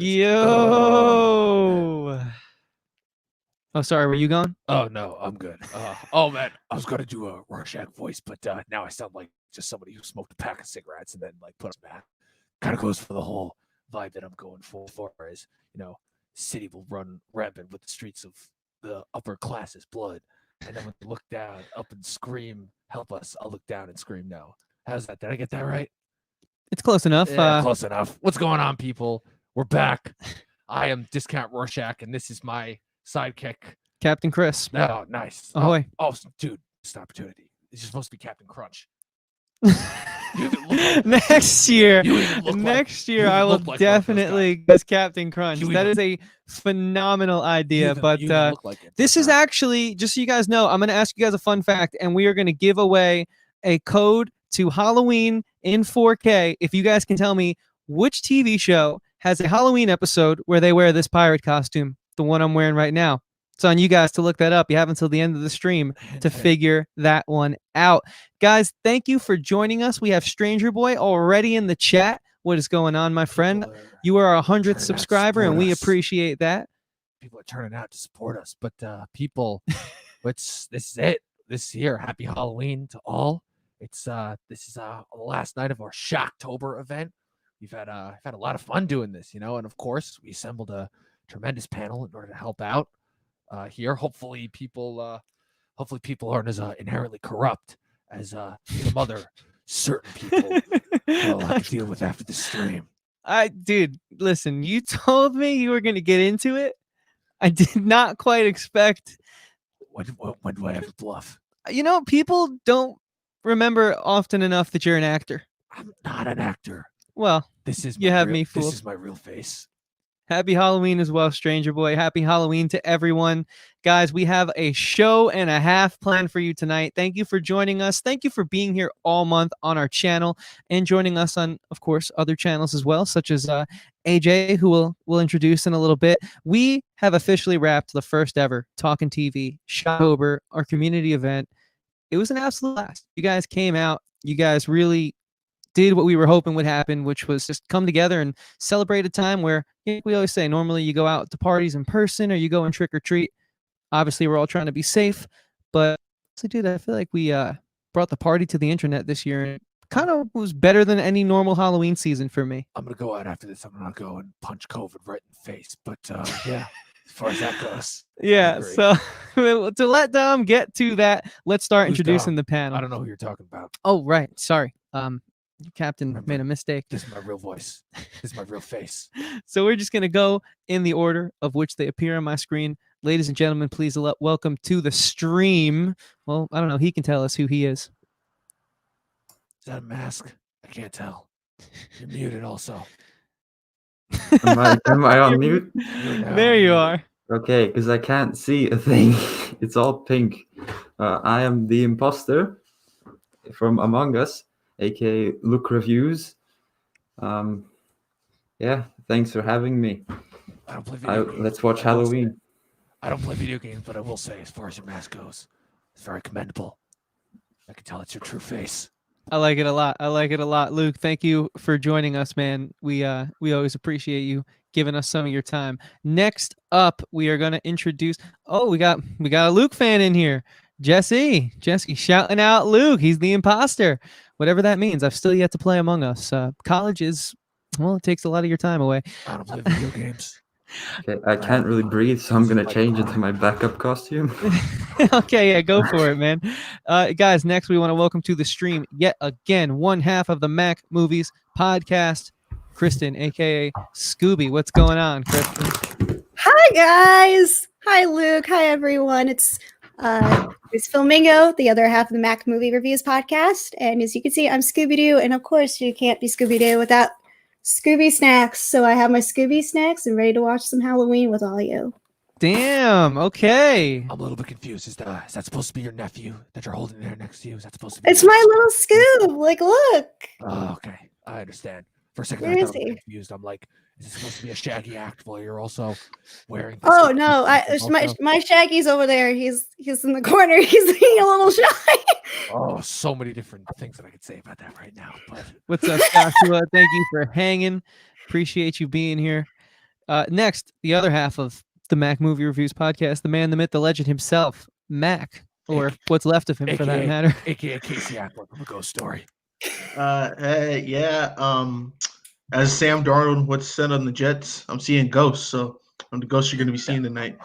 Yo. Oh, sorry. Were you gone? Oh no, I'm good. Oh man, I was gonna do a Rorschach voice, but now I sound like just somebody who smoked a pack of cigarettes and then like put us back. Kind of goes for the whole vibe that I'm going for. As city will run rampant with the streets of the upper classes' blood, and then when they look down, up and scream, "Help us!" I'll look down and scream, "No." How's that? Did I get that right? It's close enough. Yeah, close enough. What's going on, people? We're back. I am Discount Rorschach, and this is my sidekick, Captain Chris. Oh, nice. Ahoy. Oh, dude, missed opportunity. It's supposed to be Captain Crunch. Next year, I will definitely guess Captain Crunch. That is a phenomenal idea. But this is actually, just so you guys know, I'm going to ask you guys a fun fact, and we are going to give away a code to Halloween in 4K if you guys can tell me which TV show has a Halloween episode where they wear this pirate costume, the one I'm wearing right now. It's on you guys to look that up. You have until the end of the stream to figure that one out. Guys, thank you for joining us. We have Stranger Boy already in the chat. What is going on, my friend? You are our 100th subscriber, and we appreciate that. People are turning out to support us. But people, this is it. This year, happy Halloween to all. This is the last night of our Shocktober event. We've had a lot of fun doing this, and of course, we assembled a tremendous panel in order to help out. Here, hopefully people aren't as inherently corrupt as some other certain people will have to deal with after the stream. Dude, listen, you told me you were going to get into it. I did not quite expect. When do I have to bluff? People don't remember often enough that you're an actor. I'm not an actor. Well, this is me fooled. This is my real face. Happy Halloween as well, Stranger Boy. Happy Halloween to everyone. Guys, we have a show and a half planned for you tonight. Thank you for joining us. Thank you for being here all month on our channel and joining us on, of course, other channels as well, such as AJ, who we'll introduce in a little bit. We have officially wrapped the first ever Talkin TV Shocktober, our community event. It was an absolute blast. You guys came out. You guys really did what we were hoping would happen, which was just come together and celebrate a time where, we always say, normally you go out to parties in person or you go and trick or treat. Obviously, we're all trying to be safe, but dude, I feel like we brought the party to the internet this year, and it kind of was better than any normal Halloween season for me. I'm gonna go out after this. I'm gonna go and punch COVID right in the face. But yeah, as far as that goes. Yeah. So to let Dom get to that, let's start introducing the panel. I don't know who you're talking about. Oh, right. Sorry. Captain made a mistake. This is my real voice. This is my real face. So we're just going to go in the order of which they appear on my screen. Ladies and gentlemen, please welcome to the stream. Well, I don't know. He can tell us who he is. Is that a mask? I can't tell. You're muted also. Am I on mute? There you are. Okay, because I can't see a thing. It's all pink. I am the imposter from Among Us, aka Luk Reviews. Yeah, thanks for having me. I don't play video games. Let's watch Halloween. I don't play video games, but I will say, as far as your mask goes, it's very commendable. I can tell it's your true face. I like it a lot. Luke, thank you for joining us, man. We always appreciate you giving us some of your time. Next up, we are going to introduce. Oh, we got a Luke fan in here. Jesse shouting out Luke. He's the imposter. Whatever that means. I've still yet to play Among Us. College is, well, it takes a lot of your time away. I don't play video games. Okay, I can't really breathe, so I'm going to change into my backup costume. Okay, yeah, go for it, man. Guys, next we want to welcome to the stream yet again, one half of the Mac Movies podcast, Kristen, a.k.a. Scooby. What's going on, Kristen? Hi, guys. Hi, Luke. Hi, everyone. It's ms.filmingo, the other half of the Mac Movie Reviews podcast. And as you can see, I'm Scooby-Doo. And of course, you can't be Scooby-Doo without Scooby snacks. So I have my Scooby snacks and ready to watch some Halloween with all you. Damn. Okay. I'm a little bit confused. Is that supposed to be your nephew that you're holding there next to you? Is that supposed to be? It's my little Scoob. Like, look. Oh, okay. I understand. For a second, Where I is thought I was he? confused. I'm like, is this supposed to be a Shaggy act while you're also wearing? Oh no, my Shaggy's over there. He's in the corner. He's being a little shy. Oh, so many different things that I could say about that right now. But what's up, Joshua? Thank you for hanging. Appreciate you being here. Next, the other half of the Mac Movie Reviews podcast, the man, the myth, the legend himself, Mac, or what's left of him for that matter. AKA Casey Affleck from A Ghost Story. Hey, yeah. As Sam Darnold would said on the Jets, I'm seeing ghosts. So I'm the ghost you're going to be seeing tonight.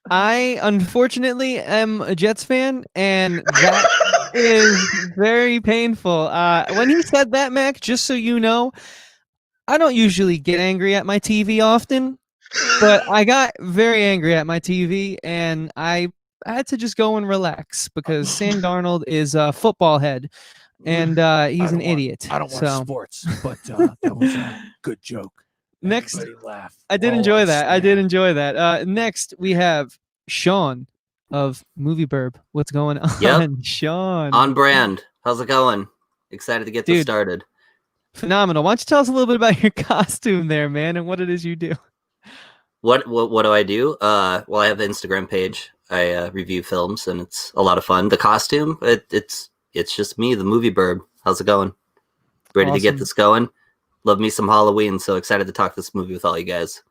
I unfortunately am a Jets fan, and that is very painful. When he said that, Mac, just so you know, I don't usually get angry at my TV often, but I got very angry at my TV, and I had to just go and relax because Sam Darnold is a football head, and he's an idiot. I don't watch sports, but that was a good joke. Next, Everybody laugh. I did enjoy that. I did enjoy that. Next, we have Sean of moviebirb. What's going on, Yep. Sean? On brand. How's it going? Excited to get this started. Phenomenal. Why don't you tell us a little bit about your costume there, man, and what it is you do? What do I do? Well, I have an Instagram page. I review films, and it's a lot of fun. The costume, it's just me, the moviebirb. How's it going? Ready to get this going? Love me some Halloween. So excited to talk this movie with all you guys.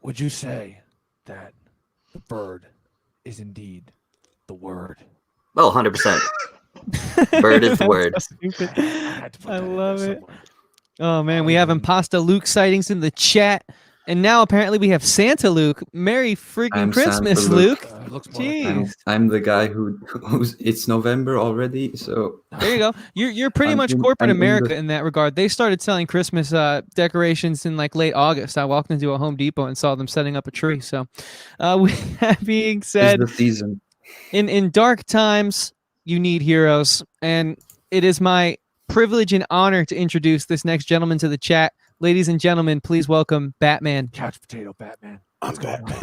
Would you say that the bird is indeed the word? Oh, 100%. Bird is the word. So I love it. Oh, man. We have Impasta Luke sightings in the chat. And now apparently we have Santa Luke. Merry freaking Christmas, Luke. Jeez. I'm the guy who's it's November already, so there you go. You're pretty much corporate America in that regard. They started selling Christmas decorations in like late August. I walked into a Home Depot and saw them setting up a tree. So with that being said, it's the season. In dark times, you need heroes. And it is my privilege and honor to introduce this next gentleman to the chat. Ladies and gentlemen, please welcome Batman. Couch potato Batman. I'm Batman.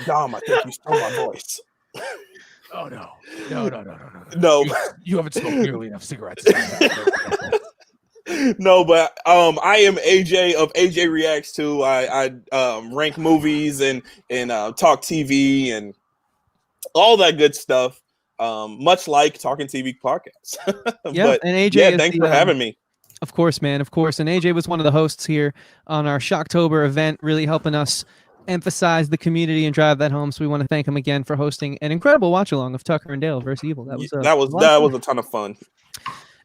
Dom, I think you stole my voice. Oh no. You haven't smoked nearly enough cigarettes. No, but I am AJ of AJ Reacts Too. I rank movies and talk TV and all that good stuff. Much like Talkin TV podcast. Yeah, and AJ, thanks for having me. Of course, man. Of course. And AJ was one of the hosts here on our Shocktober event, really helping us emphasize the community and drive that home. So we want to thank him again for hosting an incredible watch along of Tucker and Dale versus Evil. That was a ton of fun.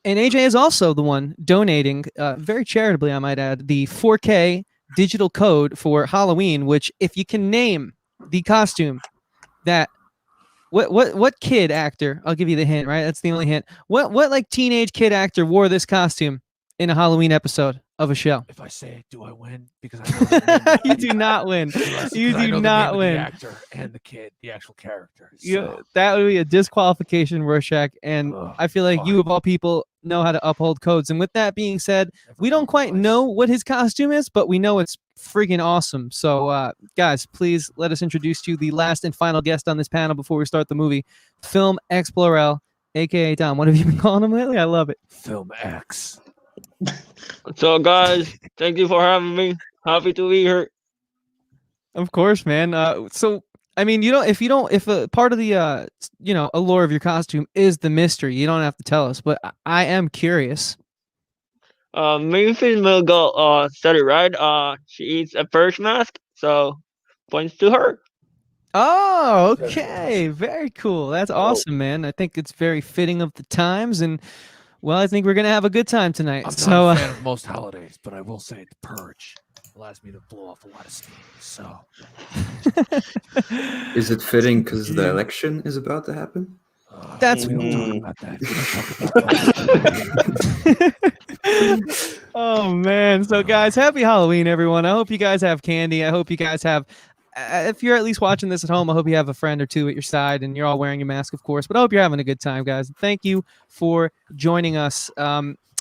And AJ is also the one donating, very charitably, I might add, the 4K digital code for Halloween, which if you can name the costume that what kid actor, I'll give you the hint, right? That's the only hint. What like teenage kid actor wore this costume in a Halloween episode of a show? If I say it, do I win? Because I you do not win. You do not win. The actor and the kid, the actual character. So. That would be a disqualification, Rorschach. And I feel like you, of all people, know how to uphold codes. And with that being said, we don't quite know what his costume is, but we know it's freaking awesome. So, guys, please let us introduce to you the last and final guest on this panel before we start the movie, Film Explorel, a.k.a. Dom. What have you been calling him lately? I love it. Film X. What's up, guys? Thank you for having me. Happy to be here. Of course, man. So, I mean, if a part of the, allure of your costume is the mystery, you don't have to tell us, but I am curious. ms.filmingo said it right. She eats a first mask, so points to her. Oh, okay. Very cool. That's awesome, man. I think it's very fitting of the times, and well, I think we're gonna have a good time tonight. I'm not a fan of most holidays, but I will say the purge allows me to blow off a lot of steam. So, is it fitting because the election is about to happen? That's we don't talk about that. Oh man. So guys, happy Halloween, everyone. I hope you guys have candy. I hope you guys have, if you're at least watching this at home, I hope you have a friend or two at your side and you're all wearing your mask, of course, but I hope you're having a good time, guys. Thank you for joining us.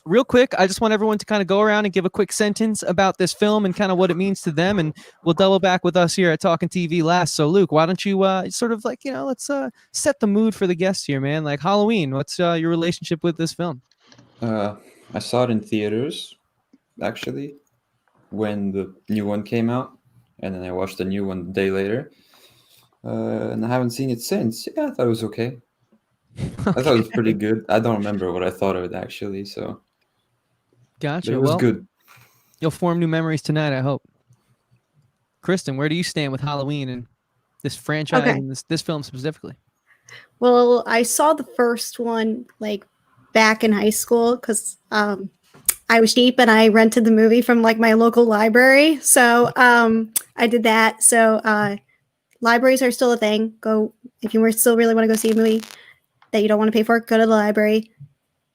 Real quick, I just want everyone to kind of go around and give a quick sentence about this film and kind of what it means to them, and we'll double back with us here at Talkin TV last. So Luke, why don't you sort of like, let's set the mood for the guests here, man. Like Halloween, what's your relationship with this film? I saw it in theaters, actually, when the new one came out, and then I watched the new one the day later, and I haven't seen it since. Yeah, I thought it was okay. I thought it was pretty good. I don't remember what I thought of it, actually, so... Gotcha. It was good. You'll form new memories tonight, I hope. Kristen, where do you stand with Halloween and this franchise Okay. and this film specifically? Well, I saw the first one like back in high school because I was cheap and I rented the movie from like my local library. So I did that. So libraries are still a thing. Go if you still really want to go see a movie that you don't want to pay for, go to the library.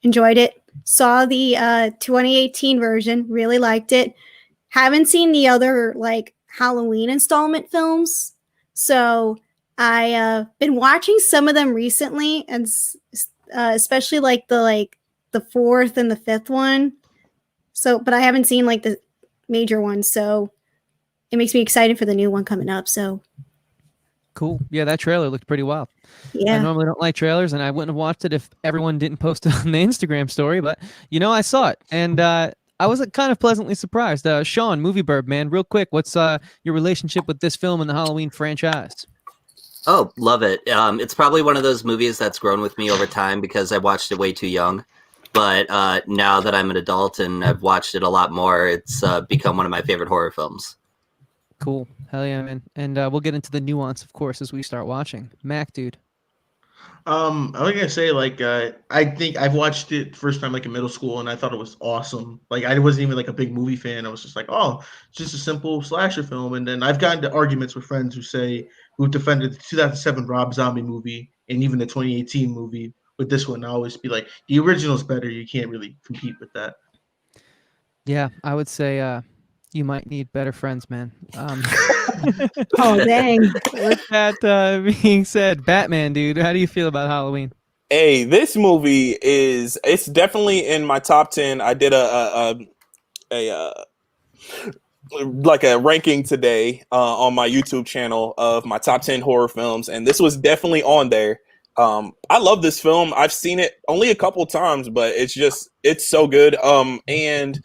Enjoyed it. Saw the 2018 version. Really liked it. Haven't seen the other like Halloween installment films. So I been watching some of them recently, and especially like the fourth and the fifth one. So, but I haven't seen like the major ones, so it makes me excited for the new one coming up. So, Cool. Yeah, that trailer looked pretty wild. I yeah. normally don't like trailers, and I wouldn't have watched it if everyone didn't post it on the Instagram story. But I saw it, and I was kind of pleasantly surprised. Sean, moviebirb, man, real quick, what's your relationship with this film and the Halloween franchise? Oh, love it. It's probably one of those movies that's grown with me over time because I watched it way too young. But now that I'm an adult and I've watched it a lot more, it's become one of my favorite horror films. Cool. Hell yeah, man. And we'll get into the nuance, of course, as we start watching. Mac, dude. I was gonna say like I think I've watched it first time like in middle school and I thought it was awesome. Like I wasn't even like a big movie fan. I was just like, oh, it's just a simple slasher film. And then I've gotten into arguments with friends who defended the 2007 Rob Zombie movie and even the 2018 movie with this one. I always be like, the original's better. You can't really compete with that. Yeah, I would say you might need better friends, man. Oh dang. With that being said, Batman, dude, how do you feel about Halloween? Hey, this movie it's definitely in my top 10. I did a ranking today on my YouTube channel of my top 10 horror films, and this was definitely on there. I love this film. I've seen it only a couple times, but it's so good. And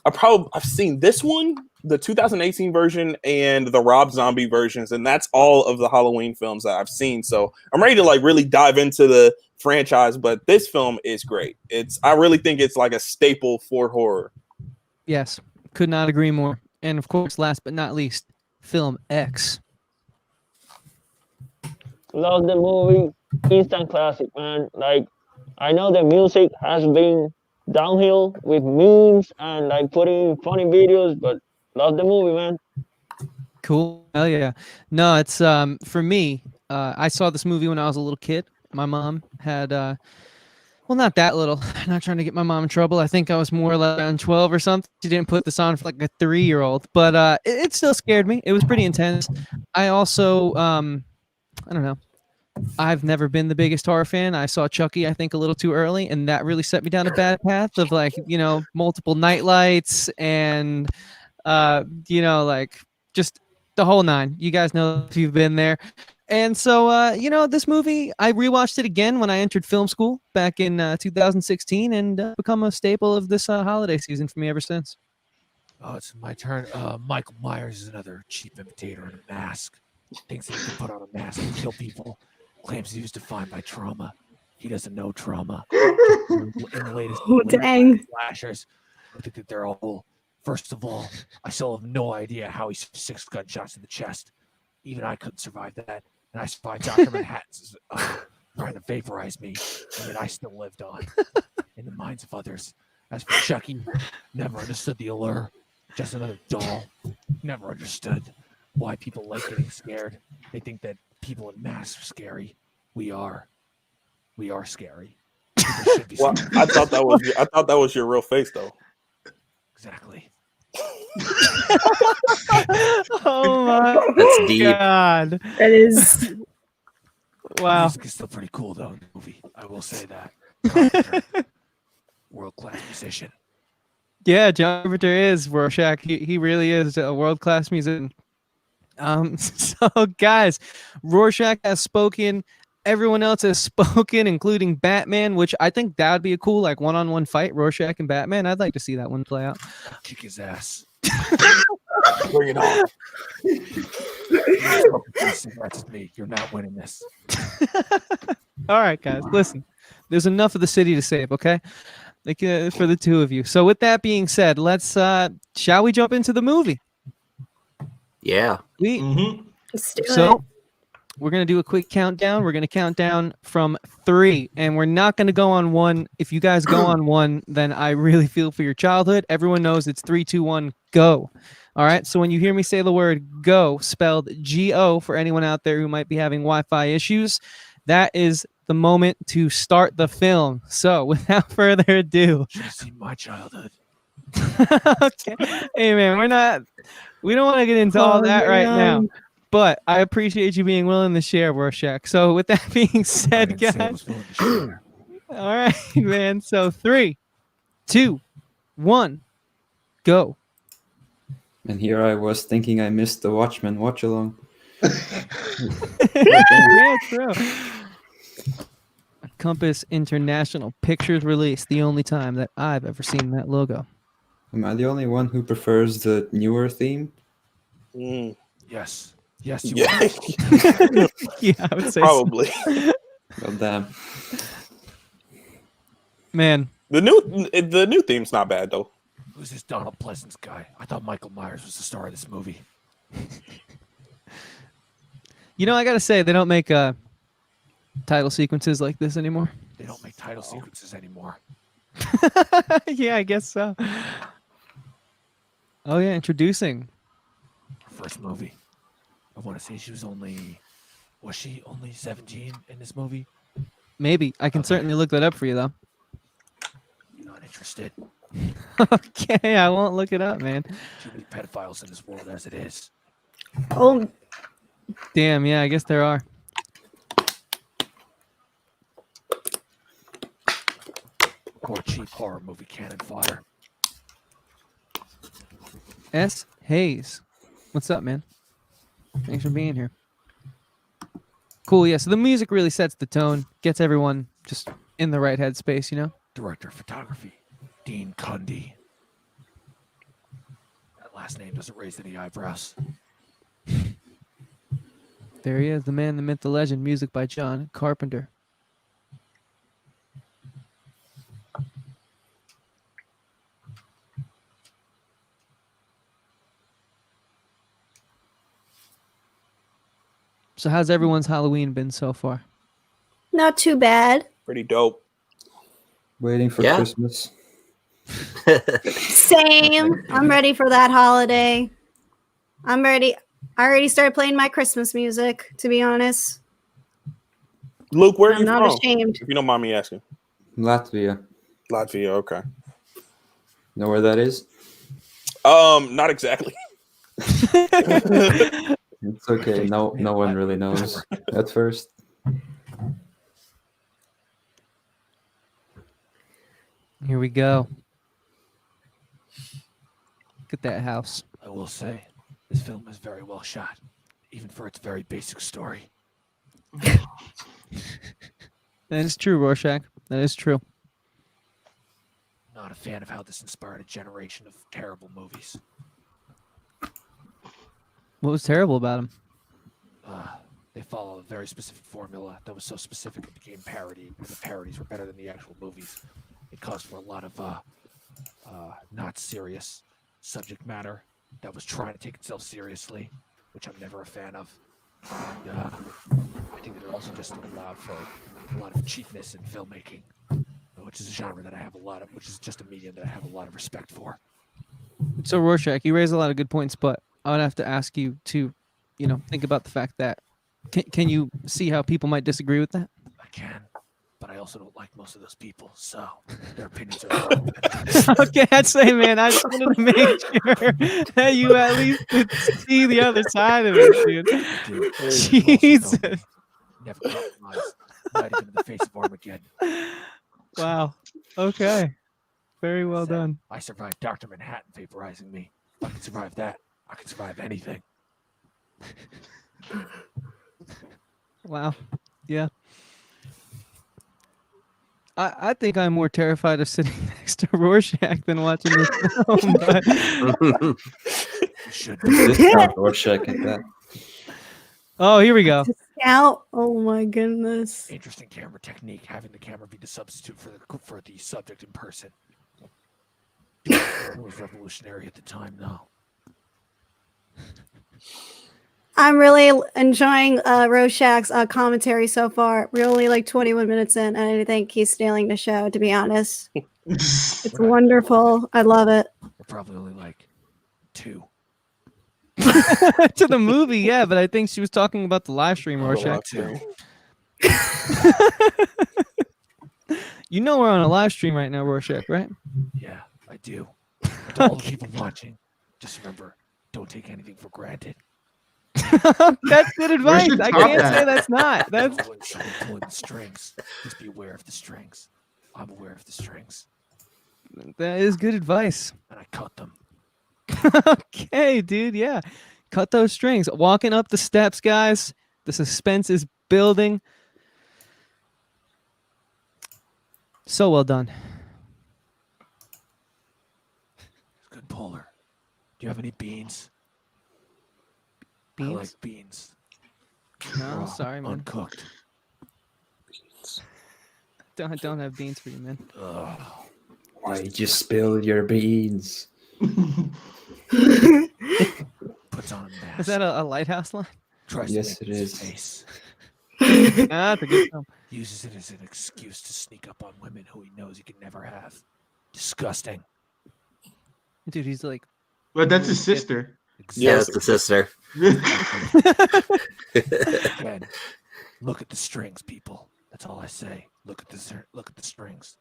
I've seen this one, the 2018 version, and the Rob Zombie versions, and that's all of the Halloween films that I've seen. So I'm ready to like really dive into the franchise, but this film is great. I really think it's like a staple for horror. Yes, could not agree more. And of course, last but not least, Film X. Love the movie. Instant classic, man. Like, I know the music has been downhill with memes and like putting funny videos, but love the movie, man. Cool. Hell yeah. No, it's for me, I saw this movie when I was a little kid. My mom had well, not that little. I'm not trying to get my mom in trouble. I think I was more like around 12 or something. She didn't put this on for like a 3-year-old, but it still scared me. It was pretty intense. I also I don't know. I've never been the biggest horror fan. I saw Chucky, I think, a little too early, and that really set me down a bad path of like, multiple nightlights and like just the whole nine. You guys know if you've been there. And so, this movie, I rewatched it again when I entered film school back in 2016 and become a staple of this holiday season for me ever since. Oh, it's my turn. Michael Myers is another cheap imitator in a mask. Thinks that he can put on a mask and kill people. Claims he was defined by trauma. He doesn't know trauma. In the latest Dang. slashers, I think that they're all. First of all, I still have no idea how he's 6 gunshots in the chest. Even I couldn't survive that. And I survived Dr. Manhattan's trying to vaporize me. And then I still lived on in the minds of others. As for Chucky, never understood the allure. Just another doll. Never understood why people like getting scared. They think that people in masks are scary. We are scary. Well, I thought that was your real face, though. Exactly. Oh my That's deep. God. That is Wow. Music is still pretty cool though in the movie. I will say that. World-class musician. Yeah, John Carpenter is Rorschach. He really is a world-class musician. So guys, Rorschach has spoken. Everyone else has spoken, including Batman, which I think that would be a cool like one-on-one fight, Rorschach and Batman. I'd like to see that one play out. Kick his ass. Bring it on. That's me. You're not winning this. All right, guys, listen. There's enough of the city to save, okay? like for the two of you. So with that being said, let's shall we jump into the movie? Yeah. Let's do it. So we're going to do a quick countdown. We're going to count down from 3, and we're not going to go on 1. If you guys go on 1, then I really feel for your childhood. Everyone knows it's 3, 2, 1, go. All right. So when you hear me say the word go, spelled G-O for anyone out there who might be having Wi-Fi issues, that is the moment to start the film. So without further ado. Should have seen my childhood. Okay. Hey, man, we don't want to get into all that right now. But I appreciate you being willing to share, Rorschach. So with that being said, guys. All right, man. So 3, 2, 1, go. And here I was thinking I missed the Watchmen watch along. Yeah, true. Compass International Pictures release, the only time that I've ever seen that logo. Am I the only one who prefers the newer theme? Yes. Yes, you Yeah. are. Yeah, I would say Probably. Well, damn. Man, The new theme's not bad though. Who's this Donald Pleasance guy? I thought Michael Myers was the star of this movie. you know, I gotta say they don't make title sequences like this anymore. They don't make title sequences anymore. Yeah, I guess so. Oh yeah, introducing. First movie. I want to say was she only 17 in this movie? Maybe I can certainly look that up for you though. You're not interested. Okay, I won't look it up, man. Too many pedophiles in this world as it is. Oh, Damn, yeah, I guess there are. Or cheap horror movie cannon fodder. S. Hayes. What's up, man? Thanks for being here. Cool, yeah. So the music really sets the tone, gets everyone just in the right headspace, you know? Director of photography, Dean Cundy. That last name doesn't raise any eyebrows. There he is, the man, the myth, the legend. Music by John Carpenter. So how's everyone's Halloween been so far? not too bad. Pretty dope. Waiting for Yeah. Christmas. Same. I'm ready for that holiday. I'm ready. I already started playing my Christmas music, to be honest. Luke, where are I'm you not from? ashamed. If you don't mind me asking. Latvia. Latvia, okay. Know where that is? Not exactly. It's okay. No one really knows at first. Here we go. Look at that house. I will say, this film is very well shot, even for its very basic story. That is true, Rorschach. That is true. Not a fan of how this inspired a generation of terrible movies. What was terrible about him? They follow a very specific formula that was so specific it became parody. The parodies were better than the actual movies. It caused for a lot of not serious subject matter that was trying to take itself seriously, which I'm never a fan of. And, I think that it also just allowed for a lot of cheapness in filmmaking, which is a genre that I have a lot of, which is just a medium that I have a lot of respect for. So Rorschach, you raise a lot of good points, but I would have to ask you to, think about the fact that can you see how people might disagree with that? I can, but I also don't like most of those people, so their opinions are Okay, I'd say, man, I just wanted to make sure that you at least could see the other side of it, dude. Jesus. Never compromise, not even in the face of Armageddon. Wow. Okay. Very well So, done. I survived Dr. Manhattan vaporizing me. If I can survive that, I can survive anything. Wow. Yeah. I think I'm more terrified of sitting next to Rorschach than watching this film. But You should be. Discount or check at that. oh, here we go. out. Oh my goodness. Interesting camera technique, having the camera be the substitute for the subject in person. It was revolutionary at the time, though. I'm really enjoying Rorschach's commentary so far. We're only like 21 minutes in, and I think he's stealing the show, to be honest. It's wonderful. I love it. We're probably only like 2. To the movie, yeah, but I think she was talking about the live stream, Rorschach. You know we're on a live stream right now, Rorschach, right? Yeah, I do. To all the people watching, just remember, don't take anything for granted. That's good advice. should I top can't that. say that's not. That's When someone pulling the strings, just be aware of the strings. I'm aware of the strings, that is good advice. and I cut them. Okay, dude. Yeah, cut those strings. Walking up the steps, guys. The suspense is building. So well done. Good puller. Do you have any beans? I Beans? like beans. No, Raw, sorry, man. uncooked. Don't have beans for you, man. Ugh. Why'd you spill your beans? Puts on a mask. Is that a lighthouse line? Tries Yes, to it make his is. face. Ah, that's a good film. Uses it as an excuse to sneak up on women who he knows he can never have. Disgusting. Dude, he's like, But that's his sister. Yeah, it's the sister. Again, look at the strings, people. That's all I say. Look at the strings.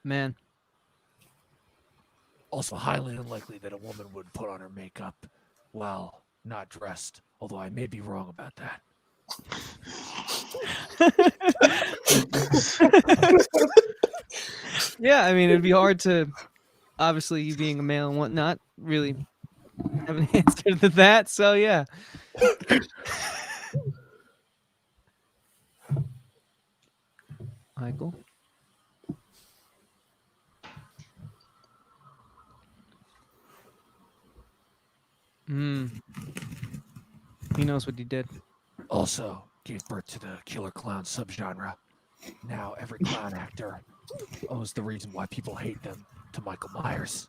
man. Also, highly unlikely that a woman would put on her makeup while not dressed. Although I may be wrong about that. Yeah, I mean, it'd be hard to, obviously, you being a male and whatnot, really have an answer to that. So, yeah. Michael? He knows what he did. Also, gave birth to the killer clown subgenre. Now every clown actor owes the reason why people hate them to Michael Myers.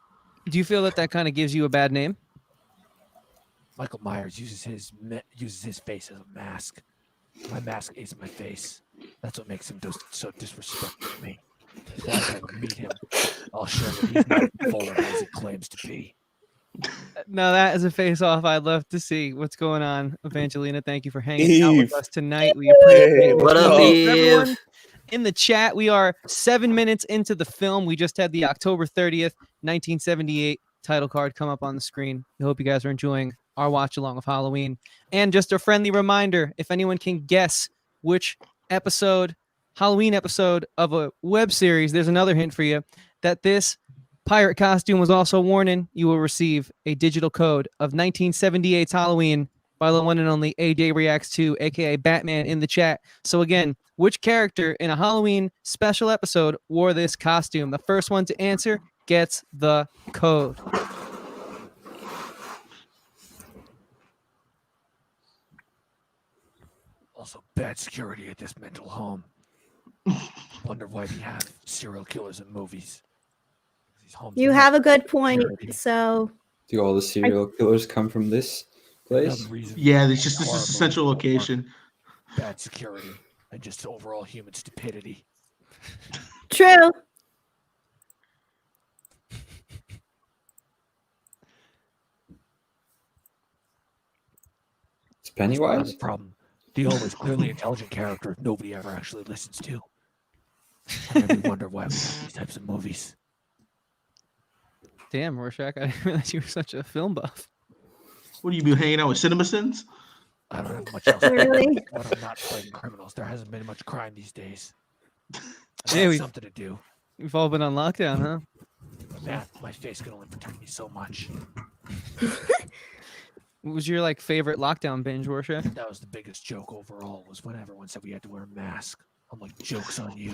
Do you feel that that kind of gives you a bad name? Michael Myers uses his face as a mask. My mask is my face. That's what makes him so disrespectful to me. If I ever meet him, I'll show that he's not as vulnerable as he claims to be. Now that is a face-off I'd love to see. What's going on, Evangelina? Thank you for hanging out with Eve. us tonight. We appreciate it. What up, For Eve? everyone in the chat, we are 7 minutes into the film. We just had the October 30th, 1978 title card come up on the screen. We hope you guys are enjoying our watch along of Halloween. And just a friendly reminder, if anyone can guess which Halloween episode of a web series, there's another hint for you, that this pirate costume was also worn in, you will receive a digital code of 1978's Halloween by the one and only AJ Reacts 2, aka Batman, in the chat. So again, which character in a Halloween special episode wore this costume? The first one to answer gets the code. Also, bad security at this mental home. Wonder why we have serial killers in movies. These homes You don't have a good point. security. So Do all the serial killers come from this place? Another reason Yeah, why it's just this horror is a central movies don't work. location. Bad security and just overall human stupidity. true. It's That's part of Pennywise? the problem. The always clearly intelligent character nobody ever actually listens to. I really wonder why we have these types of movies. Damn, Rorschach, I didn't realize you were such a film buff. What do you be hanging out with CinemaSins? I don't have much else to Really? do when I'm not fighting criminals. There hasn't been much crime these days. I Yeah, got we- something to do. We've all been on lockdown, huh? But man, my face can only protect me so much. What was your favorite lockdown binge, Rorschach? That was the biggest joke overall, was when everyone said we had to wear a mask. I'm like, joke's on you.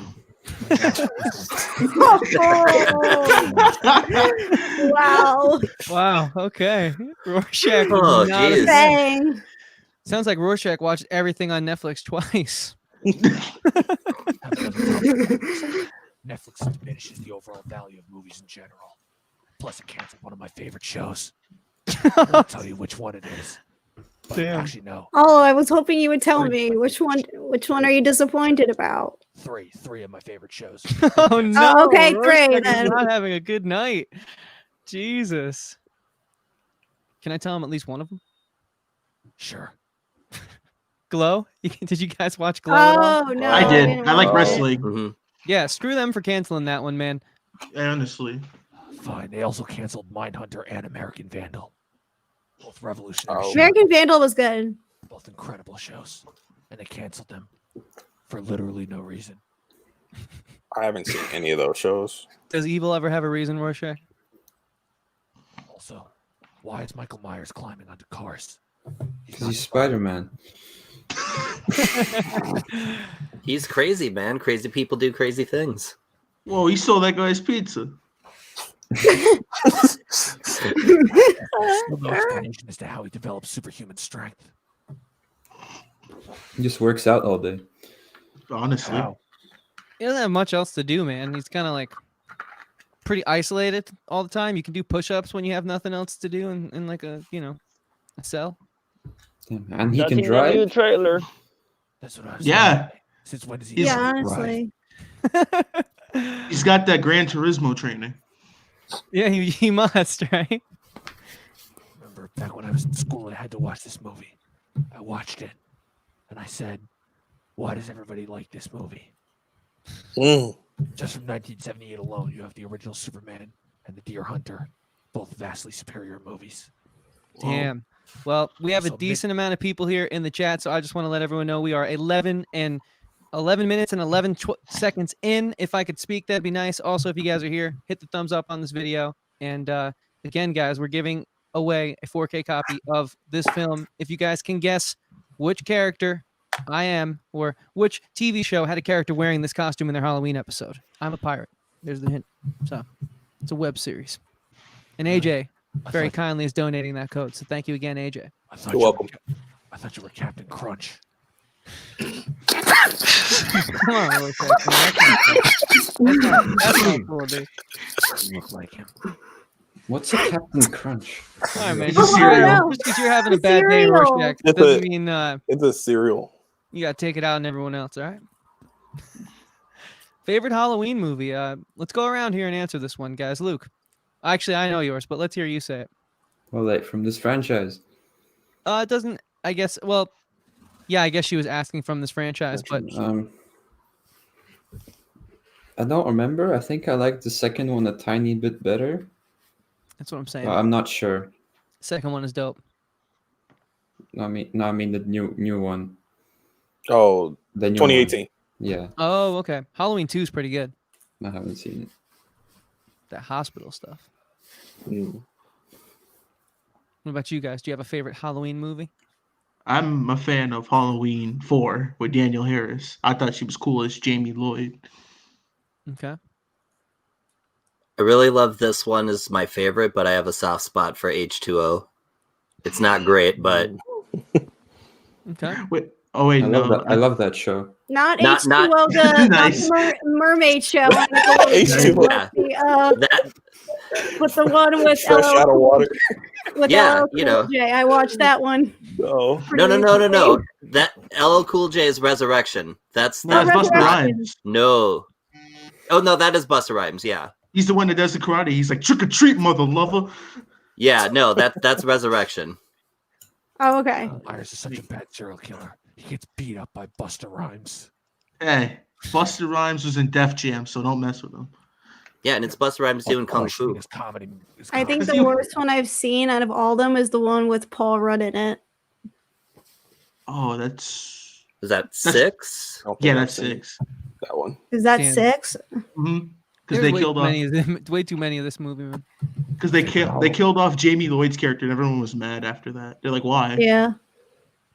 Wow. Wow. Okay. Rorschach. Oh, was not a jeez. fan. Dang. Sounds like Rorschach watched everything on Netflix twice. Netflix diminishes the overall value of movies in general. Plus, it canceled one of my favorite shows. I won't tell you which one it is. But Damn. actually, no. Oh, I was hoping you would tell me which one. Which one are you disappointed about? Three of my favorite shows. Oh no! okay, Rorschach great, is then. not having a good night. Jesus. Can I tell him at least one of them? Sure. Glow? Did you guys watch Glow? At all? Oh no, I did. didn't I like watch it. wrestling. Mhm. Yeah, screw them for canceling that one, man. Honestly. Fine. They also canceled Mindhunter and American Vandal. Both revolutionary Oh. shows. American Vandal was good. Both incredible shows. And they canceled them for literally no reason. I haven't seen any of those shows. Does evil ever have a reason, Rorschach? Also, why is Michael Myers climbing onto cars? Because he's Spider-Man. He's crazy, man. Crazy people do crazy things. Whoa, he stole that guy's pizza. Still no explanation as to how he develops superhuman strength. He just works out all day. Honestly. How? He doesn't have much else to do, man. He's kind of like pretty isolated all the time. You can do push-ups when you have nothing else to do in like a cell. Damn, and he That's can in the new drive. trailer. That's what I was Yeah. saying. Since when does he Yeah, drive? honestly. He's got that Gran Turismo training. Yeah, he must, right? Remember back when I was in school and I had to watch this movie. I watched it and I said, why does everybody like this movie? Mm. Just from 1978 alone, you have the original Superman and the Deer Hunter, both vastly superior movies. Damn. Well, we have a So decent amount of people here in the chat, so I just want to let everyone know we are 11 minutes and 11 seconds in. If I could speak, that'd be nice. Also, if you guys are here, hit the thumbs up on this video. And again, guys, we're giving away a 4K copy of this film. If you guys can guess which character I am or which TV show had a character wearing this costume in their Halloween episode, I'm a pirate. There's the hint. So it's a web series. And AJ very kindly is donating that code. So thank you again, AJ. I thought You're welcome. I thought you were Captain Crunch. Come on, Rorschach, man. That's not cool, dude. You look like him. What's a Captain Crunch? All right, man. It's a Just cereal. because you're having a It's a bad day, cereal. Rorschach, It's doesn't a- mean It's a cereal. you got to take it out on everyone else, all right? Favorite Halloween movie? Let's go around here and answer this one, guys. Luke. Actually, I know yours, but let's hear you say it. Well, like from this franchise. It doesn't, I guess, well, yeah, I guess she was asking from this franchise, but I don't remember. I think I like the second one a tiny bit better. that's what I'm saying. I'm not sure. Second one is dope. I mean the new one. Oh, The new one. 2018. Yeah, Oh, okay. Halloween 2 is pretty good. I haven't seen it. That hospital stuff. Mm. What about you guys? Do you have a favorite Halloween movie? I'm a fan of Halloween 4 with Daniel Harris. I thought she was cool as Jamie Lloyd. Okay. I really love this one as my favorite, but I have a soft spot for H2O. It's not great, but Okay. Wait, oh wait, I no. love that show. Not Not- H2O, the Nice. mermaid show. H2O. that With the one with Fresh out of water. with Yeah, LL you know. Cool J. I watched that one. No. no. That LL Cool J's Resurrection. That's No, it's Busta Resurrection. Rhymes. no. Oh no, that is Busta Rhymes. Yeah, He's the one that does the karate. He's like, trick or treat, mother lover. yeah. No, that's Resurrection. Oh, okay. Myers is such a bad serial killer. He gets beat up by Busta Rhymes. Hey, Busta Rhymes was in Def Jam, so don't mess with him. Yeah, and it's Busta Rhymes doing kung fu. His comedy. His I think comedy. the worst one I've seen out of all of them is the one with Paul Rudd in it. Oh, that's Is that 6? I don't think yeah, I've that's seen 6. That one. Is that Damn. 6? Mm-hmm. Because There's they way killed too off. many of them, way too many of this movie, man. Because they killed off Jamie Lloyd's character, and everyone was mad after that. They're like, why? Yeah.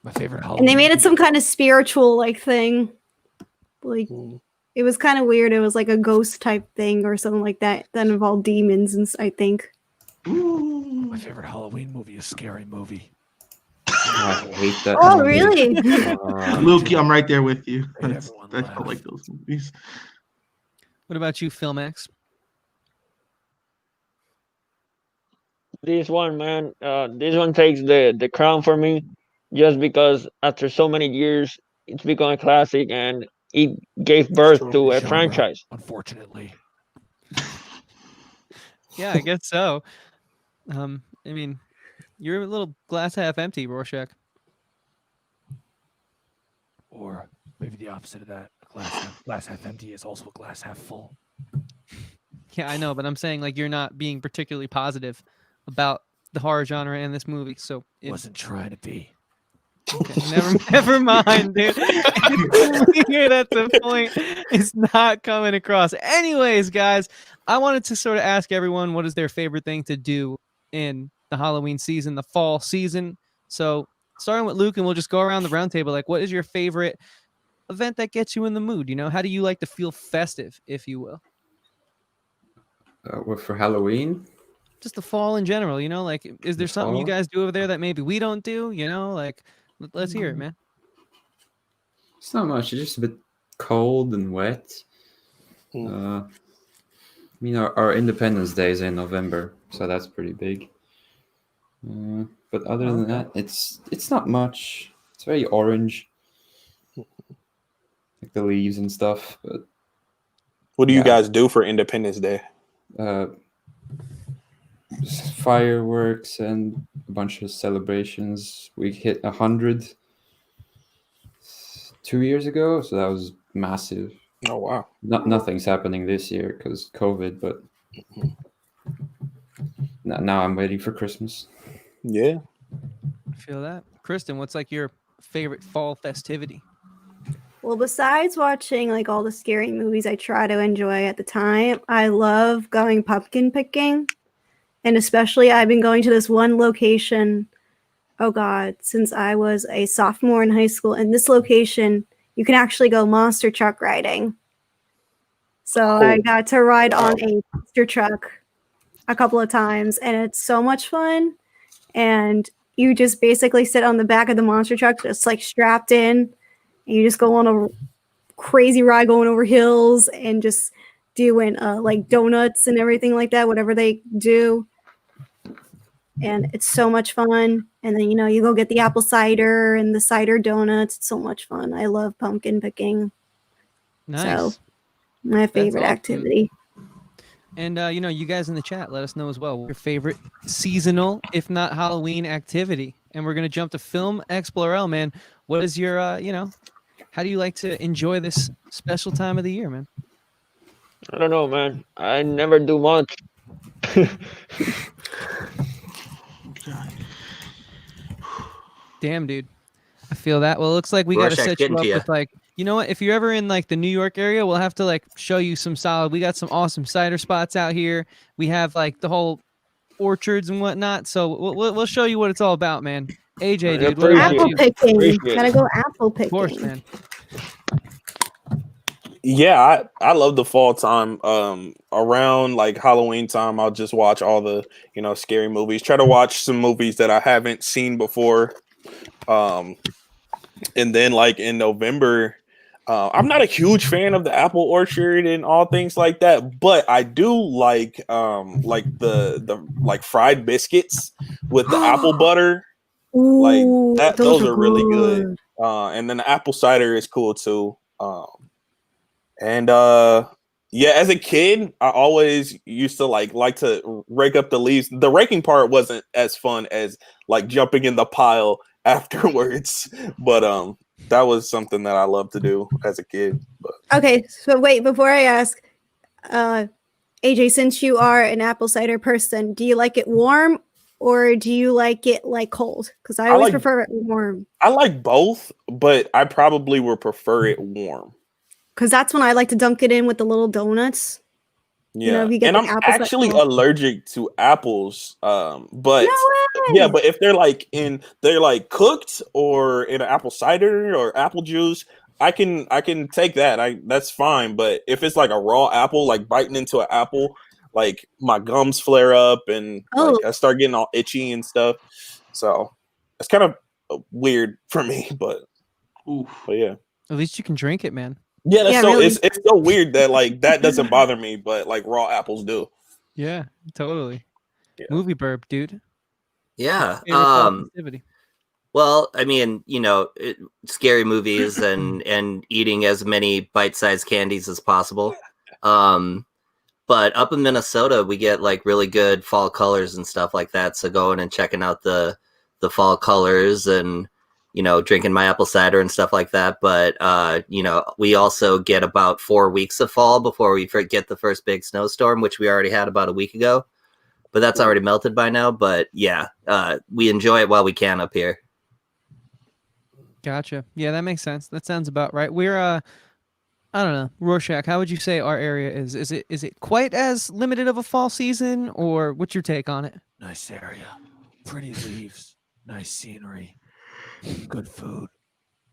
My favorite Halloween. And they made it some kind of spiritual like thing. Like, it was kind of weird. It was like a ghost type thing or something like that involved demons, and I think. My favorite Halloween movie is Scary Movie. I hate that. Oh, movie. really? Luke, I'm right there with you. Made That's, everyone I don't laugh. like those movies. What about you, Filmax? This one, man, this one takes the crown for me, just because after so many years, it's become a classic, and it gave birth Destroyed to the a genre, franchise. Unfortunately. Yeah, I guess so. I mean, you're a little glass half empty, Rorschach. Or maybe the opposite of that. Glass half empty is also a glass half full. Yeah, I know, but I'm saying like you're not being particularly positive about the horror genre and this movie. So Wasn't trying to be. okay, never mind, dude. It's weird at the point. It's not coming across. Anyways, guys, I wanted to sort of ask everyone what is their favorite thing to do in the Halloween season, the fall season. So starting with Luke, and we'll just go around the round table. Like, what is your favorite event that gets you in the mood? You know, how do you like to feel festive, if you will? For Halloween, Just the fall in general, you know, like, is there The something you fall? guys do over there that maybe we don't do? You know, like, let's hear it, man. it's not much. It's just a bit cold and wet. Mm. I mean, our Independence Day is in November, so that's pretty big. But other than that, it's not much. It's very orange, like the leaves and stuff. But What do you Yeah. guys do for Independence Day? Fireworks and a bunch of celebrations. We hit 100 2 years ago, so that was massive. Oh wow. Nothing's happening this year because COVID, but now I'm waiting for Christmas. Yeah. I feel that. Kristen, what's like your favorite fall festivity? Well, besides watching like all the scary movies I try to enjoy at the time, I love going pumpkin picking. And especially I've been going to this one location, oh God, since I was a sophomore in high school. In this location, you can actually go monster truck riding. So I Cool. got to ride on a monster truck a couple of times, and it's so much fun. And you just basically sit on the back of the monster truck, just like strapped in, and you just go on a crazy ride going over hills and just doing like donuts and everything like that, whatever they do. And it's so much fun. And then, you know, you go get the apple cider and the cider donuts. It's so much fun. I love pumpkin picking. Nice. So, my favorite awesome. activity. And you know, you guys in the chat, let us know as well your favorite seasonal, if not Halloween, activity. And we're gonna jump to Film Explorel, man. What is your, you know, how do you like to enjoy this special time of the year, man? I don't know, man. I never do much. Damn, dude. I feel that. Well, it looks like we got to Rorschach set you getting up to ya. with like, you know what? If you're ever in like the New York area, we'll have to like show you some solid. We got some awesome cider spots out here. We have like the whole orchards and whatnot. So we'll show you what it's all about, man. AJ, dude, what about Apple you? picking. Appreciate Gotta it. go apple Of course, picking. man. Yeah, I love the fall time. Around like Halloween time, I'll just watch all the, you know, scary movies. Try to watch some movies that I haven't seen before. And then like in November, I'm not a huge fan of the apple orchard and all things like that, but I do like the like fried biscuits with the apple butter. Like Ooh, that, those are really good. good. And then the apple cider is cool too. And yeah, as a kid, I always used to like to rake up the leaves. The raking part wasn't as fun as like jumping in the pile afterwards, but that was something that I loved to do as a kid. But Okay, so wait, before I ask, AJ, since you are an apple cider person, do you like it warm or do you like it like cold? Because I always prefer it warm. I like both, but I probably would prefer it warm. Because that's when I like to dunk it in with the little donuts. Yeah, You know, if you get and the I'm apples actually that- allergic to apples. But No way! yeah, but if they're like cooked or in an apple cider or apple juice, I can take that. That's fine. But if it's like a raw apple, like biting into an apple, like my gums flare up and like I start getting all itchy and stuff. So it's kind of weird for me, but yeah. At least you can drink it, man. Yeah, that's Yeah, so really. it's so weird that like that doesn't bother me, but like raw apples do. Yeah, totally. Yeah. Movie burp, dude. Yeah. Favorite fall festivity? Well, I mean, scary movies and eating as many bite-sized candies as possible. But up in Minnesota, we get like really good fall colors and stuff like that. So going and checking out the fall colors and drinking my apple cider and stuff like that. But we also get about 4 weeks of fall before we get the first big snowstorm, which we already had about a week ago. But that's already melted by now. But yeah, we enjoy it while we can up here. Gotcha. Yeah, that makes sense. That sounds about right. We're I don't know, Rorschach, how would you say our area is? Is it quite as limited of a fall season, or what's your take on it? Nice area, pretty leaves, nice scenery, good food,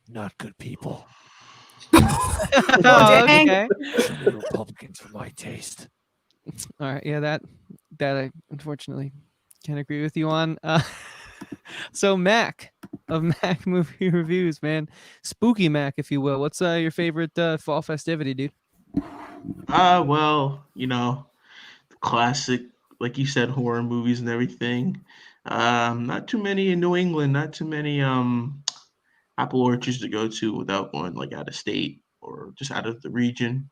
not good people. Oh, okay. Republicans for my taste. All right, yeah, that I unfortunately can't agree with you on. So Mac of Mac Movie Reviews, man, spooky Mac, if you will. What's your favorite fall festivity, dude? Well, classic, like you said, horror movies and everything. Not too many in New England, not too many apple orchards to go to without going like out of state or just out of the region.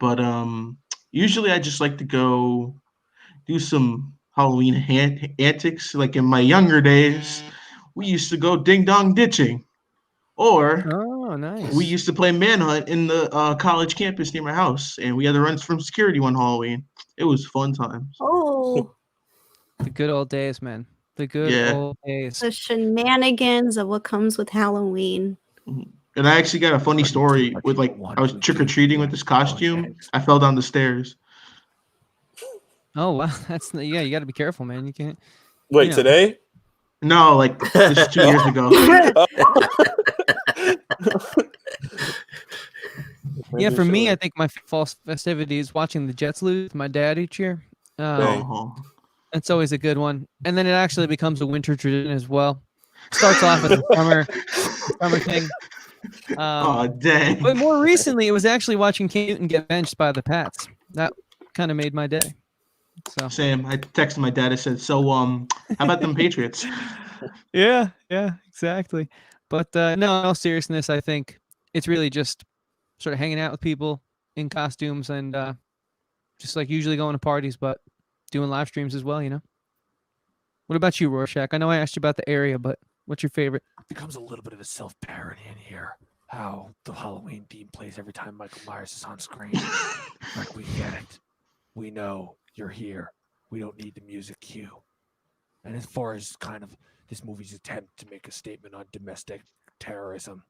But usually I just like to go do some Halloween antics. Like in my younger days, we used to go ding dong ditching, or Oh, nice. we used to play manhunt in the college campus near my house, and we had to run from security one Halloween. It was fun times. Oh, The good old days, man. The good Yeah. old days. the shenanigans of what comes with Halloween. And I actually got a funny story with like I was trick or treating with this costume. I fell down the stairs. Oh wow, yeah. You got to be careful, man. You can't. Wait, Yeah. today? No, like just 2 years ago. Yeah, for me, I think my fall festivity is watching the Jets lose with my dad each year. Oh. It's always a good one, and then it actually becomes a winter tradition as well. Starts off as a summer thing. Oh, dang. But more recently, it was actually watching Cam Newton get benched by the Pats. That kind of made my day. So Sam, I texted my dad. I said, "So, how about them Patriots?" yeah, exactly. But no, in all seriousness, I think it's really just sort of hanging out with people in costumes and just like usually going to parties, but doing live streams as well. What about you, Rorschach? I know I asked you about the area, but what's your favorite? Becomes a little bit of a self-parody in here. How the Halloween theme plays every time Michael Myers is on screen. Like, we get it. We know you're here. We don't need the music cue. And as far as kind of this movie's attempt to make a statement on domestic terrorism,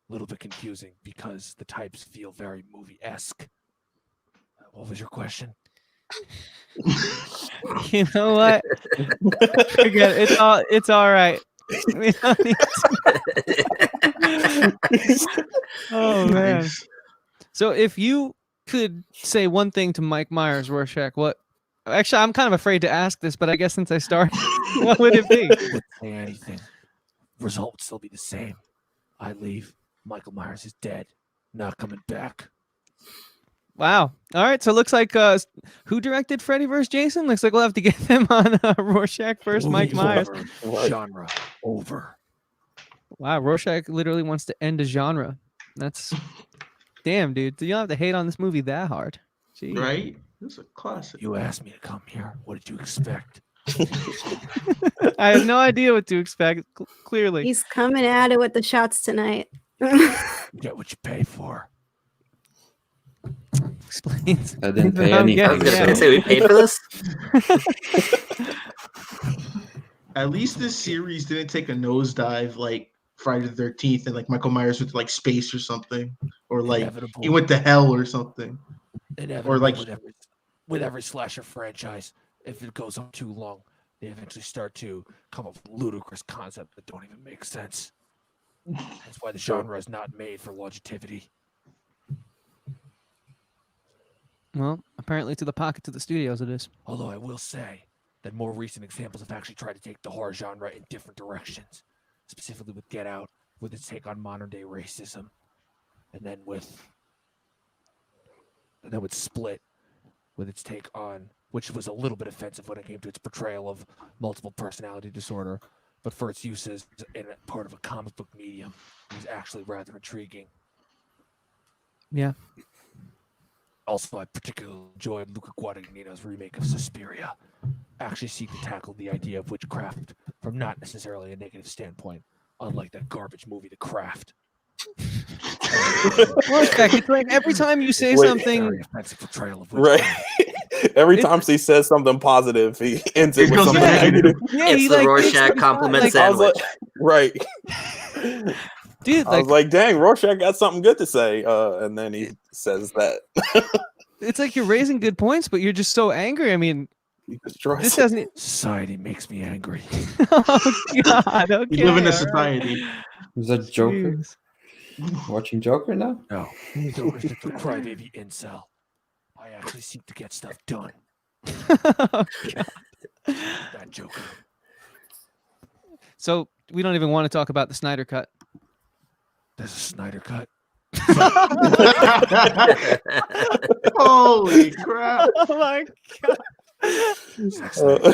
a little bit confusing because the types feel very movie-esque. What was your question? You know what? Forget it. It's all right. We don't need Oh man. Nice. So if you could say one thing to Mike Myers, Rorschach, what? Actually, I'm kind of afraid to ask this, but I guess since I started, what would it be? Wouldn't say anything. Result would still be the same. I leave. Michael Myers is dead. Not coming back. Wow. All right. So it looks like who directed Freddy vs. Jason? Looks like we'll have to get them on Rorschach versus Mike Movie Myers. over. Genre over. Wow. Rorschach literally wants to end a genre. That's damn, dude. You don't have to hate on this movie that hard. Jeez. Right? This is a classic. You asked me to come here. What did you expect? I have no idea what to expect. Clearly. He's coming at it with the shots tonight. You get what you pay for. Explains. I didn't pay I'm anything. I was getting- gonna say we paid for this. At least this series didn't take a nosedive like Friday the 13th and like Michael Myers went to like space or something, or like Inevitable. he went to hell or something. Inevitable or like- with every slasher franchise, if it goes on too long, they eventually start to come up with ludicrous concepts that don't even make sense. That's why the genre is not made for longevity. Well, apparently to the pockets of the studios it is. Although I will say that more recent examples have actually tried to take the horror genre in different directions, specifically with Get Out, with its take on modern day racism, and then with Split, with its take on, which was a little bit offensive when it came to its portrayal of multiple personality disorder, but for its uses in a part of a comic book medium, it was actually rather intriguing. Yeah. Also, I particularly enjoyed Luca Guadagnino's remake of Suspiria, actually seek to tackle the idea of witchcraft from not necessarily a negative standpoint, unlike that garbage movie, The Craft. Rorschach, it's like every time you say Wait. something, Very offensive portrayal of Right. witchcraft. Every time she says something positive, he ends it It with goes something back. negative. yeah, It's he the like Rorschach takes every compliment like, I was sandwich. like, right. dude, I like was like, dang, Rorschach got something good to say. And then he says that. it's like you're raising good points, but you're just so angry. I mean, He destroys this it. doesn't. Society makes me angry. Oh God! Okay, We live in a all right. society. Is that Joker? Jeez. Watching Joker now? No, don't listen to crybaby incel. I actually seek to get stuff done. Oh, God. That Joker. So we don't even want to talk about the Snyder Cut. There's a Snyder Cut. Holy crap! Oh my God! Zack Snyder.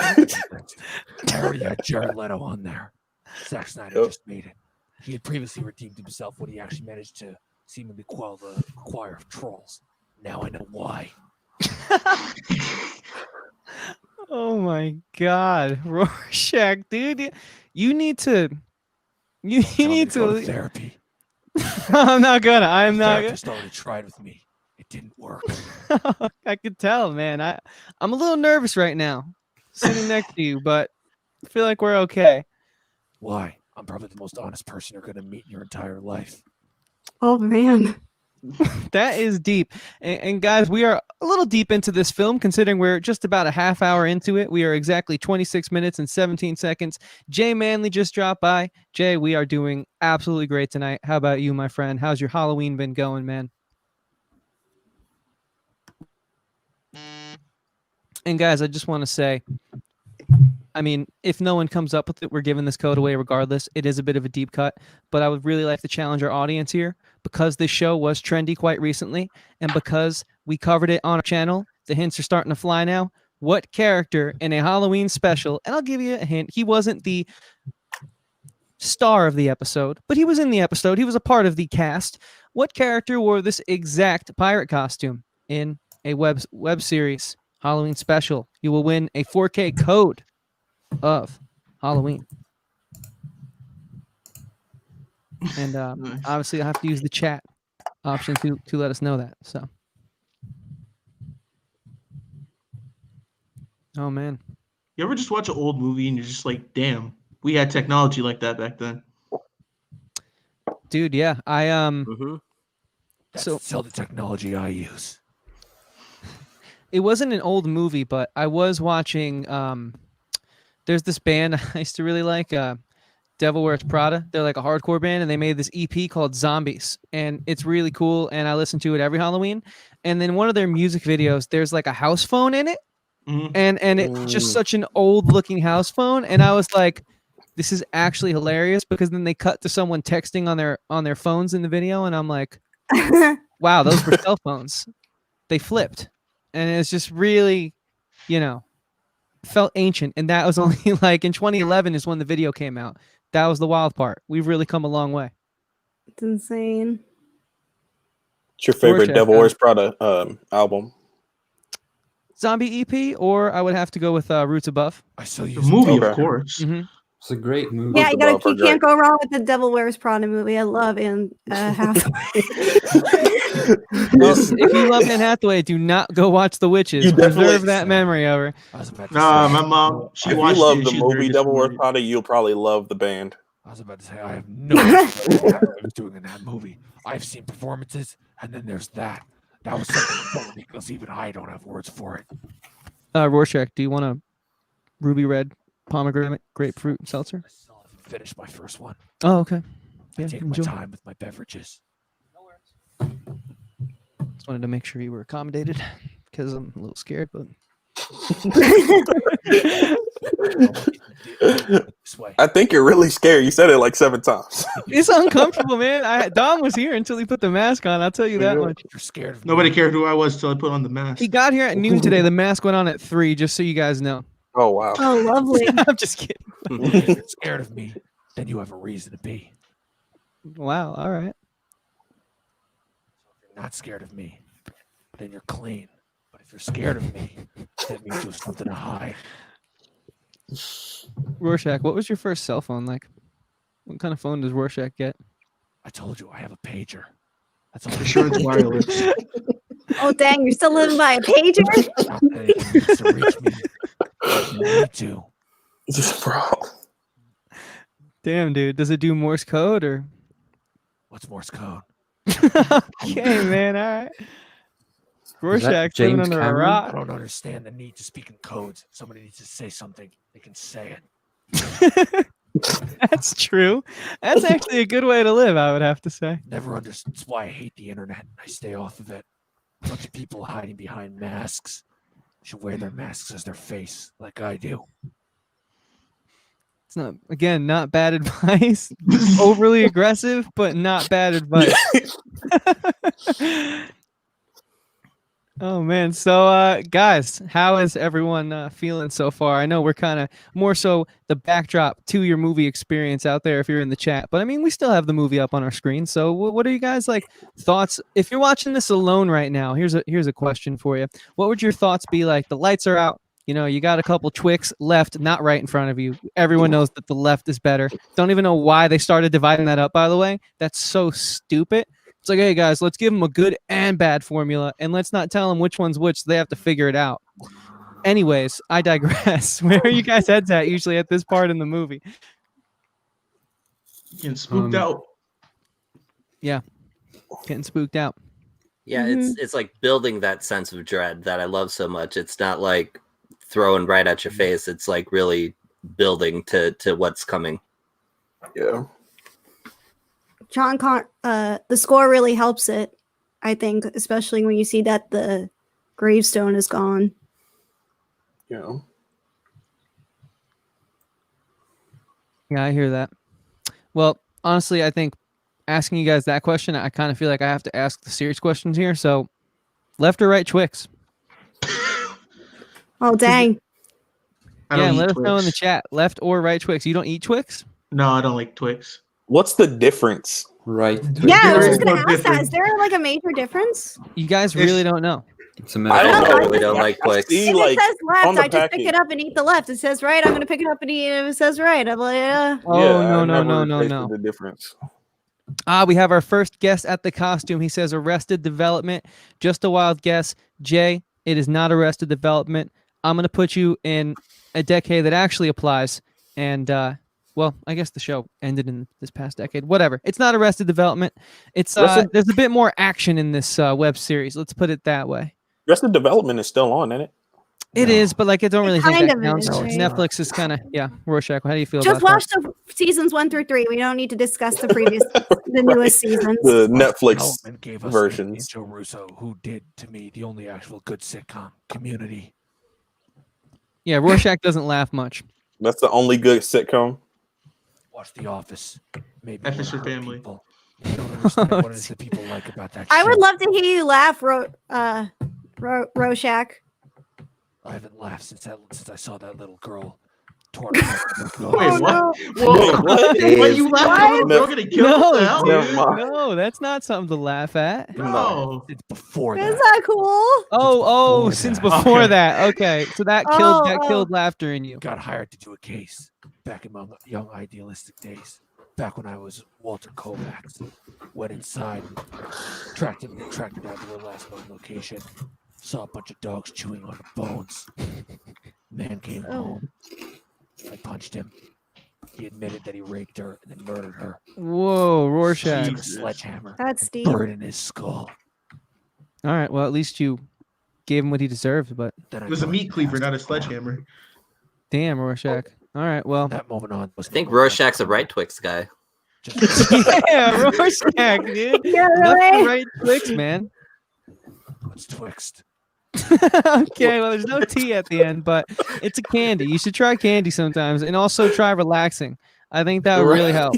I already had Jared Leto on there. Zack Snyder Yep. just made it. He had previously redeemed himself when he actually managed to seemingly quell the choir of trolls. Now I know why. Oh my God, Rorschach, dude, you need to. You Tell me need to go to to. therapy. I'm not gonna. I'm The not. therapist already tried with me. It didn't work. I could tell, man. I'm a little nervous right now, sitting next to you, but I feel like we're okay. Why? I'm probably the most honest person you're going to meet in your entire life. Oh man. That is deep. And guys, we are a little deep into this film, considering we're just about a half hour into it. We are exactly 26 minutes and 17 seconds. Jay Manley just dropped by. Jay, we are doing absolutely great tonight. How about you, my friend? How's your Halloween been going, man? And guys, I just want to say, I mean, if no one comes up with it, we're giving this code away regardless. It is a bit of a deep cut, but I would really like to challenge our audience here, because this show was trendy quite recently, and because we covered it on our channel, the hints are starting to fly now. What character in a Halloween special, and I'll give you a hint, he wasn't the star of the episode, but he was in the episode. He was a part of the cast. What character wore this exact pirate costume in a web series Halloween special? You will win a 4K code of Halloween. And Nice. obviously I'll have to use the chat option to let us know that. So, oh man, You ever just watch an old movie and you're just like, damn, we had technology like that back then? dude, yeah, I Mhm. That's So- still the technology I use. it wasn't an old movie, but I was watching there's this band I used to really like, Devil Wears Prada. They're like a hardcore band, and they made this EP called Zombies, and it's really cool, and I listen to it every Halloween. And then one of their music videos, there's like a house phone in it, Mhm. and it's just such an old looking house phone, and I was like, this is actually hilarious, because then they cut to someone texting on their phones in the video, and I'm like, wow, those were cell phones. They flipped, and it's just really, felt ancient. And that was only like in 2011 is when the video came out. That was the wild part. We've really come a long way. It's insane. What's your favorite Rorschach, Devil Wears Prada album? Zombie EP, or I would have to go with Roots Above. I still The use movie, Okay. of course. Mhm. It's a great movie. Yeah, Both you are great. can't go wrong with the Devil Wears Prada movie. I love Anne Hathaway. Well, if you love Anne Hathaway, do not go watch The Witches. You definitely- Preserve that memory over. I was about to Nah, say, my mom, she If you watched love it. the She's very movie Devil Wears disappointed. Prada, you'll probably love the band. I was about to say, I have no idea what I was doing in that movie. I've seen performances, and then there's that. That was something so ridiculous, even I don't have words for it. Rorschach, do you want a ruby red pomegranate grapefruit seltzer? I still haven't finished my first one. Oh, okay. I Yeah, take enjoy. my time with my beverages. Just wanted to make sure you were accommodated because I'm a little scared, but This way. I think you're really scared. You said it like 7 times. it's uncomfortable, man. Dom was here until he put the mask on. I'll tell you that much. You're scared of Nobody me. cared who I was till I put on the mask. He got here at noon today. The mask went on at 3, just so you guys know. Oh wow. Oh, lovely. I'm just kidding. If you're scared of me, then you have a reason to be. Wow. All right. If you're not scared of me, then you're clean. But if you're scared of me, that means you have something to hide. Rorschach, what was your first cell phone like? What kind of phone does Rorschach get? I told you I have a pager. That's all. For sure it's wireless. Oh, dang, you're still living by a pager? Not that anyone needs to reach me. You need to. Bro. Damn, dude. Does it do Morse code or? What's Morse code? Okay, man. All right. Rorschach's living James under a Cameron? I rock. don't understand the need to speak in codes. If somebody needs to say something, they can say it. That's true. That's actually a good way to live, I would have to say. Never understood. That's why I hate the internet. I stay off of it. A bunch of people hiding behind masks should wear their masks as their face, like I do. It's not, again, not bad advice. Overly aggressive, but not bad advice. Oh man. So guys, how is everyone feeling so far? I know we're kind of more so the backdrop to your movie experience out there if you're in the chat. But I mean, we still have the movie up on our screen. So what are you guys like thoughts? If you're watching this alone right now, here's a question for you. What would your thoughts be like? The lights are out. You know, you got a couple Twix left, not right in front of you. Everyone knows that the left is better. Don't even know why they started dividing that up, by the way. That's so stupid. It's like, hey, guys, let's give them a good and bad formula, and let's not tell them which one's which. They have to figure it out. Anyways, I digress. Where are you guys' heads at usually at this part in the movie? Getting spooked out. Getting spooked out. Yeah, it's like building that sense of dread that I love so much. It's not like throwing right at your face. It's like really building to what's coming. Yeah. The score really helps it, I think, especially when you see that the gravestone is gone. Yeah. Yeah, I hear that. Well, honestly, I think asking you guys that question, I kind of feel like I have to ask the serious questions here. So, left or right Twix? Oh, dang. I don't Yeah, eat let us know in the Twix. chat. Left or right Twix? You don't eat Twix? No, I don't like Twix. What's the difference? Right. Yeah, I was There just is going no to ask that. difference. Is there like a major difference? You guys It's- really don't know. It's a I matter. don't No, know. I I really don't like Twix. See, If like, it says on left, the I just pick package. it up and eat the left. It says right, I'm going to pick it up and eat it. If it says right, I'm like, Oh, yeah, no, I no, never no, tasted no. The difference. We have our first guest at the costume. He says Arrested Development. Just a wild guess. Jay, it is not Arrested Development. I'm going to put you in a decade that actually applies. And, well, I guess the show ended in this past decade. Whatever. It's not Arrested Development. It's there's a bit more action in this web series. Let's put it that way. Arrested Development is still on, isn't it? It No. is, but like I don't really think kind that of counts. is, right? Netflix is kind of Rorschach. How do you feel just about watch the seasons 1 through 3. We don't need to discuss the previous, the newest seasons. The Netflix Development gave us versions. Joe Russo, who did to me the only actual good sitcom, Community. that? Yeah, Rorschach doesn't laugh much. That's the only good sitcom. Watch The Office. Maybe F is it'll for hurt family. people. You don't understand what it is that people like about that I show. would love to hear you laugh, Rorschach. I haven't laughed since I saw that little girl torn apart. Wait, Oh, what? no. Whoa. Wait, what? Wait, you laughed at a little No. girl getting killed? What the hell? Never mind. No, that's not something to laugh at. No. It's before Is that. that cool? Oh, before since that. before Okay. that. Okay, so that killed laughter in you. Got hired to do a case back in my young idealistic days. Back when I was Walter Kovacs. Went inside, tracked him down to the last known location. Saw a bunch of dogs chewing on the bones. Man came home. I punched him. He admitted that he raped her and then murdered her. Whoa, Rorschach. Took a Jesus. sledgehammer. That's and Steve. buried in his skull. All right, well at least you gave him what he deserved, but Then I It was a burned meat the cleaver, not a bastard alive. sledgehammer. damn, Rorschach. All right, well, From that moment on, was I think no more Rorschach's a sexual. right Twix guy. Yeah, Rorschach, dude. Yeah, Left and really? right Twix, man. What's twixt? Okay, well, there's no T at the end, but it's a candy. You should try candy sometimes, and also try relaxing. I think that would really help.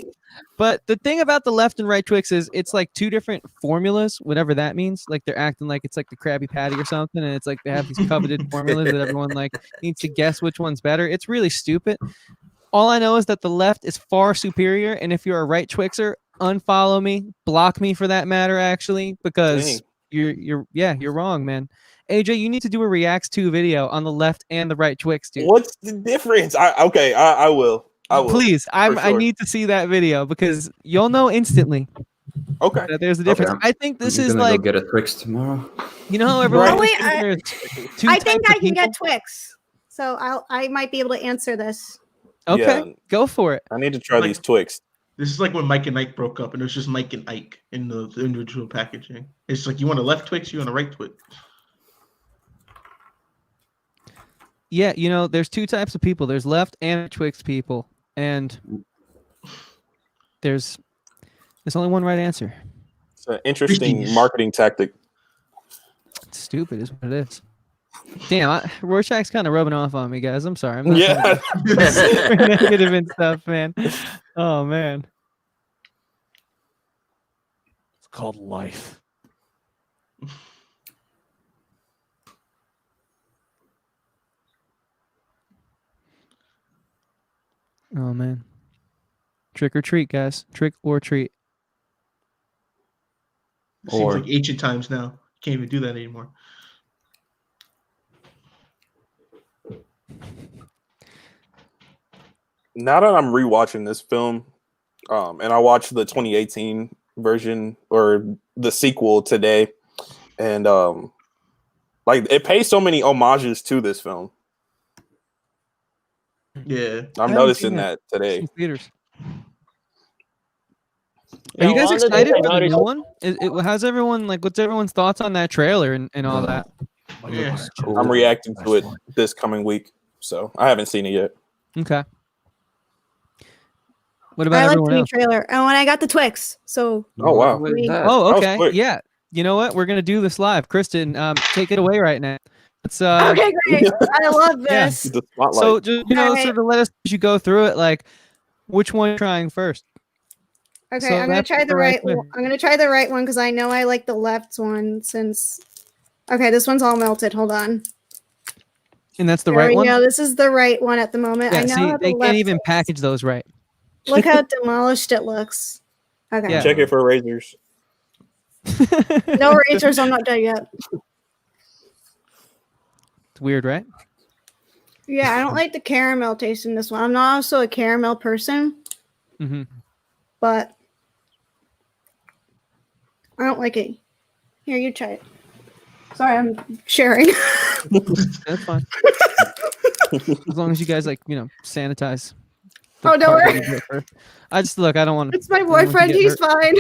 But the thing about the left and right Twix is it's like two different formulas, whatever that means. Like they're acting like it's like the Krabby Patty or something, and it's like they have these coveted formulas that everyone like needs to guess which one's better. It's really stupid. All I know is that the left is far superior, and if you're a right Twixer, unfollow me, block me for that matter, actually, because you're wrong, man. AJ, you need to do a Reacts 2 video on the left and the right Twix, dude. What's the difference? I will. Please, I sure. need to see that video because you'll know instantly Okay. that there's a difference. Okay. I think this I'm is gonna like, go get a Twix tomorrow. you know how everyone Oh, wait, thinks there's two I think types I of can get people? Twix, so I might be able to answer this. Okay, Yeah. go for it. I need to try Like- these Twix. This is like when Mike and Ike broke up, and it was just Mike and Ike in the individual packaging. It's like you want a left Twix, you want a right Twix. Yeah, you know, there's two types of people. There's left and Twix people, and there's only one right answer. It's an interesting Please. marketing tactic. It's stupid, is what it is. Damn, Rorschach's kind of rubbing off on me, guys. I'm sorry. I'm not Yeah. super negative and stuff, man. Oh man. It's called life. Oh man. Trick or treat, guys. Trick or treat. It seems like ancient times now. Can't even do that anymore. Now that I'm rewatching this film, and I watched the 2018 version or the sequel today, and like it pays so many homages to this film. Yeah. I'm haven't noticing seen that today. In theaters. Yeah, Are you guys one of the excited things for I the new noticed- one? How's everyone like? What's everyone's thoughts on that trailer and all that? Yeah. I'm reacting to it this coming week, so I haven't seen it yet. Okay. What about I like everyone the new else? trailer, and when I got the Twix, so Oh wow! What is that? Oh, That was okay. quick. Yeah. You know what? We're gonna do this live. Kristen, take it away right now. It's okay, great. I love Yeah. this. The spotlight. so just Alright. sort of let us as you go through it, like which one you're trying first. Okay, So I'm gonna that's try the the right right. One. I'm gonna try the right one because I know I like the left one. Since okay, this one's all melted. Hold on. And that's the There right we one. go. This is the right one at the moment. I Yeah, know see, how the they can't left even is. package those right. Look how demolished it looks. Okay. Yeah. Check it for razors. No razors. I'm not done yet. It's weird, right? Yeah, I don't like the caramel taste in this one. I'm not also a caramel person, Mm-hmm. but I don't like it. Here, you try it. Sorry, I'm sharing. That's fine. As long as you guys sanitize. the Oh, don't part worry. that you did first. I just look. I don't want to. It's my boyfriend. He's fine.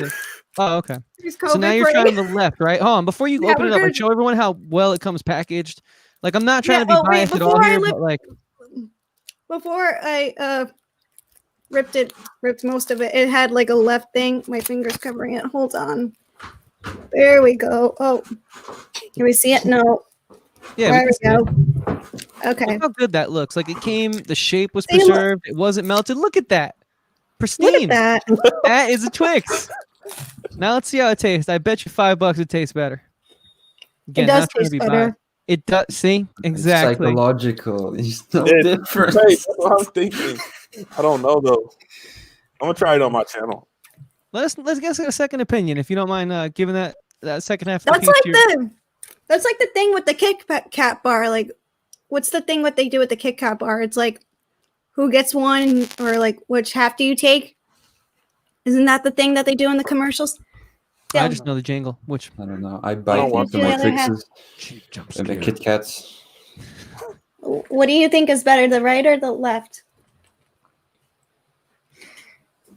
Oh, okay. He's So now you're COVID-free. trying the left, right? Hold on. Before you Yeah, open it we're up, like good. show everyone how well it comes packaged. Like I'm not trying Yeah, to be oh, wait, biased at all before I here, look- but like Before I ripped most of it. It had like a left thing. My finger's covering it. Hold on. There we go. Oh, can we see it? No. yeah, There we can see we go. it. Okay. Look how good that looks. Like it came, the shape was See, look- preserved. It wasn't melted. Look at that. Pristine. Look at that. That is a Twix. Now let's see how it tastes. I bet you $5 it tastes better. Again, It does not trying to taste be better. biased. It does. See, It's exactly. psychological. There's no It's difference. Right, that's what I'm thinking. I don't know though. I'm gonna try it on my channel. Let's get a second opinion, if you don't mind giving that second half. That's opinion like to your- the thing with the Kit Kat bar. Like, what's the thing what they do with the Kit Kat bar? It's like, who gets one, or like, which half do you take? Isn't that the thing that they do in the commercials? I Yeah. just know the jingle, which I don't know. I bite want into my the other half. Twixes Cheap jump and my scare. Kit Kats. What do you think is better, the right or the left?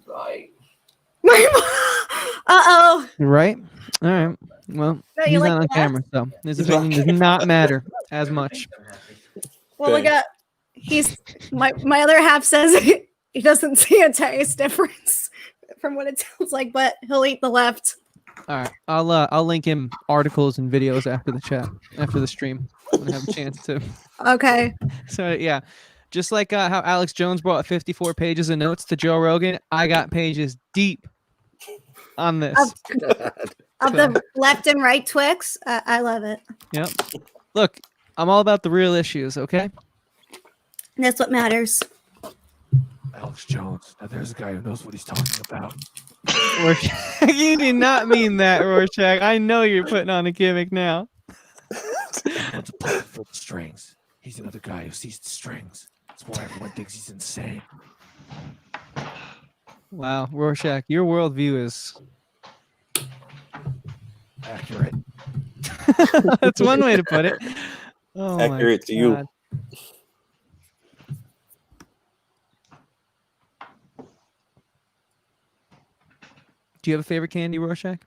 Right. Uh-oh. you're right. All right. Well, No, you he's like not on the camera, so his opinion does not matter as much. Well, we Okay. got. He's my other half says he doesn't see a taste difference. from what it sounds like, but he'll eat the left. All right, I'll link him articles and videos after the chat, after the stream, when I have a chance to. Okay. So yeah, just like how Alex Jones brought 54 pages of notes to Joe Rogan, I got pages deep on this. Of the left and right Twix. I love it. Yep. Look, I'm all about the real issues. Okay. That's what matters. Alex Jones. Now there's a guy who knows what he's talking about. Rorschach, you did not mean that, Rorschach. I know you're putting on a gimmick now. What's a puppet full of strings? He's another guy who sees the strings. That's why everyone thinks he's insane. Wow, Rorschach, your worldview is Accurate. that's one way to put it. Oh, my Accurate to you. God. Do you have a favorite candy, Rorschach?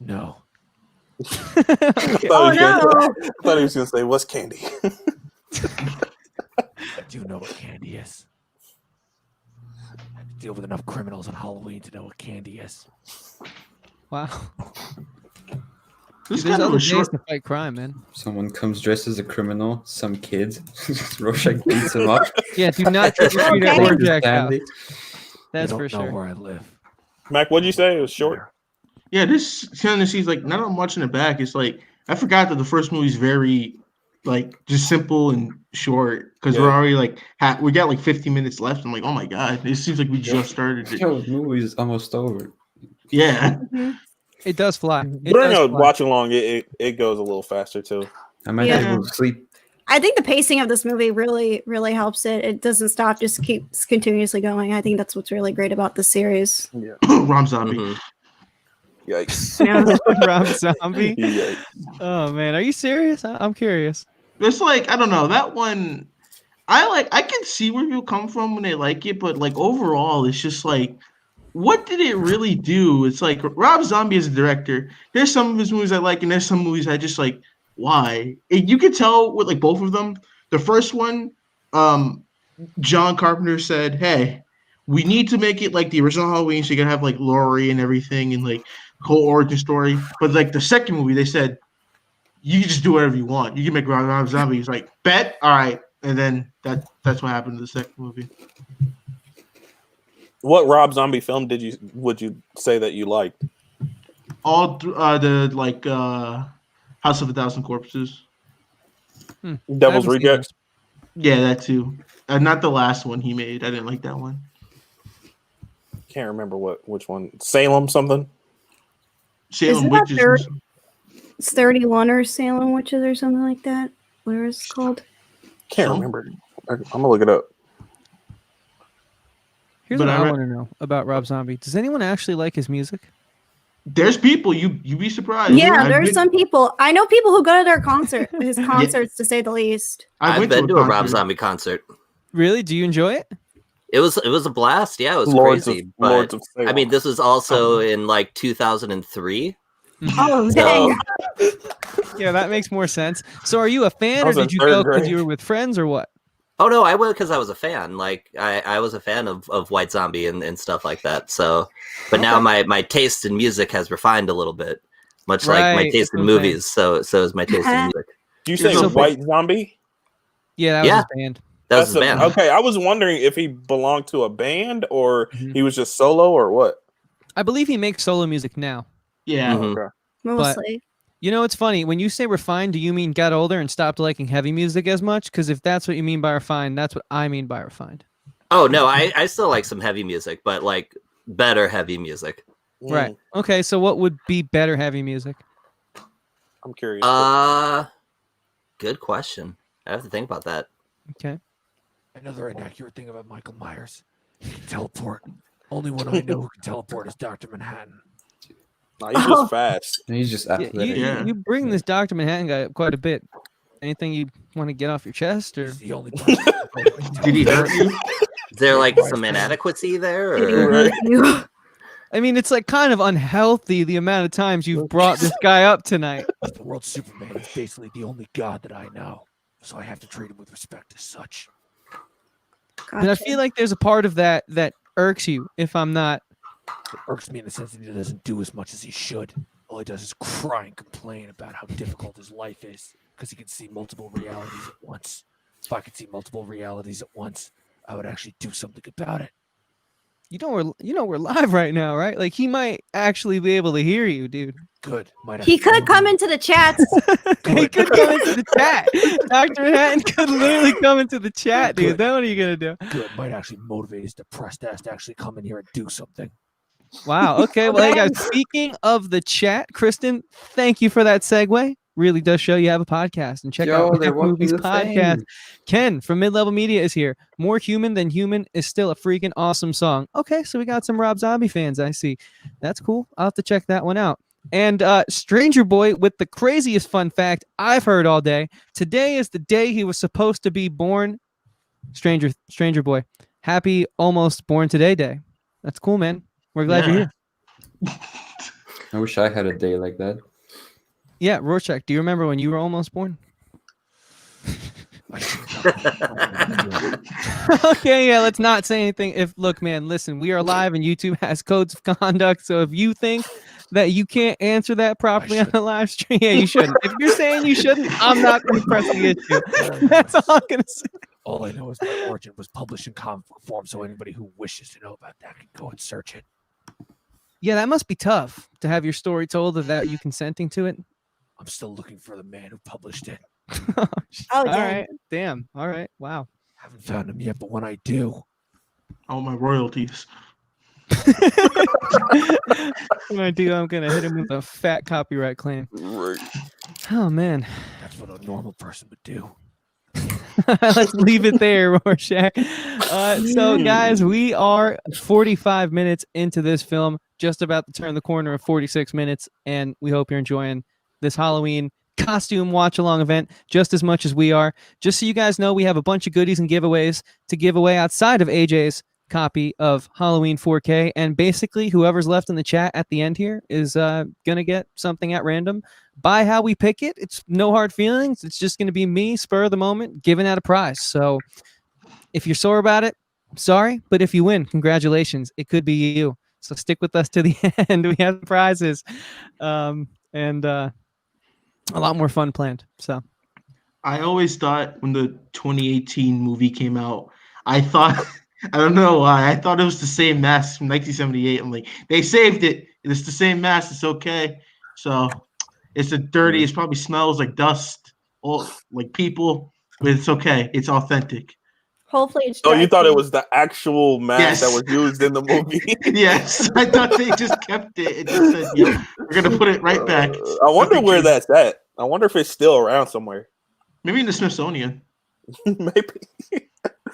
No. Okay. Oh no! I thought he was gonna say, "What's candy?" I do know what candy is. I have to deal with enough criminals on Halloween to know what candy is. Wow. This There's kind of other a days short. to fight crime, man. Someone comes dressed as a criminal, some kid. Rorschach beats him up. Yeah, do not trick or treat at Okay. Rorschach's house. Candy. That's They for don't know sure. where I live. Mac, what'd you say? It was short. Yeah, this kind of seems like now that I'm watching it back, it's like I forgot that the first movie's very like just simple and short because we're Yeah. already like we got like 50 minutes left. I'm like, oh my god, it seems like we just started it. Yo, the movie is almost over. Yeah, It does fly. It During does a fly. watch along, it goes a little faster too. I might Yeah. have to go to sleep. I think the pacing of this movie really, really helps it. It doesn't stop, just keeps continuously going. I think that's what's really great about this series. Yeah. Rom Zombie. Mhm. Yikes. Yeah. Rob Zombie. Yikes. Oh man, are you serious? I'm curious. It's like I don't know that one. I can see where people come from when they like it, but like overall, it's just like, what did it really do? It's like Rob Zombie as a director. There's some of his movies I like, and there's some movies I just like. Why? You could tell with like both of them. The first one, John Carpenter said, "Hey, we need to make it like the original Halloween, so you gotta have like Laurie and everything, and like whole origin story." But like the second movie, they said, "You can just do whatever you want. You can make Rob Zombie." He's like, "Bet, all right." And then that's what happened to the second movie. What Rob Zombie film would you say that you liked? All the like House of a Thousand Corpses. I Devil's haven't seen Rejects. Yeah, that too. Not the last one he made. I didn't like that one. Can't remember which one. Salem something. Salem Isn't that Witches. It's 31 or Salem Witches or something like that. Where is it called? Can't So? remember. I'm gonna look it up. Here's But what I I re- want to know about Rob Zombie. Does anyone actually like his music? There's people you'd be surprised. Yeah, I've there's been- some people. I know people who go to their his concerts, to say the least. I I've went been to a Rob concert. Zombie concert. Really? Do you enjoy it? It was a blast. Yeah, it was Lords crazy. of But Salem. I mean, this was also in like 2003. Oh, So dang. Yeah, that makes more sense. So are you a fan I or was in did you third go because grade. you were with friends or what? oh no, I went because I was a fan. Like I was a fan of White Zombie and stuff like that. So, but now my taste in music has refined a little bit, much like my Right, taste that's in what I'm saying. movies. So is my taste in music. Do you say So- White Zombie? Yeah, that was Yeah. his band. That was his band. Okay, I was wondering if he belonged to a band or Mhm. he was just solo or what. I believe he makes solo music now. Yeah. Mhm. Okay. Mostly. You know, it's funny. When you say refined, do you mean got older and stopped liking heavy music as much? Because if that's what you mean by refined, that's what I mean by refined. Oh no, I still like some heavy music, but like better heavy music. Right. Okay, so what would be better heavy music? I'm curious. Good question. I have to think about that. Okay. Another inaccurate thing about Michael Myers. He can teleport. Only one I know who can teleport is Dr. Manhattan. Nah, he's just fast. He's just Yeah, athletic. Yeah. you bring this Dr. Manhattan guy up quite a bit. Anything you want to get off your chest? Or He's the only person who can Did he hurt you? Is there like some inadequacy there? Did he Or... hurt you? I mean, it's like kind of unhealthy the amount of times you've brought this guy up tonight. The world's Superman is basically the only god that I know. So I have to treat him with respect as such. And I feel like there's a part of that that irks you if I'm not. It irks me in the sense that he doesn't do as much as he should. All he does is cry and complain about how difficult his life is because he can see multiple realities at once. If I could see multiple realities at once, I would actually do something about it. You know we're live right now, right? Like he might actually be able to hear you, dude. Good. He could come into the chats. He could come into the chat. Dr. Manhattan could literally come into the chat, dude. Good. Then what are you gonna do? Good. Might actually motivate his depressed ass to actually come in here and do something. Wow. Okay. Well, hey guys, speaking of the chat, Kristen, thank you for that segue. Really does show you have a podcast. And check out they're Mac watching Movies the podcast. thing. Ken from Mid Level Media is here. More Human Than Human is still a freaking awesome song. Okay, so we got some Rob Zombie fans. I see. That's cool. I'll have to check that one out. And Stranger Boy with the craziest fun fact I've heard all day. Today is the day he was supposed to be born. Stranger Boy. Happy almost born today day. That's cool, man. We're glad you're here. I wish I had a day like that. Yeah, Rorschach, do you remember when you were almost born? Okay, yeah, let's not say anything. Look, man, listen, we are live and YouTube has codes of conduct. So if you think that you can't answer that properly on the live stream, yeah, you shouldn't. If you're saying you shouldn't, I'm not going to press the issue. That's all I'm going to say. All I know is my origin was published in comic book form, so anybody who wishes to know about that can go and search it. Yeah, that must be tough to have your story told without you consenting to it. I'm still looking for the man who published it. All right. Damn. All right. Wow. Haven't found him yet, but when I do, all my royalties. When I do, I'm gonna hit him with a fat copyright claim. Right. Oh man. That's what a normal person would do. Let's leave it there, Rorschach. So, guys, we are 45 minutes into this film, just about to turn the corner of 46 minutes, and we hope you're enjoying this Halloween costume watch-along event just as much as we are. Just so you guys know, we have a bunch of goodies and giveaways to give away outside of AJ's copy of Halloween 4K, and basically whoever's left in the chat at the end here is gonna get something at random. By how we pick it, it's no hard feelings. It's just gonna be me, spur of the moment, giving out a prize. So if you're sore about it, sorry, but if you win, congratulations. It could be you. So stick with us to the end. We have prizes, and a lot more fun planned. So I always thought when the 2018 movie came out, I thought I don't know why. I thought it was the same mask from 1978. I'm like, they saved it. It's the same mask. It's okay. So it's dirty. It probably smells like dust, or like people, but it's okay. It's authentic. Hopefully it's Oh, you thought it clean. was the actual mask that Yes. was used in the movie? Yes, I thought they just kept it and just said, "Yep, we're gonna put it right back." I wonder Nothing where changed. that's at. I wonder if it's still around somewhere. Maybe in the Smithsonian. Maybe.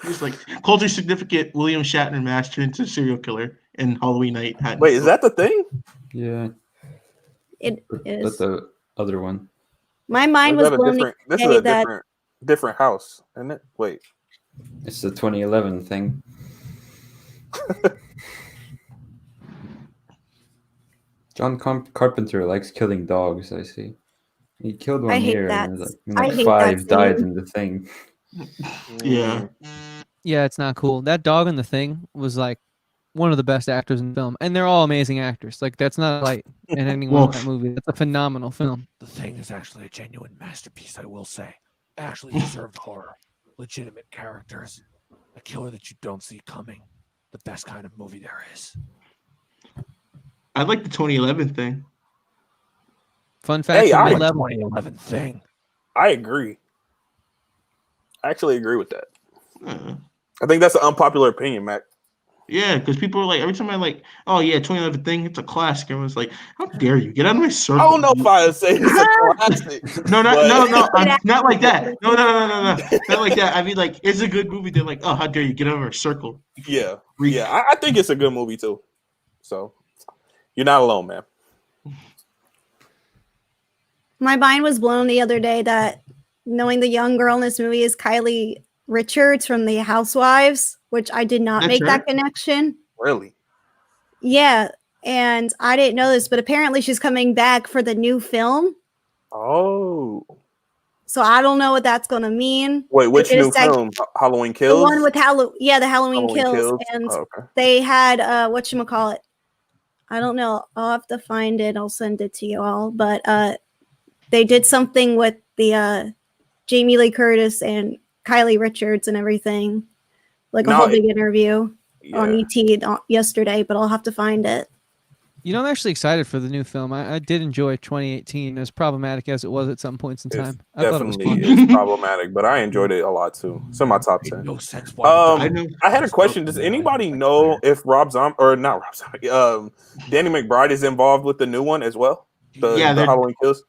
It's like culturally significant William Shatner mask turned into a serial killer in Halloween night. Wait, is that the thing? Yeah, It but is. the other one. My Or mind is was that a blown different? This the is a day that different house, isn't it? Wait. It's the 2011 thing. John Carpenter likes killing dogs. I see. He killed one I hate here, that. and I like hate that 5 died scene. in the thing. Yeah. yeah, it's not cool. That dog in the thing was like one of the best actors in film, and they're all amazing actors. Like that's not light in anyone Well, in that movie. That's a phenomenal film. The Thing is actually a genuine masterpiece, I will say. Actually deserved horror. Legitimate characters. A killer that you don't see coming. The best kind of movie there is. I like the 2011 thing. Fun fact Hey, from I- mid-level. 2011 Thing. I agree. I actually agree with that. Uh, I think that's an unpopular opinion, Mac. yeah, because people are like, every time I like, oh yeah, 2011 thing, it's a classic. Everyone's like, how dare you get out of my circle? I don't know you- if I would say it's a classic. No, but- I'm not like that. No, not like that. I mean, like, it's a good movie. They're like, oh, how dare you get out of our circle? Yeah, yeah. I think it's a good movie too. So you're not alone, man. my mind was blown the other day that knowing the young girl in this movie is Kylie Richards from The Housewives, which I did not That's make that her? connection. Really? Yeah, and I didn't know this, but apparently she's coming back for the new film. Oh, So I don't know what that's gonna mean. Wait, which It new is like film? Halloween the Kills? one with the Halloween Halloween Kills, and Oh, okay. they had whatchamacallit. I don't know. I'll have to find it. I'll send it to you all. But they did something with the Jamie Lee Curtis and Kylie Richards and everything, like a whole big interview on ET yesterday. But I'll have to find it. You know, I'm actually excited for the new film. I did enjoy 2018, as problematic as it was at some points in time. I thought it was fun. Definitely is problematic, but I enjoyed it a lot too. It's in my top 10. No sense. I had a question. Does anybody know if Rob Zombie or not Rob Zombie, Danny McBride is involved with the new one as well? The Halloween Kills.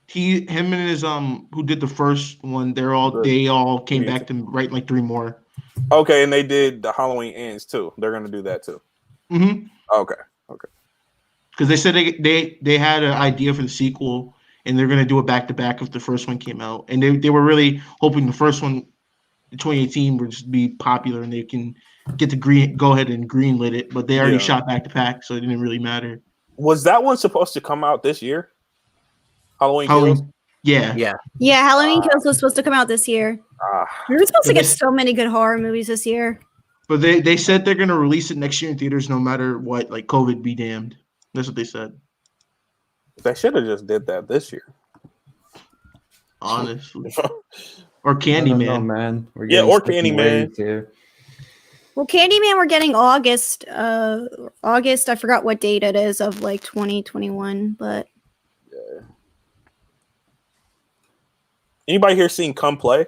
Him and his who did the first one, they all came back to write like 3 more. Okay, and they did the Halloween Ends too. They're gonna do that too. Mm-hmm. Okay. Because they said they had an idea for the sequel, and they're gonna do it back to back if the first one came out, and they were really hoping the first one, 2018, would just be popular and they can get the go ahead and greenlit it. But they already shot back to back, so it didn't really matter. Was that one supposed to come out this year? Halloween Kills? Yeah. Halloween Kills was supposed to come out this year. We were supposed to get so many good horror movies this year. But they said they're gonna release it next year in theaters, no matter what. Like COVID be damned. That's what they said. They should have just did that this year. Honestly. Or Candyman. Man. Or Candyman. Well, Candyman, we're getting August. August, I forgot what date it is of like 2021, but. Anybody here seen Come Play?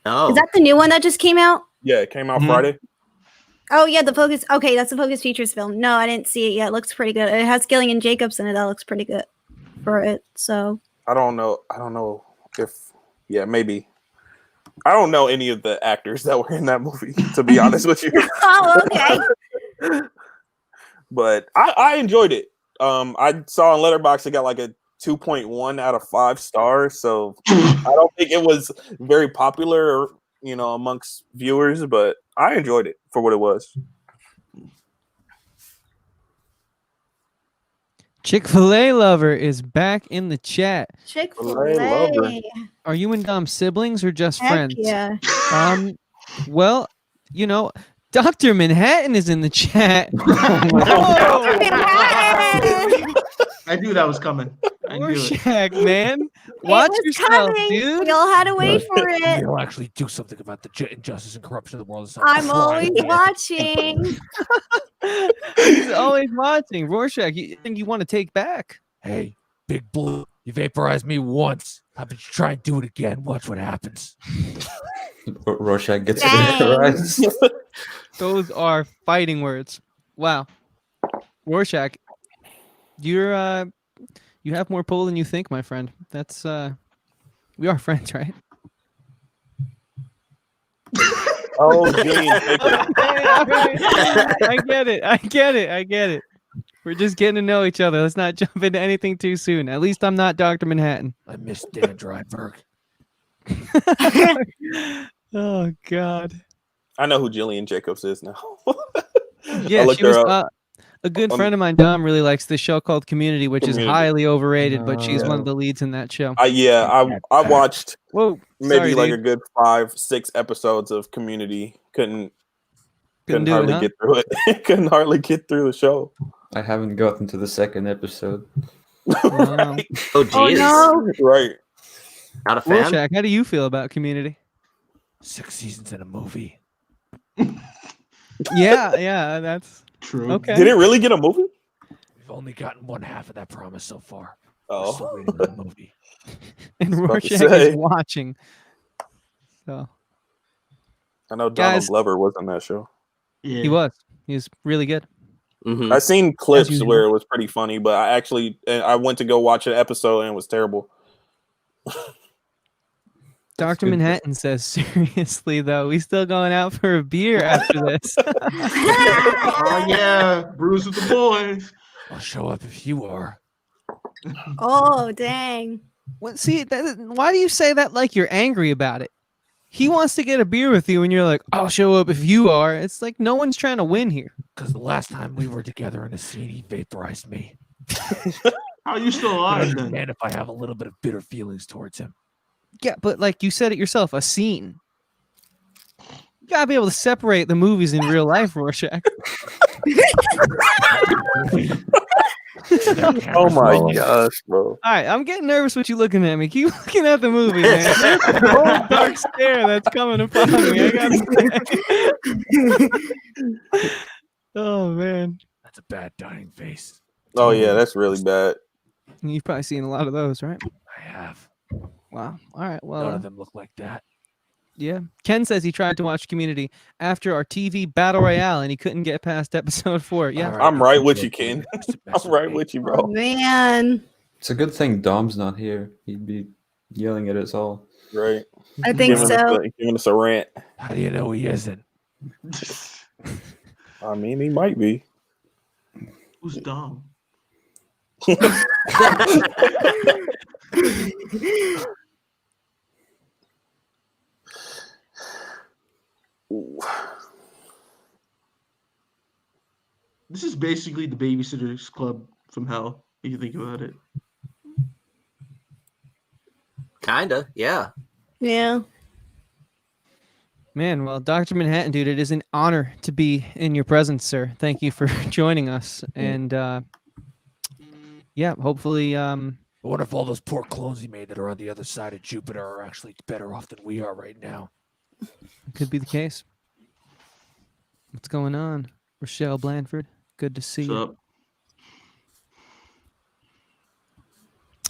No. Is that the new one that just came out? Yeah, it came out Friday. Oh yeah, the Focus. Okay, that's the Focus Features film. No, I didn't see it yet. It looks pretty good. It has Gillian Jacobs in it. That looks pretty good for it. So I don't know if maybe. I don't know any of the actors that were in that movie, to be honest with you. Oh, okay. But I enjoyed it. I saw on Letterboxd it got like a 2.1 out of 5 stars. So I don't think it was very popular, amongst viewers, but I enjoyed it for what it was. Chick-fil-A lover is back in the chat. Chick-fil-A. Are you and Dom siblings or just Heck friends? yeah. Well, Dr. Manhattan is in the chat. I knew that was coming. I knew it. Rorschach, man. Watch yourself, dude. We all had to wait for it. We'll actually do something about the injustice and corruption of the world. I'm always watching. He's always watching. Rorschach, you think you want to take back? Hey, Big Blue, you vaporized me once. How about you try and do it again? Watch what happens. Rorschach gets vaporized. Those are fighting words. Wow. Rorschach, you have more pull than you think, my friend. That's we are friends, right? Oh, geez. I get it. We're just getting to know each other. Let's not jump into anything too soon. At least I'm not Dr. Manhattan. I miss Dan Dryberg. Oh God. I know who Jillian Jacobs is now. Yeah, she was a good friend of mine. Dom really likes this show called Community, which is highly overrated, but she's one of the leads in that show. I watched maybe sorry, a good 5-6 episodes of Community. Couldn't hardly get through it. Couldn't hardly get through the show. I haven't gotten to the 2nd episode. Oh, geez. Oh, no. Right. Not a fan? Rorschach, how do you feel about Community? 6 seasons in a movie. Yeah, that's true. Okay. Did it really get a movie? We've only gotten one half of that promise so far. Oh. We're still waiting for the movie. And Rorschach is watching. So I know Donald Glover was on that show. Yeah. he was. He was really good. Mhm. I seen clips usual. where it was pretty funny, but I went to go watch an episode and it was terrible. Dr. Manhattan says, seriously, though, we still going out for a beer after this. Oh yeah, Bruce with the boys. I'll show up if you are. Oh, dang. See, why do you say that like you're angry about it? He wants to get a beer with you, and you're like, I'll show up if you are. It's like no one's trying to win here. Because the last time we were together in a scene, he vaporized me. How are you still alive then? And if I have a little bit of bitter feelings towards him. Yeah, but like you said it yourself, a scene. You gotta be able to separate the movies in real life, Rorschach. Oh my gosh, bro. All right, I'm getting nervous with you looking at me. Keep looking at the movie, man. There's a whole dark stare that's coming upon me. I gotta say. Oh man, That's a bad dying face. Oh yeah, that's really bad. you've probably seen a lot of those, right? I have. Wow. All right. None Well, of them look like that. yeah. Ken says he tried to watch Community after our TV battle royale and he couldn't get past episode 4. Yeah. All I'm right with you, Ken. Ken. I'm right with you, Oh, bro. man. It's a good thing Dom's not here. He'd be yelling at us all. Right. I think so. Giving us a rant. How do you know he isn't? I mean, he might be. Who's dumb? This is basically the Babysitter's Club from hell, if you think about it. Kinda, yeah. Yeah. Man, well, Dr. Manhattan, dude, it is an honor to be in your presence, sir. Thank you for joining us. And yeah, hopefully I wonder if all those poor clones he made that are on the other side of Jupiter are actually better off than we are right now. it could be the case. What's going on? Rochelle Blanford, good to see What's you. up?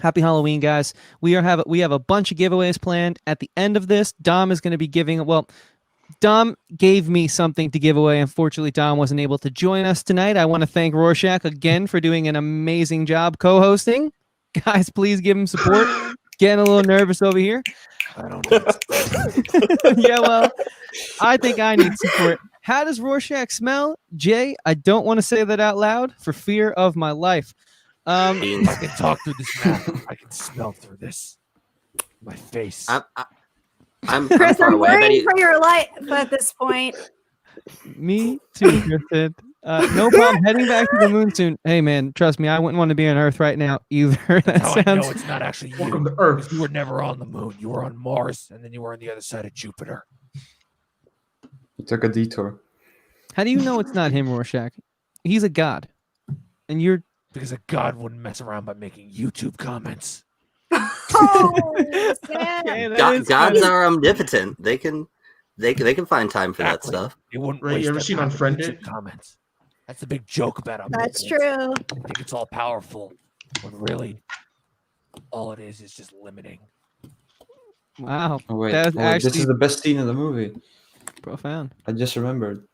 Happy Halloween, guys. We have a bunch of giveaways planned. At the end of this, Dom is going to be giving, well, Dom gave me something to give away. Unfortunately, Dom wasn't able to join us tonight. I want to thank Rorschach again for doing an amazing job co-hosting. Guys, please give him support. Getting a little nervous over here. I don't know. Yeah, well, I think I need support. How does Rorschach smell? Jay, I don't want to say that out loud for fear of my life. If I can talk through this map, I can smell through this. My face. I'm Chris, far I'm away. I bet worried he, for your life at this point. Me too, Kristen. No problem. Heading back to the moon soon. Hey, man, trust me, I wouldn't want to be on Earth right now either. That Now I sounds. know it's not actually you. Welcome to Earth. because You were never on the moon. You were on Mars, and then you were on the other side of Jupiter. He took a detour. How do you know it's not him, Rorschach? He's a god, and you're. Because a god wouldn't mess around by making YouTube comments. Oh, snap. Okay, that is gods good. are omnipotent. They can find time for that Exactly. stuff. They wouldn't Right, you waste ever their seen time on Unfriended? YouTube comments. That's the big joke about them. That's true. I think it's all powerful, when really all it is just limiting. Wow, Oh wait, that's this actually is the best scene in the movie. profound. I just remembered.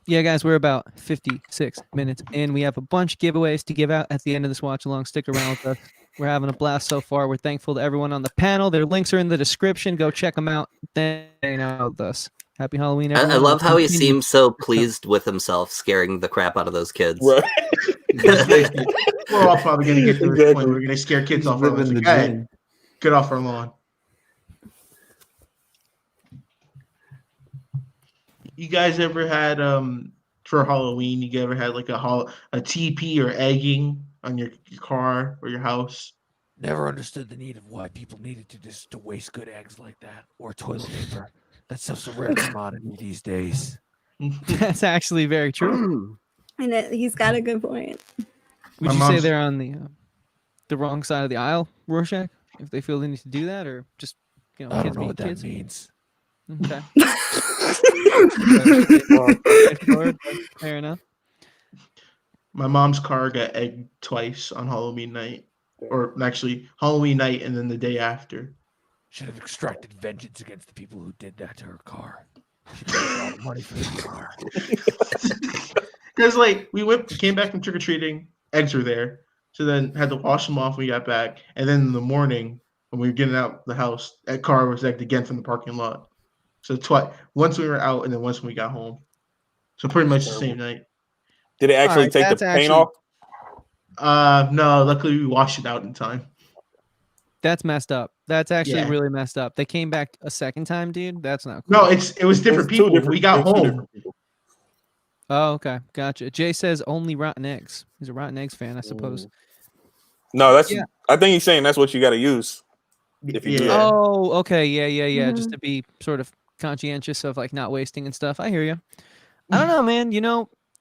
Yeah, guys, we're about 56 minutes in. We have a bunch of giveaways to give out at the end of this watch along. Stick around with us. We're having a blast so far. We're thankful to everyone on the panel. Their links are in the description. Go check them out. Then hang out with us. Happy Halloween, everyone. I love We'll how he continue. seems so pleased with himself, scaring the crap out of those kids. Right. We're all probably going to get to this Exactly. point where we're going to scare kids He's off our living lawn. the Hey, dream. get off our lawn. You guys ever had for Halloween? You ever had like a TP or egging on your car or your house? Never understood the need of why people needed to waste good eggs like that, or toilet paper. That's such a rare commodity these days. That's actually very true. And he's got a good point. Would My you say mom's- they're on the wrong side of the aisle, Rorschach? If they feel they need to do that, or just I don't kids know being what that kids? means. Okay. Straightforward, but fair enough. My mom's car got egged twice on Halloween night, or actually Halloween night and then the day after. Should have extracted vengeance against the people who did that to her car. She paid a lot of money for the car. Because like came back from trick or treating, eggs were there, so then had to wash them off when we got back, and then in the morning when we were getting out the house, that car was egged again from the parking lot. So twice, once we were out, and then once when we got home. So pretty much the same night. Did it actually Alright, take the that's paint actually- off? No, luckily we washed it out in time. That's messed up. That's actually Yeah. really messed up. They came back a second time, dude. That's not cool. No, it was different It's two people. We got it's two home. different people. Oh, okay. Gotcha. Jay says only rotten eggs. He's a rotten eggs fan, I suppose. No, that's. Yeah. I think he's saying that's what you got to use. If you do that. Oh, okay. Yeah. Just Mhm. to be sort of conscientious of like not wasting and stuff. I hear you. I don't know, man.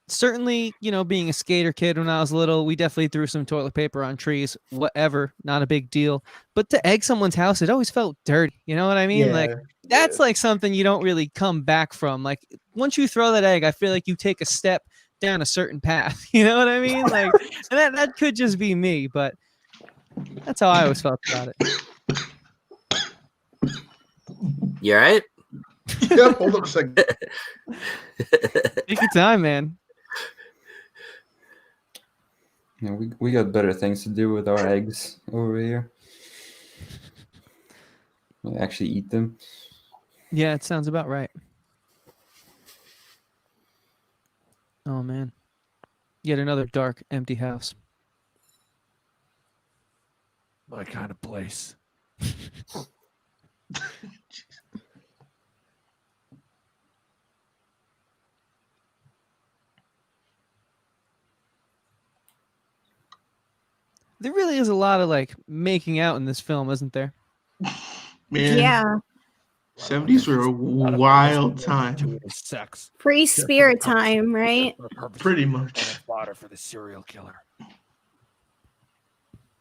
Certainly, being a skater kid when I was little, we definitely threw some toilet paper on trees, whatever, not a big deal. But to egg someone's house, it always felt dirty. You know what I mean? Like, that's like something you don't really come back from. Like, once you throw that egg, I feel like you take a step down a certain path. You know what I mean? Like, and that could just be me, but that's how I always felt about it. You all right? Yeah, hold up a second. Take your time, man. Yeah, we got better things to do with our eggs over here. We actually eat them. Yeah, it sounds about right. Oh, man. Yet another dark, empty house. My kind of place. There really is a lot of like making out in this film, isn't there? Man, Yeah. 70s were a wild time. Sex. Free spirit time, right? Pretty much. Fodder for the serial killer.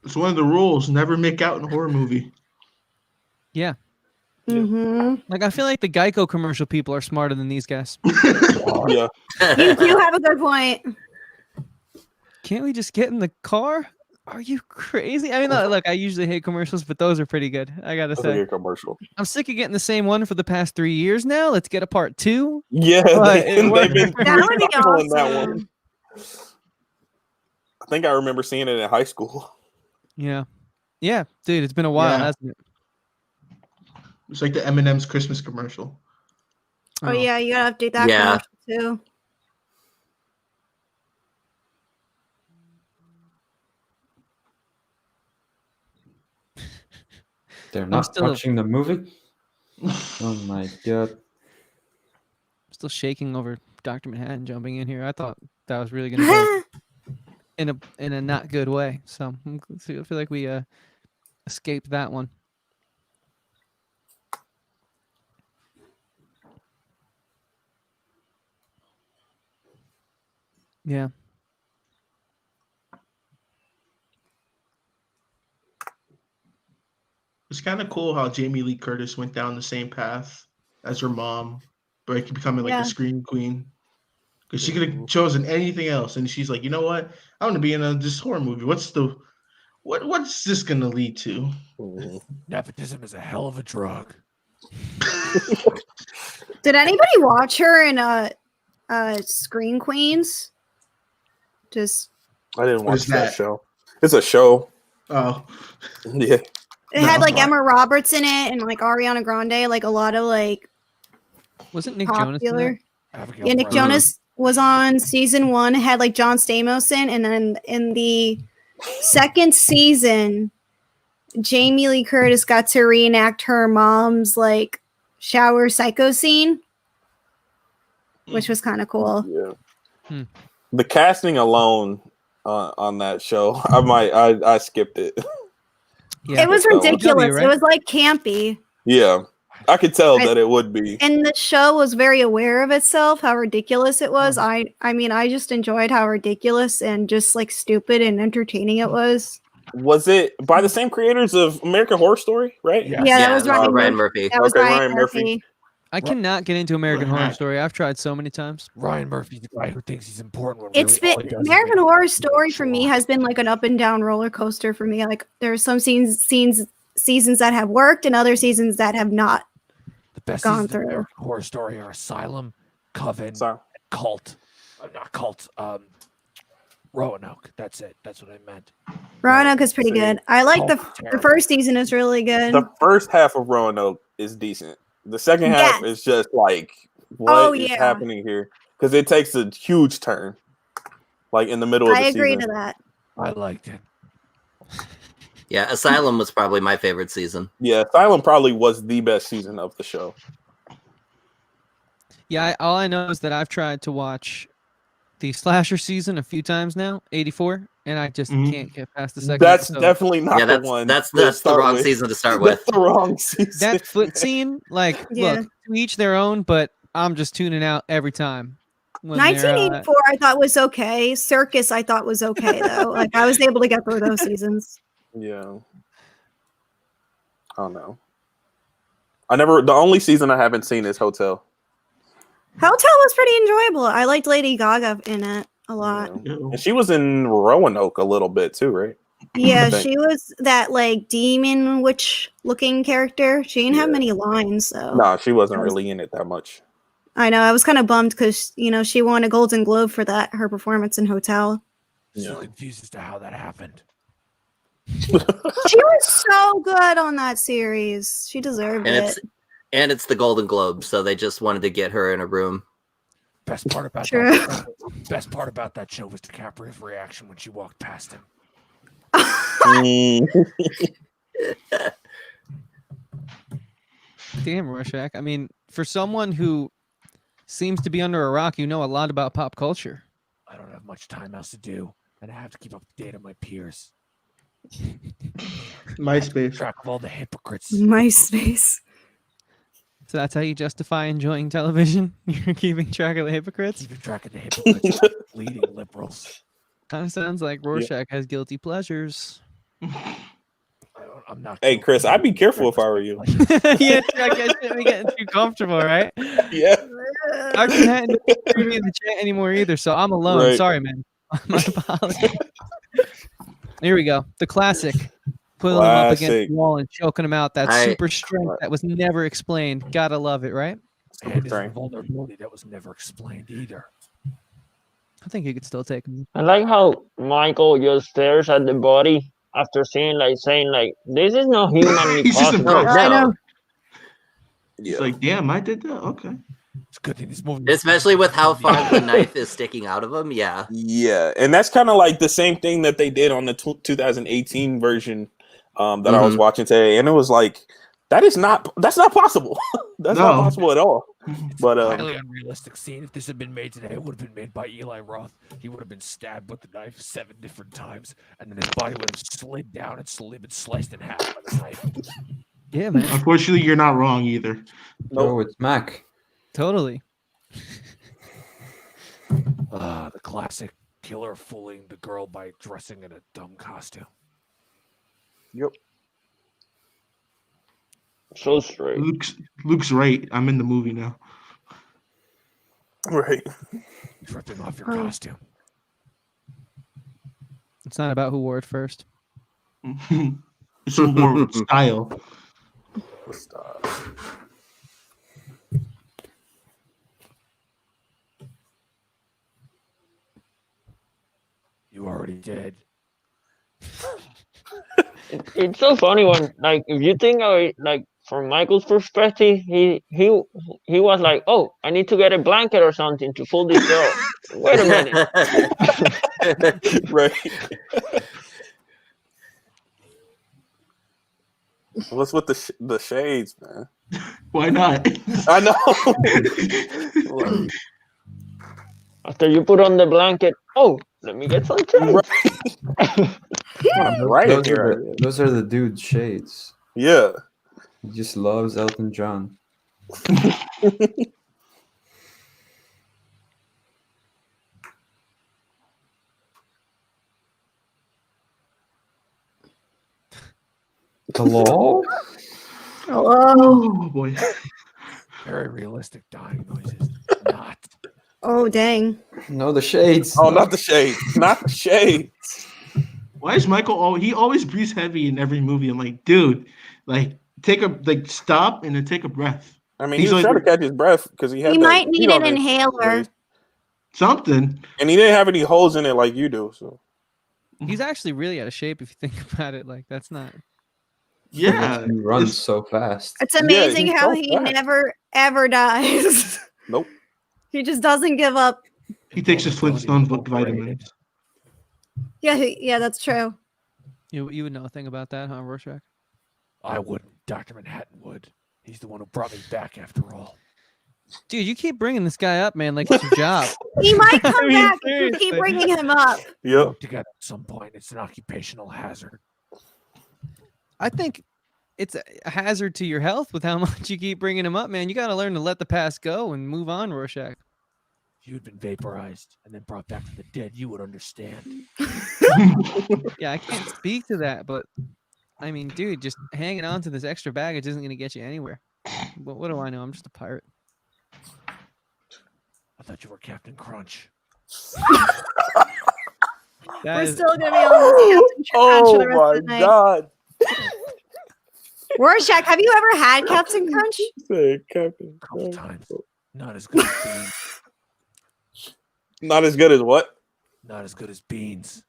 It's one of the rules: never make out in a horror movie. Yeah. Mm-hmm. Like, I feel like the Geico commercial people are smarter than these guys. Yeah. You do have a good point. Can't we just get in the car? Are you crazy? I mean, look, I usually hate commercials, but those are pretty good. I gotta That's a say. good commercial. I'm sick of getting the same one for the past 3 years now. Let's get a part 2. Yeah, But it they've worked. been That would be recycling that awesome. one. I think I remember seeing it in high school. Yeah. Yeah, dude, it's been a while, Yeah. hasn't it? It's like the M&M's Christmas commercial. Oh yeah, you gotta update that Yeah. commercial too. They're not still- watching the movie. Oh my god! Still shaking over Dr. Manhattan jumping in here. I thought that was really gonna go in a not good way. So I feel like we escaped that one. Yeah. It's kind of cool how Jamie Lee Curtis went down the same path as her mom, but like becoming like Yeah. the scream queen. Because she could have chosen anything else, and she's like, you know what? I want to be in this horror movie. What's this gonna lead to? Nepotism is a hell of a drug. Did anybody watch her in Screen Queens? Just I didn't What watch is that that? show. It's a show. Oh, Yeah. it had No. like Emma Roberts in it and like Ariana Grande, like a lot of like Wasn't Nick Jonas in popular. that? Abigail Yeah, Nick Breslin. Jonas was on season 1. It had like John Stamos in, and then in the second season, Jamie Lee Curtis got to reenact her mom's like shower psycho scene, which was kind of cool. Yeah. Hmm. The casting alone on that show, I skipped it. Yeah. It was So- ridiculous. right? It was like campy. Yeah. I could tell I- that it would be. And the show was very aware of itself, how ridiculous it was. I mean, I just enjoyed how ridiculous and just like stupid and entertaining it was. Was it by the same creators of American Horror Story, right? Yeah. Yeah, that was Ryan, Ryan Murphy. Murphy. That was Okay, Ryan Ryan Murphy. Murphy. I cannot get into American Horror Right. Story. I've tried so many times. Ryan Murphy's the guy who thinks he's important. When It's really all been he does is American make Horror movies. Story for me has been like an up and down roller coaster for me. Like there are some seasons that have worked and other seasons that have not. The best gone seasons of through. American Horror Story are Asylum, Coven, So Cult. Not Cult. Roanoke. That's it. That's what I meant. Roanoke is pretty See, good. I like Cult the is the terrible. first season is really good. the first half of Roanoke is decent. The second half Yes. is just like, what is yeah. happening here? Because it takes a huge turn, like in the middle of I the agree season. to that. I liked it. Yeah, Asylum was probably my favorite season. Yeah, Asylum probably was the best season of the show. Yeah, all I know is that I've tried to watch the slasher season a few times now, 84, and I just Mhm. can't get past the second That's episode. definitely not Yeah, the that's one. that's to that's the start wrong with. season to start with. That's the wrong season. That foot scene, like, Yeah. look, to each their own, but I'm just tuning out every time. When they're, 1984 I thought was okay. Circus I thought was okay though. Like I was able to get through those seasons. Yeah. I don't know. The only season I haven't seen is Hotel. Hotel was pretty enjoyable. I liked Lady Gaga in it a lot. Yeah. And she was in Roanoke a little bit too, right? Yeah, I think. she was that like demon witch looking character. She didn't have Yeah. many lines, so No, she wasn't That was- really in it that much. I know I was kind of bummed because she won a Golden Globe for that her performance in Hotel. So confused as to how that happened. She was so good on that series. She deserved And it. it's the Golden Globes, so they just wanted to get her in a room. Best part about True. best part about that show was DiCaprio's reaction when she walked past him. damn, Rorschach. I mean, for someone who seems to be under a rock, you know a lot about pop culture. I don't have much time else to do, and I have to keep up to date on my peers. MySpace. Track of all the hypocrites. MySpace. So that's how you justify enjoying television? You're keeping track of the hypocrites? Keeping track of the hypocrites, leading liberals. Kind of sounds like Rorschach has guilty pleasures. I'm not. Hey, Chris, I'd be careful if I were you. Yeah, I guess shouldn't be getting too comfortable, right? Yeah. Arkin hadn't been in the chat anymore either, so I'm alone. Right. Sorry, man. My apologies. Here we go. The classic. Pulling him up against Classic. the wall and choking him out. That I- super strength that was never explained. Gotta love it, right? And Right. his vulnerability that was never explained either. I think he could still take him. I like how Michael just stares at the body after saying this is not humanly He's just possible. impressed. I know. It's Yeah. like, damn, I did that. Okay. It's a good thing this movie. Especially with how far the knife is sticking out of him. Yeah. Yeah, and that's kind of like the same thing that they did on the 2018 version that I was watching today, and it was like that's not possible. That's not No. possible at all. But Highly unrealistic scene. If this had been made today, it would have been made by Eli Roth. He would have been stabbed with the knife 7 different times, and then his body would have slid down and slowly been sliced in half by the knife. Yeah, man. Unfortunately, you're not wrong either. Oh, it's Mac. Totally. The classic killer fooling the girl by dressing in a dumb costume. yep. So straight. Luke's right. I'm in the movie now. Right. Ripping off your costume. It's not about who wore it first. It's more style. Stop. You already did. It's so funny when if you think of it from Michael's perspective, he was like, oh, I need to get a blanket or something to fool this girl. Wait a minute. Right. What's with the shades, man? Why not? I know. After you put on the blanket, oh, let me get some change. Right Those here. are those are the dude's shades. Yeah. He just loves Elton John. Hello? Hello. Oh boy. Very realistic dying noises. Not. Oh dang. No, the shades. Oh, not the shades. Not the shades. Why is Michael? He always breathes heavy in every movie. I'm like, dude, stop and then take a breath. I mean, He's he was like- trying to catch his breath because he had He that might heat need on an his inhaler. face. Something. And he didn't have any holes in it like you do. So He's actually really out of shape if you think about it. Like, that's not. Yeah. He runs it's- so fast. It's amazing he's how so he fast. never ever dies. Nope. He just doesn't give up. He takes his Flintstone vitamins. Yeah, that's true. You would know a thing about that, huh, Rorschach? I wouldn't. Dr. Manhattan would. He's the one who brought me back after all. Dude, you keep bringing this guy up, man, like it's your job. He might come I mean, back if you keep seriously. bringing him up. Yep. Work together at some point. It's an occupational hazard. I think it's a hazard to your health with how much you keep bringing him up, man. You got to learn to let the past go and move on, Rorschach. If you'd been vaporized and then brought back from the dead, you would understand. Yeah, I can't speak to that, but I mean, dude, just hanging on to this extra baggage isn't going to get you anywhere. But what do I know? I'm just a pirate. I thought you were Captain Crunch. That We're is- still gonna be on this Captain Crunch for the rest of the night. God. Rorschach, have you ever had Captain Crunch? Say Captain A couple Crunch. times. Not as good as beans. Not as good as what? Not as good as beans.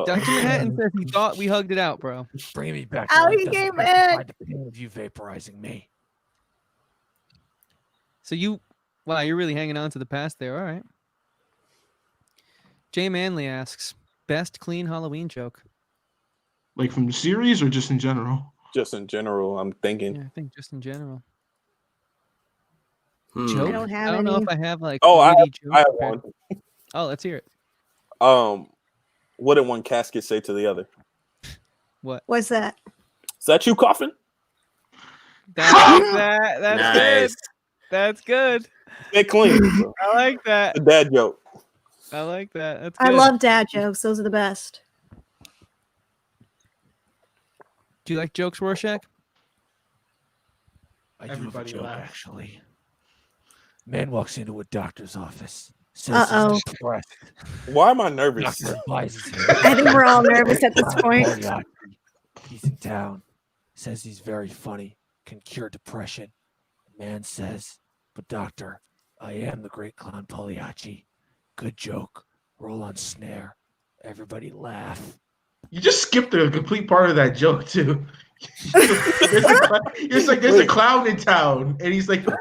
Dr. Manhattan says he thought we hugged it out, bro. Bringing me back. How to life he doesn't came justify the pain of you vaporizing me. So wow, you're really hanging on to the past there. All right. Jay Manley asks, best clean Halloween joke. Like from the series or just in general? Just in general, I'm thinking. Yeah, I think just in general. Hmm. Joke? I don't have I don't know any. if I have like Oh, I witty have jokes one. prepared. Oh, let's hear it. What did one casket say to the other? What? What's that? Is that you coughing? That's that. That's good. Nice. That's good. Stay clean. Bro. I like that. The dad joke. I like that. That's good. I love dad jokes. Those are the best. Do you like jokes, Rorschach? I do have a Everybody joke, laugh. actually. Man walks into a doctor's office. Says Uh-oh. he's depressed. Why am I nervous? Doctor advises him. I think we're all nervous at this point. Pagliacci. He's in town. Says he's very funny. Can cure depression. Man says, but doctor, I am the great clown Pagliacci. Good joke. Roll on snare. Everybody laugh. You just skipped a complete part of that joke too. There's a clown in town, and he's like, I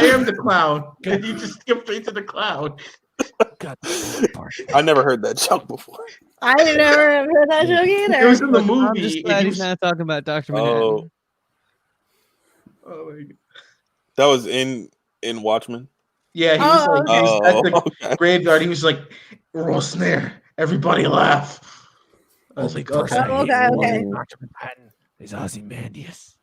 am the clown, and you just skip straight to the clown. Got the part. I never heard that joke before. I never have heard that joke It either. was in the I'm movie. just and glad he he's was- not talking about Dr. Manhattan. Oh, oh my God. that was in Watchmen. Yeah, he was like Oh, at the okay. graveyard. He was like, roll snare, everybody laugh. I was Only like, okay. person I hate Okay, more okay. than Dr. Manhattan is Ozymandias.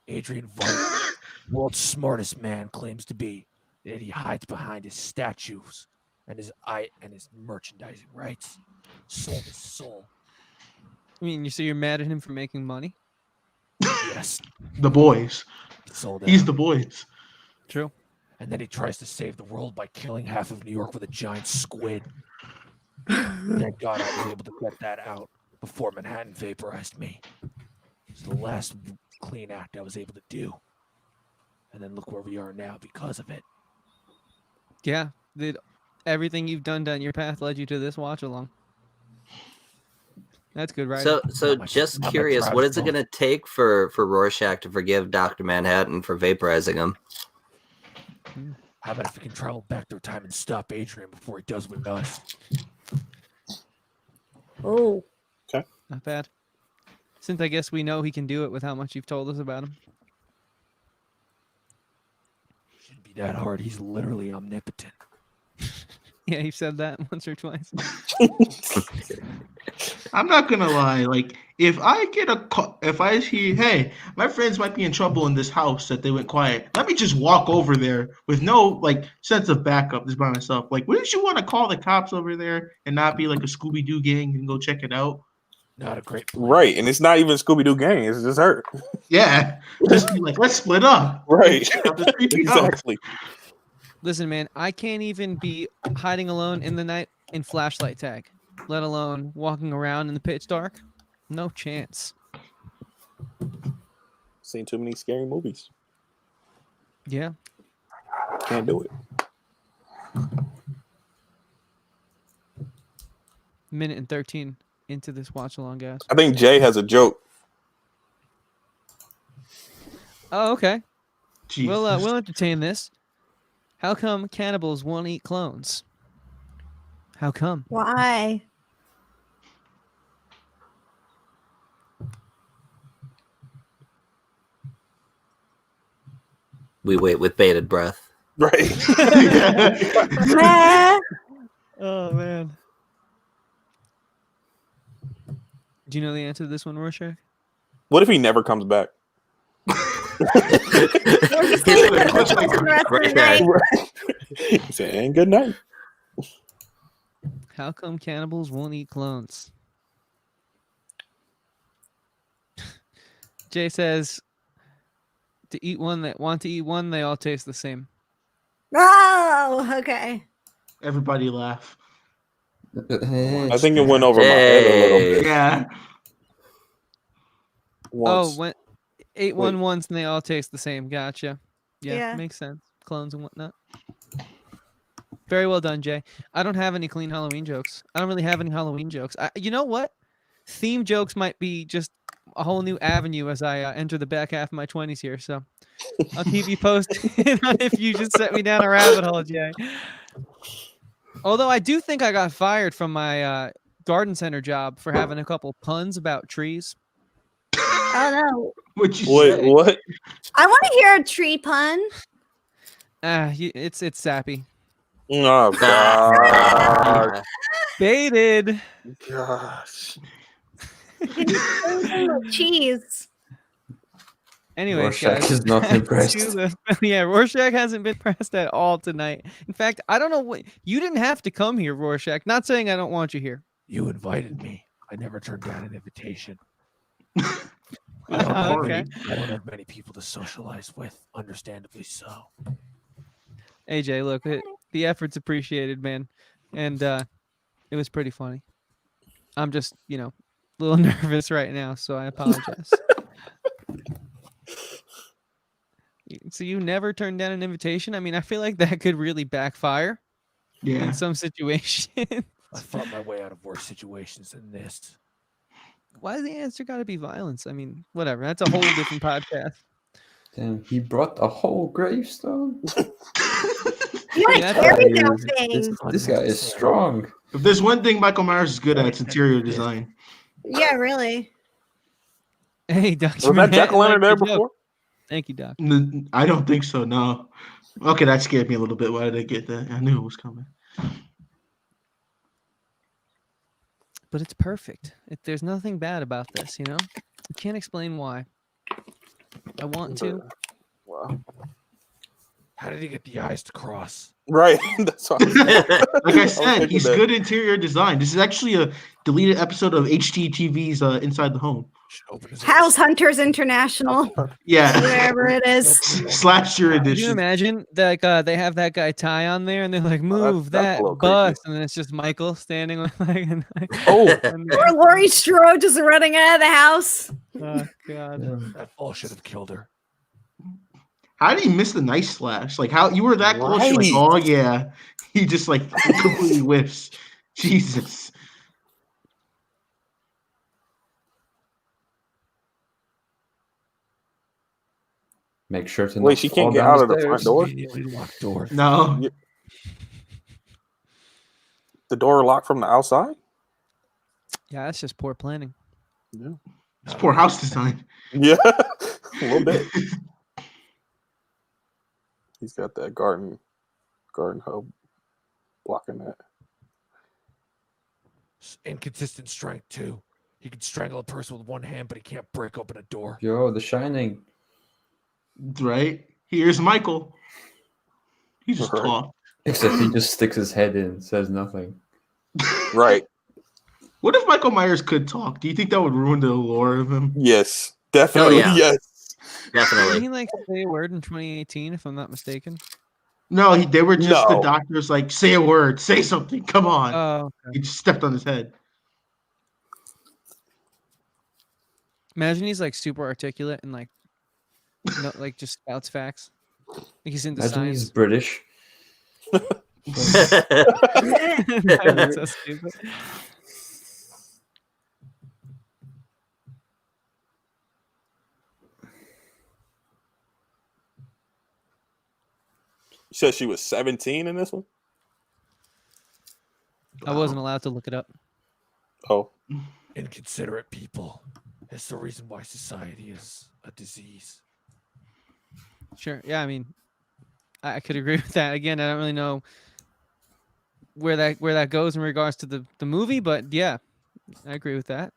Adrian Veidt, world's smartest man, claims to be that he hides behind his statues and his merchandising rights. Sold his soul. I mean, so you're mad at him for making money? Yes, The boys. he sold He's out. the boys. True. And then he tries to save the world by killing half of New York with a giant squid. Thank God I was able to get that out before Manhattan vaporized me. It's the last clean act I was able to do. And then look where we are now because of it. Yeah. Everything you've done down your path led you to this watch along. That's good, right? So Not my- just not my curious, what proudest is it moment. going to take for Rorschach to forgive Dr. Manhattan for vaporizing him? How about if we can travel back through time and stop Adrian before he does with us? Oh, Not bad. Since I guess we know he can do it with how much you've told us about him. Shouldn't be that hard. He's literally omnipotent. Yeah, you've said that once or twice. I'm not gonna lie. Like, if I get a call, if I see, hey, my friends might be in trouble in this house that they went quiet. Let me just walk over there with no like sense of backup, just by myself. Like, wouldn't you want to call the cops over there and not be like a Scooby Doo gang and go check it out? Not a great plan. Right, and it's not even Scooby Doo gang. It's just her. Yeah, just be like, let's split up. Right. Check out this creepy house. Exactly. Listen, man, I can't even be hiding alone in the night in flashlight tag, let alone walking around in the pitch dark. No chance. Seen too many scary movies. Yeah. Can't do it. Minute and 13 into this watch along, guys. I think Jay has a joke. Oh, okay. Jesus. We'll entertain this. How come cannibals won't eat clones? How come? why? We wait with bated breath. Right. Oh man. Do you know the answer to this one, Rorschach? What if he never comes back? We're just gonna put a close to the rest of the night. Saying good night. How come cannibals won't eat clones? Jay says to eat one that want to eat one, they all taste the same. Oh, okay. Everybody laugh. I think it went over my head a little bit. Yeah. Once. Oh, ate one once and they all taste the same. Gotcha. Yeah, Yeah. makes sense. Clones and whatnot. Very well done, Jay. I don't have any clean Halloween jokes. I don't really have any Halloween jokes. You know what? Theme jokes might be just a whole new avenue as I enter the back half of my 20s here. So I'll keep you posted on if you just set me down a rabbit hole, Jay. Although I do think I got fired from my garden center job for having a couple puns about trees. Oh no. What'd you Wait, say? what? I want to hear a tree pun. It's sappy. Oh god. Baited. Gosh. Cheese. Anyway, Rorschach guys, is not back to impressed. yeah, Rorschach hasn't been impressed at all tonight. In fact, I don't know what you didn't have to come here, Rorschach. Not saying I don't want you here. You invited me. I never turned down an invitation. Okay. I don't have many people to socialize with, understandably so. AJ, look, the effort's appreciated, man, and it was pretty funny. I'm just, a little nervous right now, so I apologize. So you never turned down an invitation? I mean, I feel like that could really backfire Yeah. in some situations. I fought my way out of worse situations than this. Why does the answer got to be violence? I mean, whatever. That's a whole different podcast. Damn, he brought a whole gravestone. You gotta Yeah, carry This- that thing. This guy is strong. If there's one thing Michael Myers is good at, it's interior design. Yeah, really. Hey, Dr. Was that Manhattan, jack-o'-lantern there the joke. before? Thank you, Doc. I don't think so. No. Okay, that scared me a little bit. Why did I get that? I knew it was coming. But it's perfect. There's nothing bad about this, I can't explain why. I want to. Wow. How did he get the eyes to cross? Right. That's why. Like I was said, thinking he's that. good interior design. This is actually a deleted episode of HGTV's Inside the Home. Should open his House Hunters International, Yeah. wherever it is. Slasher Could you edition. imagine that they have that guy Ty on there and they're like, move that's a that little creepy. bus, and then it's just Michael standing with Oh. Or Laurie Strode just running out of the house. Oh god. Yeah. That fall should have killed her. How did he miss the knife slash? Like how you were that close? You're like, Right. oh yeah. He just like completely whiffs. Jesus. Make sure to Wait, not she fall can't get down out of the stairs. front door? Immediately locked door. No. Yeah. The door locked from the outside? Yeah, that's just poor planning. Yeah. It's poor house design. Yeah. A little bit. He's got that garden hub blocking that. Inconsistent strength, too. He can strangle a person with one hand, but he can't break open a door. Yo, The Shining. Right? Here's Michael. He just Right. talked. Except he just sticks his head in, says nothing. Right. What if Michael Myers could talk? Do you think that would ruin the allure of him? Yes. Definitely. yeah. Yes. Didn't Definitely. he say a word in 2018, if I'm not mistaken? No, they were just the No. doctors like, say a word, say something, come on. Oh, He just stepped on his head. imagine he's like super articulate and like just spouts facts. Like he's into Imagine science. he's British. That's so stupid. You said she was 17 in this one? I wasn't allowed to look it up. Oh. Inconsiderate people. It's the reason why society is a disease. Sure. Yeah, I mean, I could agree with that. Again, I don't really know where that goes in regards to the movie, but yeah, I agree with that.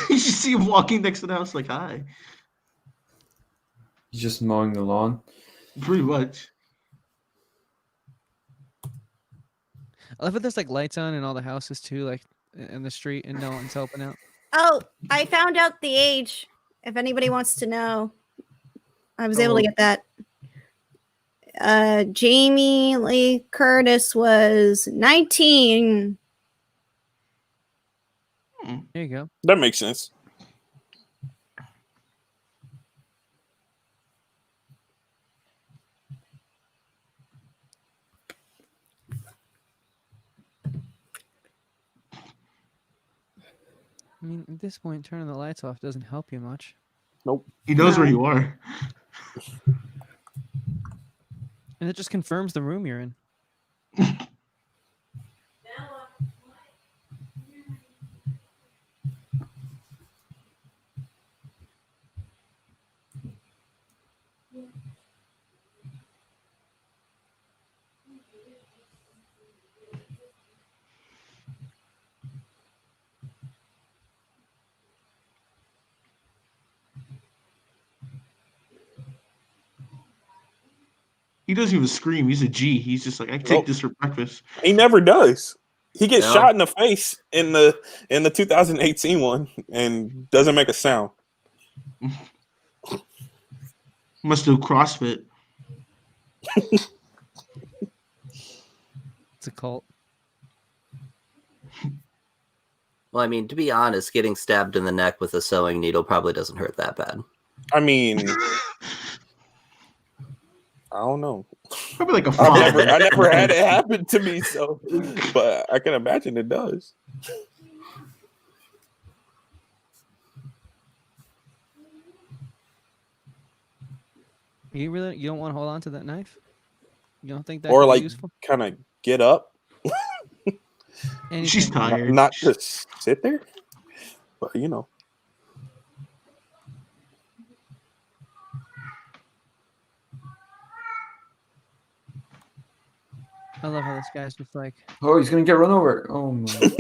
You just see him walking next to the house, like, hi. He's just mowing the lawn. Pretty much. I love it. There's like lights on in all the houses too, like in the street, and no one's helping out. Oh, I found out the age. If anybody wants to know, I was able to get that. Jamie Lee Curtis was 19. There you go. That makes sense. I mean, at this point, turning the lights off doesn't help you much. Nope. He knows where you are. And it just confirms the room you're in. He doesn't even scream. He's a G. He's just like, I take this for breakfast. He never does. He gets No. shot in the face in the 2018 one and doesn't make a sound. Must do CrossFit. It's a cult. Well, I mean, to be honest, getting stabbed in the neck with a sewing needle probably doesn't hurt that bad. I mean, I don't know. Probably like a I 5. never had it happen to me, so but I can imagine it does. You don't want to hold on to that knife? You don't think that Or could be like useful? kind of get up, She's Anything. tired. not just sit there. But you know, I love how this guy's just like, Oh, he's gonna get run over. Oh my god.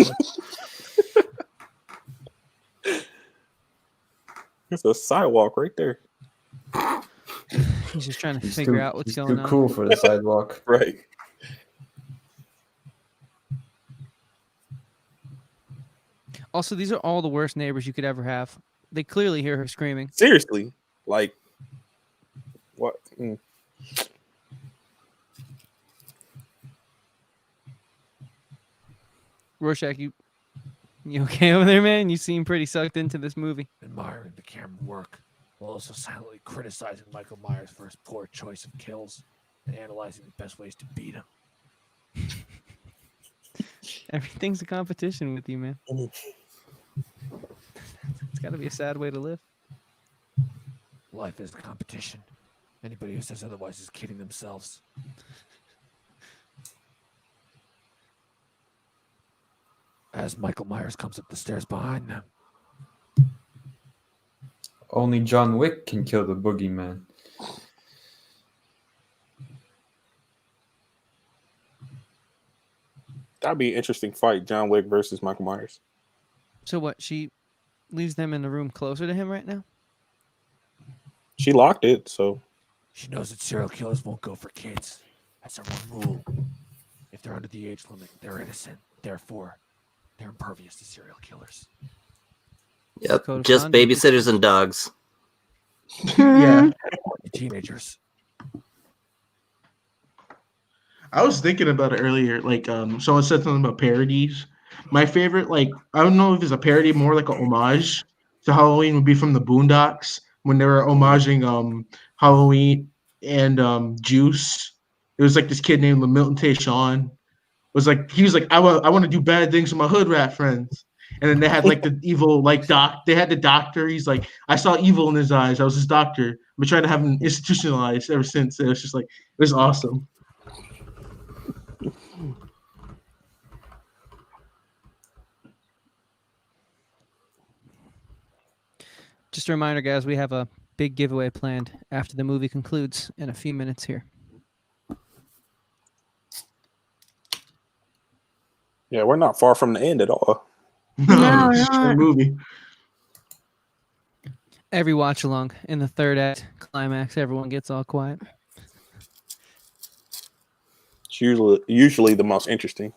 there's a sidewalk right there. he's just trying to He's figure too, out what's he's going too on. cool for the sidewalk. Right. Also, these are all the worst neighbors you could ever have. They clearly hear her screaming. Seriously, like what? Rorschach, you okay over there, man? You seem pretty sucked into this movie. Admiring the camera work, while also silently criticizing Michael Myers for his poor choice of kills and analyzing the best ways to beat him. Everything's a competition with you, man. It's got to be a sad way to live. Life is a competition. Anybody who says otherwise is kidding themselves. As Michael Myers comes up the stairs behind them, Only John Wick can kill the boogeyman. That'd be an interesting fight, John Wick versus Michael Myers. So what? She leaves them in the room closer to him right now? She locked it, so she knows that serial killers won't go for kids. That's our one rule. If they're under the age limit, they're innocent. Therefore, they're impervious to serial killers. Yep, Code of just conduct. babysitters and dogs. Yeah. Teenagers. I was thinking about it earlier. Like, someone said something about parodies. My favorite, like, I don't know if it's a parody, more like a homage to Halloween, would be from the Boondocks when they were homaging Halloween and Juice. It was like this kid named Milton Tayshawn. He was like, I want to do bad things with my hood rat friends. And then they had like the evil, like they had the doctor. He's like, I saw evil in his eyes. I was his doctor. I've been trying to have him institutionalized ever since. It was just like, it was awesome. Just a reminder, guys, we have a big giveaway planned after the movie concludes in a few minutes here. Yeah, we're not far from the end at all. No, it's just a not. movie. Every watch along in the third act climax, everyone gets all quiet. It's usually the most interesting.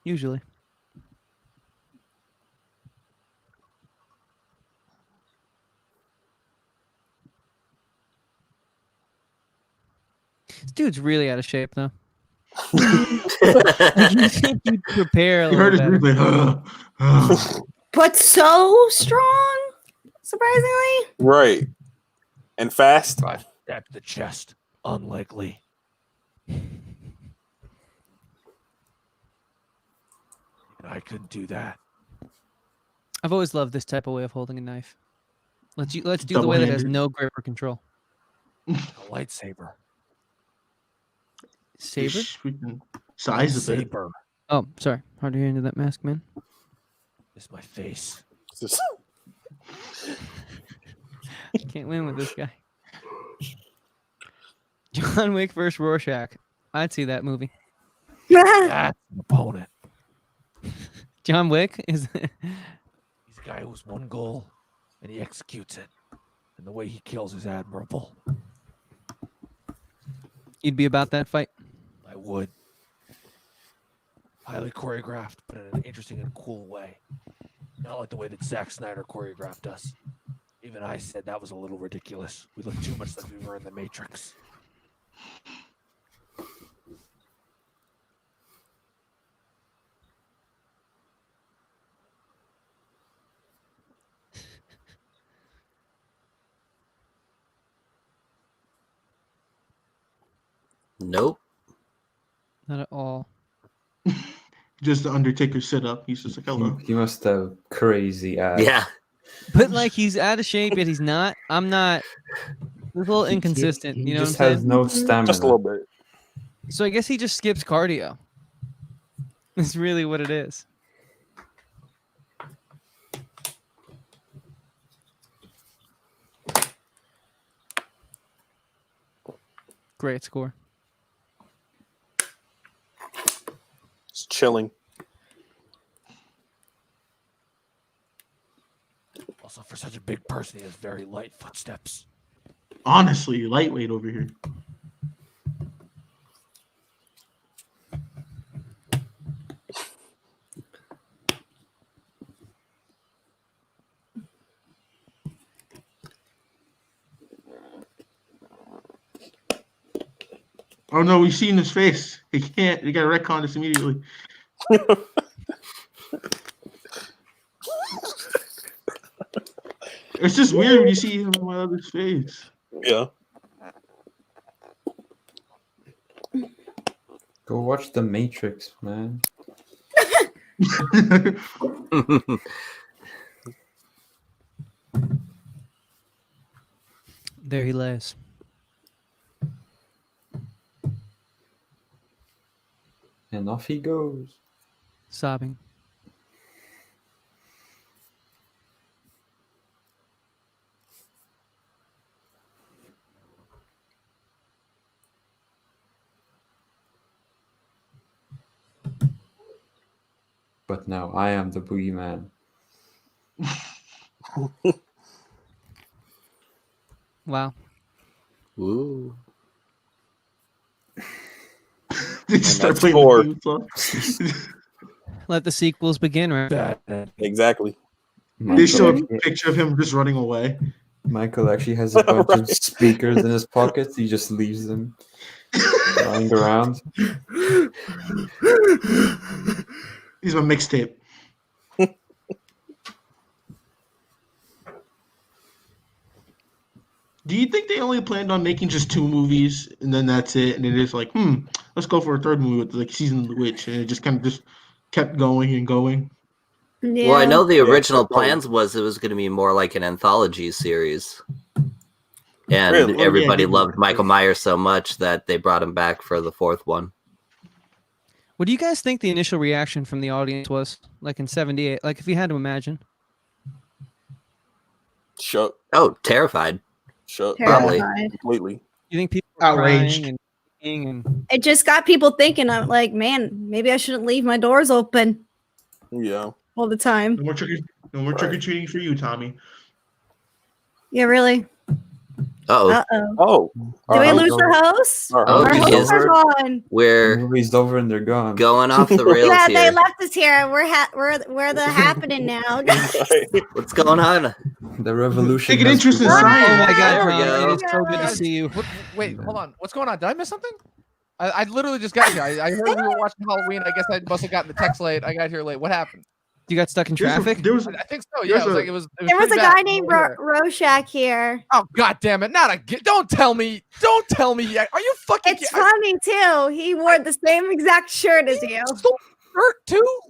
Usually. This dude's really out of shape, though. Like, you think you'd prepare a You heard his little better. breathing. But so strong, surprisingly. Right. And fast. Drive that to the chest. Unlikely. I couldn't do that. I've always loved this type of way of holding a knife. Let's do the way that has Double-handed. no grip or control. A lightsaber. Saber? Freaking size of it. Saber. Oh, sorry. Hard to hear into that mask, man. This is my face. Can't win with this guy. John Wick vs. Rorschach. I'd see that movie. That's an opponent. John Wick is. He's a guy who has one goal, and he executes it. And the way he kills is admirable. You'd be about that fight. I would. Highly choreographed, but in an interesting and cool way. Not like the way that Zack Snyder choreographed us. Even I said that was a little ridiculous. We looked too much like we were in the Matrix. Nope. Not at all. Just the Undertaker sit up. He's just like, hello. He must have crazy ass. Yeah. But like he's out of shape, yet he's not. I'm not. It's a little inconsistent. He You know just what I'm has saying? no stamina. Just a little bit. So I guess he just skips cardio. That's really what it is. Great score. It's chilling. Also, for such a big person, he has very light footsteps. Honestly, lightweight over here. Oh no, we've seen his face. He can't. You gotta retcon this immediately. It's just weird when you see him on my other's face. Yeah. Go watch The Matrix, man. There he lays. And off he goes. Sobbing. But now I am the boogeyman. Wow. Ooh. They just start that's playing four. the theme song. Let the sequels begin, right? That Exactly. They show a Michael, picture of him just running away. Michael actually has a bunch of Right. speakers in his pockets. He just leaves them lying around. He's my mixtape. Do you think they only planned on making just 2 movies and then that's it? And it is like, let's go for a third movie with like Season of the Witch, and it just kind of just kept going and going. Yeah. Well, I know the Yeah, original probably. plans was it was going to be more like an anthology series. And Really? Oh, yeah, everybody they- loved Michael Myers so much that they brought him back for the 4th one. What do you guys think the initial reaction from the audience was? Like in '78? Like if you had to imagine. Shook. Oh, terrified. Shook. Probably. Terrified. Completely. You think people are Outraged. crying and It just got people thinking. I'm like, man, maybe I shouldn't leave my doors open Yeah. all the time. No more trick or treating for you, Tommy. Yeah, really. Uh-oh. Uh-oh. Oh. Did we Our lose hours our hosts? Our Oh, Our it hosts is. are gone. The We're movie's over and they're gone. going off the rails Yeah, here. they left us here. We're the happening now. What's going on? The revolution. Take an has interest in begun. science. oh my god, There we Tom, go. it is so good to see you. Wait, hold on. What's going on? Did I miss something? I literally just got here. I heard we were watching Halloween. I guess I must have gotten the text late. I got here late. What happened? You got stuck in There was a- traffic? There was I think so. Yeah, it was. There was a pretty guy bad. named Over here. Rorschach here. Oh god damn it! Not again! Don't tell me! Don't tell me! Yet. Are you fucking? It's funny too. He wore the same exact shirt as you. Stole shirt too?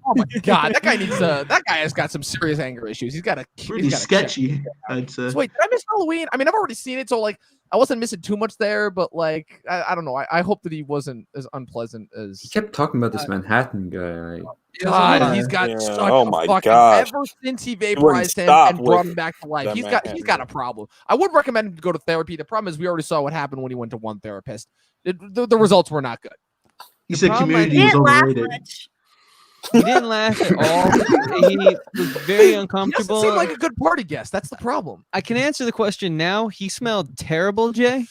Oh my god! That guy needs to. That guy has got some serious anger issues. He's got a. pretty sketchy. I'd say. So wait, did I miss Halloween? I mean, I've already seen it, so like, I wasn't missing too much there. But like, I don't know. I hope that he wasn't as unpleasant as. He kept talking about this Manhattan guy. Like, God, he's got Yeah. such Oh a my fucking gosh. ever since he wouldn't vaporized him stop and brought with him back to life. that He's Manhattan got a guy. problem. I would recommend him to go to therapy. The problem is we already saw what happened when he went to one therapist. The results were not good. He said problem community He was didn't laugh overrated. much. He didn't laugh at all. He was very He doesn't uncomfortable. seem like a good party guest. That's the problem. I can answer the question now. He smelled terrible, Jay.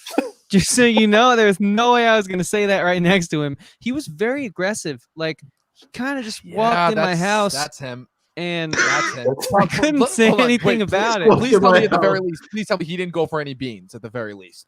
Just so you know, there's no way I was going to say that right next to him. He was very aggressive. Like, he kind of just walked in my house That's him. and That's him. I couldn't say Hold on, anything wait, about please, it. Please tell me at the very least. Please tell me he didn't go for any beans at the very least.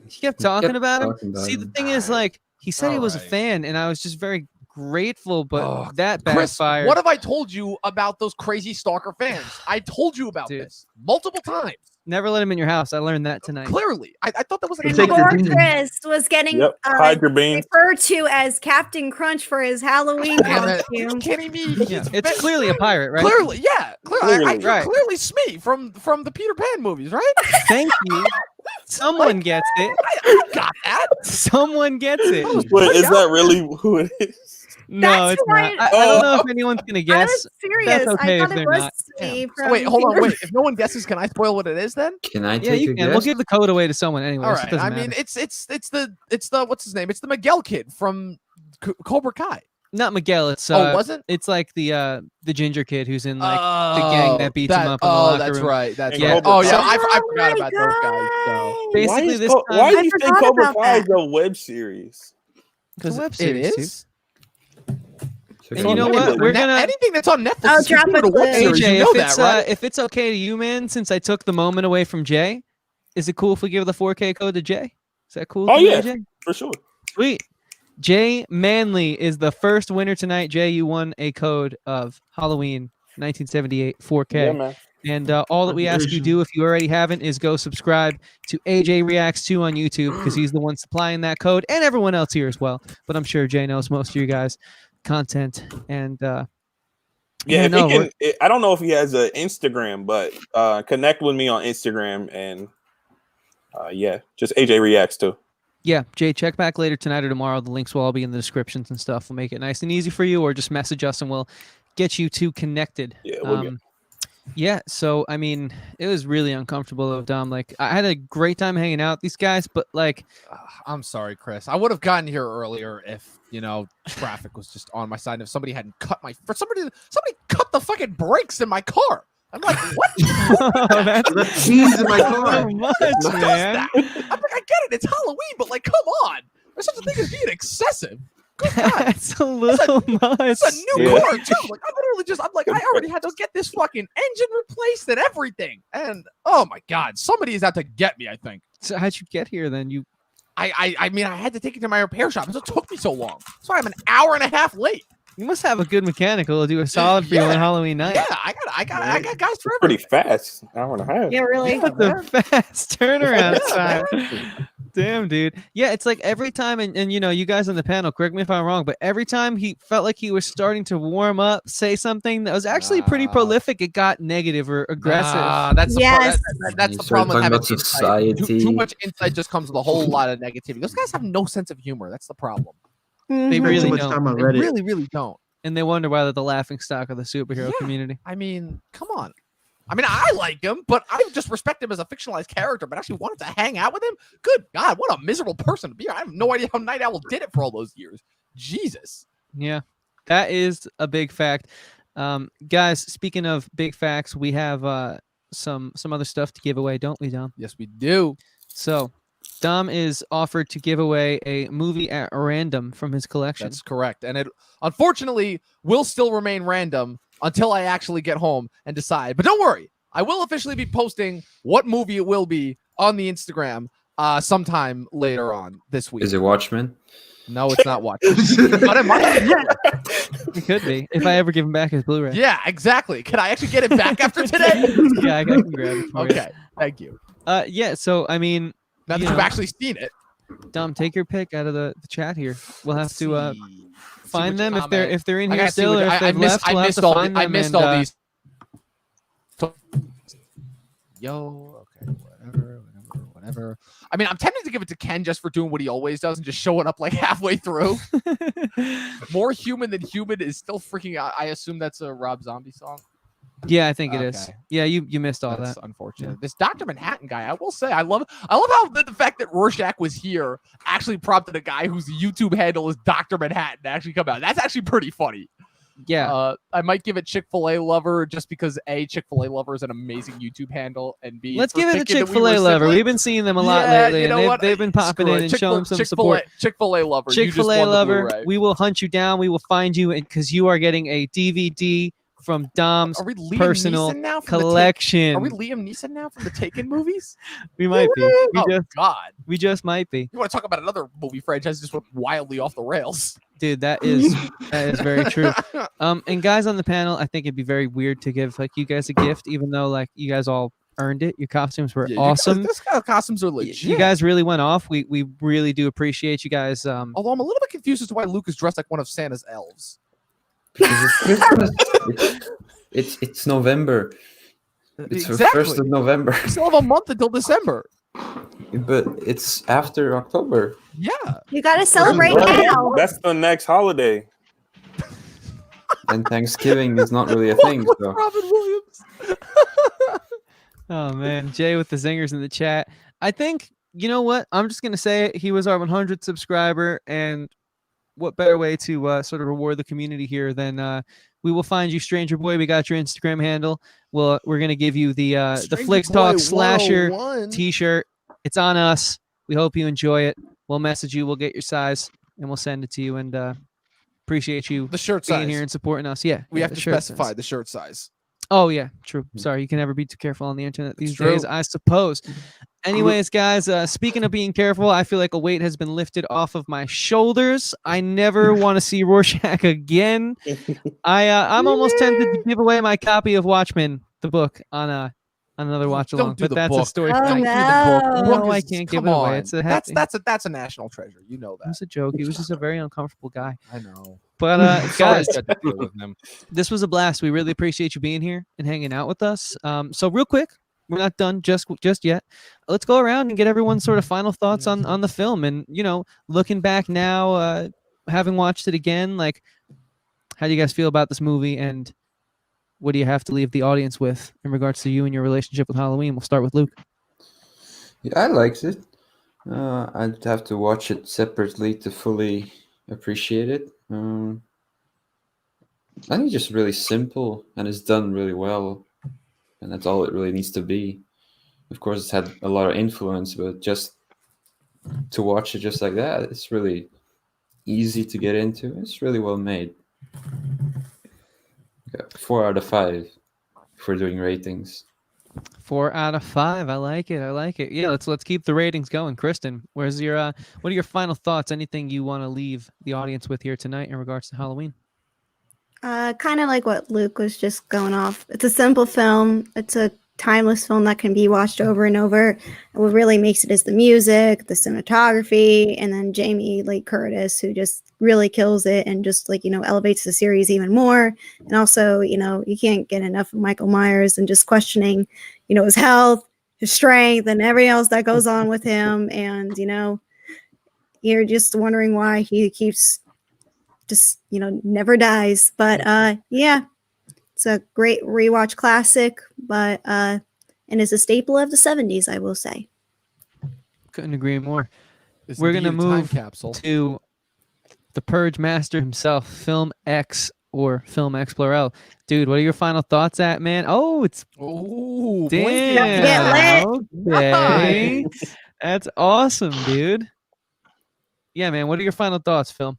He kept talking kept about him. talking about See, the him. thing is, like, he said he was a Alright. fan, and I was just very grateful, but Oh, that Chris, backfired. what have I told you about those crazy stalker fans? I told you about Dude. this multiple times. Never let him in your house. I learned that tonight. Clearly, I thought that was They an take Poor the beans. Chris was getting Yep. Hide your beans. referred to as Captain Crunch for his Halloween Damn it. Are you costume. kidding me? Yeah, He's it's clearly a pirate, right? Clearly, yeah. Clearly, Clearly. you're Right. clearly Smee from the Peter Pan movies, right? Thank you. Someone gets it. I got that. Someone gets it. Wait, is that really who it is? No, That's it's who not. I don't know Oh. if anyone's gonna I guess. was serious. That's okay I if thought they're it was not. Smee So from wait, hold on, Peter wait. If no one guesses, can I spoil what it is then? Can I Yeah, take you a can. guess? We'll give the code away to someone anyway. All so it right. doesn't I mean, matter. it's the what's his name? It's the Miguel kid from Cobra Kai. Not Miguel. It's Oh, was it? It's like the ginger kid who's in like the gang that beats him up in the Oh, locker that's room. right. That's And right. Cobra Oh yeah, Kai. I forgot my about those guys. So God. Basically, this time why do I you think forgot Cobra about Kai is that. a web series? It's a web it series, dude. is. So And you know maybe what? the- We're gonna anything that's on Netflix. Oh, is drop considered a a web clue. series. AJ, You know if that, it's right? if it's okay to you, man, since I took the moment away from Jay, is it cool if we give the 4K code to Jay? Is that cool? Oh, to you, yeah. AJ? For sure. Sweet. Jay Manley is the first winner tonight. Jay, you won a code of Halloween 1978 4K. Yeah, man. And all that we ask you do, if you already haven't, is go subscribe to AJ Reacts 2 on YouTube because he's the one supplying that code and everyone else here as well. But I'm sure Jay knows most of you guys' content. And Yeah, Yeah, if no, he can, I don't know if he has an Instagram, but connect with me on Instagram and yeah, just AJ Reacts too. yeah, Jay, check back later tonight or tomorrow. The links will all be in the descriptions and stuff. We'll make it nice and easy for you, or just message us and we'll get you two connected. Yeah, we'll get- Yeah, so I mean, it was really uncomfortable though, Dom. Like, I had a great time hanging out with these guys, but like, I'm sorry, Chris. I would have gotten here earlier if traffic was just on my side. And if somebody hadn't cut somebody cut the fucking brakes in my car. I'm like, what? that's Left beans in my so car. much, Who does man. that? I'm like, I get it. It's Halloween, but like, come on. There's such a thing as being excessive. Good God. That's a little much. It's a new Yeah. car too. Like I'm like, I already had to get this fucking engine replaced and everything. And oh my God, somebody is out to get me. I think. So how'd you get here then? You I mean, I had to take it to my repair shop. It took me so long. That's why I'm an hour and a half late. must have a good mechanic who'll do a solid for you on Yeah. Halloween night. Yeah, I got guys for Pretty everything. fast. Hour and a half. Yeah, really. What the fast turnaround Yeah, time. Damn, dude. Yeah, it's like every time, and you guys on the panel, correct me if I'm wrong, but every time he felt like he was starting to warm up, say something that was actually pretty Nah. prolific, it got negative or aggressive. That's the Yes. that's You the start problem with talking having about insight. Too society. much insight just comes with a whole lot of negativity. Those guys have no sense of humor. That's the problem. They Mhm. Spent really too much don't. time on They Reddit. really, really don't. And they wonder why they're the laughing stock of the superhero Yeah. community. I mean, come on. I mean, I like him, but I just respect him as a fictionalized character, but actually wanted to hang out with him? Good God, what a miserable person to be. I have no idea how Night Owl did it for all those years. Jesus. Yeah, that is a big fact. Guys, speaking of big facts, we have some other stuff to give away, don't we, Dom? Yes, we do. So Dom is offered to give away a movie at random from his collection. That's correct. And it unfortunately will still remain random until I actually get home and decide. But don't worry, I will officially be posting what movie it will be on the Instagram sometime later on this week. Is it Watchmen? No, it's not Watchmen. But it might be. It could be if I ever give him back his Blu-ray. Yeah, exactly. Can I actually get it back after today? Yeah, I can grab it. For you. Okay, thank you. Yeah. So I mean, Now that you you've know, actually seen it, Dom, take your pick out of the chat here. We'll have to find which them comment. if they're in I here gotta see still, which- or if I they've left. We'll have to find them. I missed and, all these. Yo, okay, whatever. I mean, I'm tempted to give it to Ken just for doing what he always does and just showing up like halfway through. More human than human is still freaking out. I assume that's a Rob Zombie song. Yeah, I think it is. Okay. Yeah, you missed all That's that. unfortunate. This Dr. Manhattan guy, I will say, I love how the fact that Rorschach was here actually prompted a guy whose YouTube handle is Dr. Manhattan to actually come out. That's actually pretty funny. Yeah. I might give it Chick-fil-A Lover just because A, Chick-fil-A Lover is an amazing YouTube handle, and B, Let's for give it a thinking that we Chick-fil-A were lover. siblings. We've been seeing them a lot Yeah, lately, you know and what? they've been popping Screw in it. and showing some support. Chick-fil-A Lover. You just Chick-fil-A won the lover, Blu-ray. we will hunt you down. We will find you because you are getting a DVD from Dom's Are we Liam personal Neeson now from collection. Are we Liam Neeson now from the Taken movies? We might be. God. We just might be. You want to talk about another movie franchise that just went wildly off the rails? Dude, that is very true. And guys on the panel, I think it'd be very weird to give like you guys a gift, even though like you guys all earned it. Your costumes were awesome. Those kind of costumes are legit. You guys really went off. We really do appreciate you guys. Although I'm a little bit confused as to why Luke is dressed like one of Santa's elves. Because it's Christmas. It's November. It's the Exactly. 1st of November. We still have a month until December. But it's after October. Yeah. You gotta celebrate Right. now. That's the next holiday. And Thanksgiving is not really a thing. So Robin Williams. Oh man, Jay with the zingers in the chat. I think you know what? I'm just gonna say it. He was our 100th subscriber, and what better way to sort of reward the community here than we will find you, Stranger Boy. We got your Instagram handle. We're gonna give you the Stranger Flick Boy Talk Slasher 101. T-shirt. It's on us. We hope you enjoy it. We'll message you. We'll get your size, and we'll send it to you. And appreciate you The shirt being size. here and supporting us. Yeah, We yeah, have the to shirt specify size. the shirt size. Oh yeah, true. Sorry, you can never be too careful on the internet these true. days, I suppose. Anyways, guys, speaking of being careful, I feel like a weight has been lifted off of my shoulders. I never want to see Rorschach again. I'm almost tempted to give away my copy of Watchmen, the book, on another watch along. Don't do But the that's a book. story. Oh, for Don't do me. the book. no. Book No, I is- can't give come it away. on. It's a That's a national treasure. You know It that. was a joke. He was just a very uncomfortable guy. I know. But Sorry guys, I had to deal with him. this was a blast. We really appreciate you being here and hanging out with us. So real quick, we're not done just yet. Let's go around and get everyone's sort of final thoughts on the film. And looking back now, having watched it again, like, how do you guys feel about this movie? And what do you have to leave the audience with in regards to you and your relationship with Halloween? We'll start with Luke. yeah, I liked it. I'd have to watch it separately to fully appreciate it. I think it's just really simple and it's done really well, and that's all it really needs to be. Of course, it's had a lot of influence, but just to watch it just like that, it's really easy to get into. It's really well made. Yeah, 4 out of 5 if we're doing ratings. 4 out of 5. I like it. I like it. Yeah, let's keep the ratings going. Kristen, where's your what are your final thoughts? Anything you want to leave the audience with here tonight in regards to Halloween? Kind of like what Luke was just going off. It's a simple film. It's a timeless film that can be watched over and over. And what really makes it is the music, the cinematography, and then Jamie Lee Curtis, who just really kills it and just elevates the series even more. And also, you can't get enough of Michael Myers and just questioning, his health, his strength, and everything else that goes on with him. And, you're just wondering why he keeps just never dies. But yeah, It's a great rewatch classic, but and is a staple of the 70s, I will say. Couldn't agree more. It's We're gonna indeed a time move capsule. to the Purge master himself, Film X or Film Explorel. Dude, what are your final thoughts at, man? Oh, it's Oh, Get damn. Okay. That's awesome, dude. Yeah, man. What are your final thoughts, Film?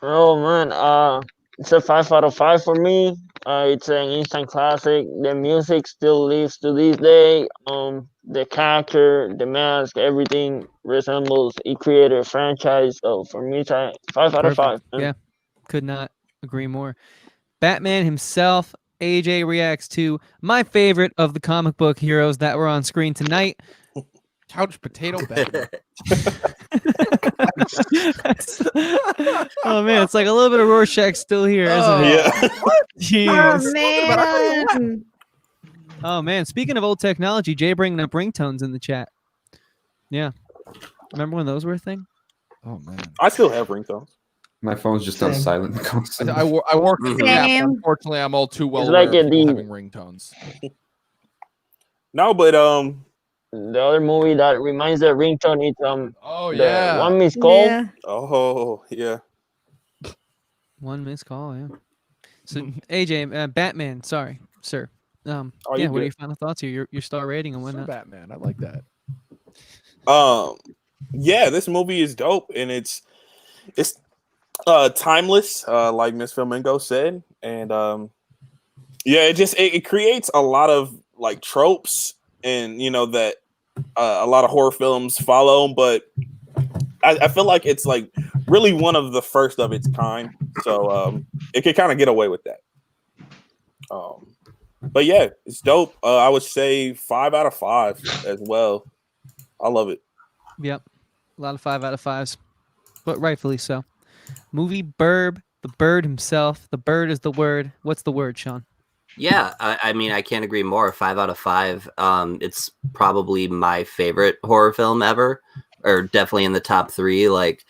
Oh man, it's a 5 out of 5 for me. It's an instant classic. The music still lives to this day. The character, the mask, everything resembles. It created a franchise. So for me, it's a 5 out of 5. Man. Yeah, could not agree more. Batman himself, AJ reacts to my favorite of the comic book heroes that were on screen tonight. Couch potato Batman. Oh man, it's like a little bit of Rorschach still here, isn't it? Yeah. Jeez. Oh, man. Oh man, speaking of old technology, Jay bringing up ringtones in the chat. Yeah, remember when those were a thing? Oh man. I still have ringtones. My phone's just on Same. silent constantly. I work in the app. Same. Unfortunately, I'm all too well It's aware like of a people deep- having ringtones. No, but The other movie that reminds the ringtone is Oh the yeah. One Miss Call. Yeah. oh yeah. One missed call, yeah. So AJ, Batman, sorry, sir. Oh, yeah, you're what are good. your final thoughts here? Your star rating and Sir whatnot. Batman. I like that. Yeah, this movie is dope, and it's timeless, like Miss Filmingo said, and yeah, it creates a lot of like tropes, and that a lot of horror films follow, but I feel like it's like really one of the first of its kind, so it could kind of get away with that. But yeah, it's dope. I would say 5 out of 5 as well. I love it. Yep, a lot of 5 out of 5s, but rightfully so. Movie Burb, the bird himself. The bird is the word. What's the word, Sean? Yeah, I mean, I can't agree more. 5 out of 5. It's probably my favorite horror film ever, or definitely in the top 3. Like,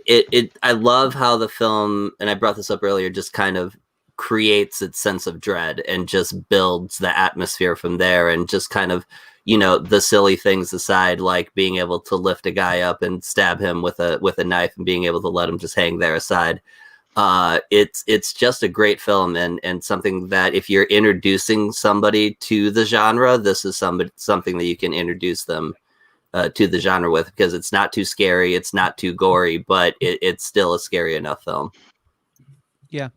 I love how the film, and I brought this up earlier, just kind of creates its sense of dread and just builds the atmosphere from there, and just kind of, the silly things aside, like being able to lift a guy up and stab him with a knife, and being able to let him just hang there aside. It's just a great film, and something that if you're introducing somebody to the genre, this is something that you can introduce them to the genre with, because it's not too scary, it's not too gory, but it's still a scary enough film. Yeah.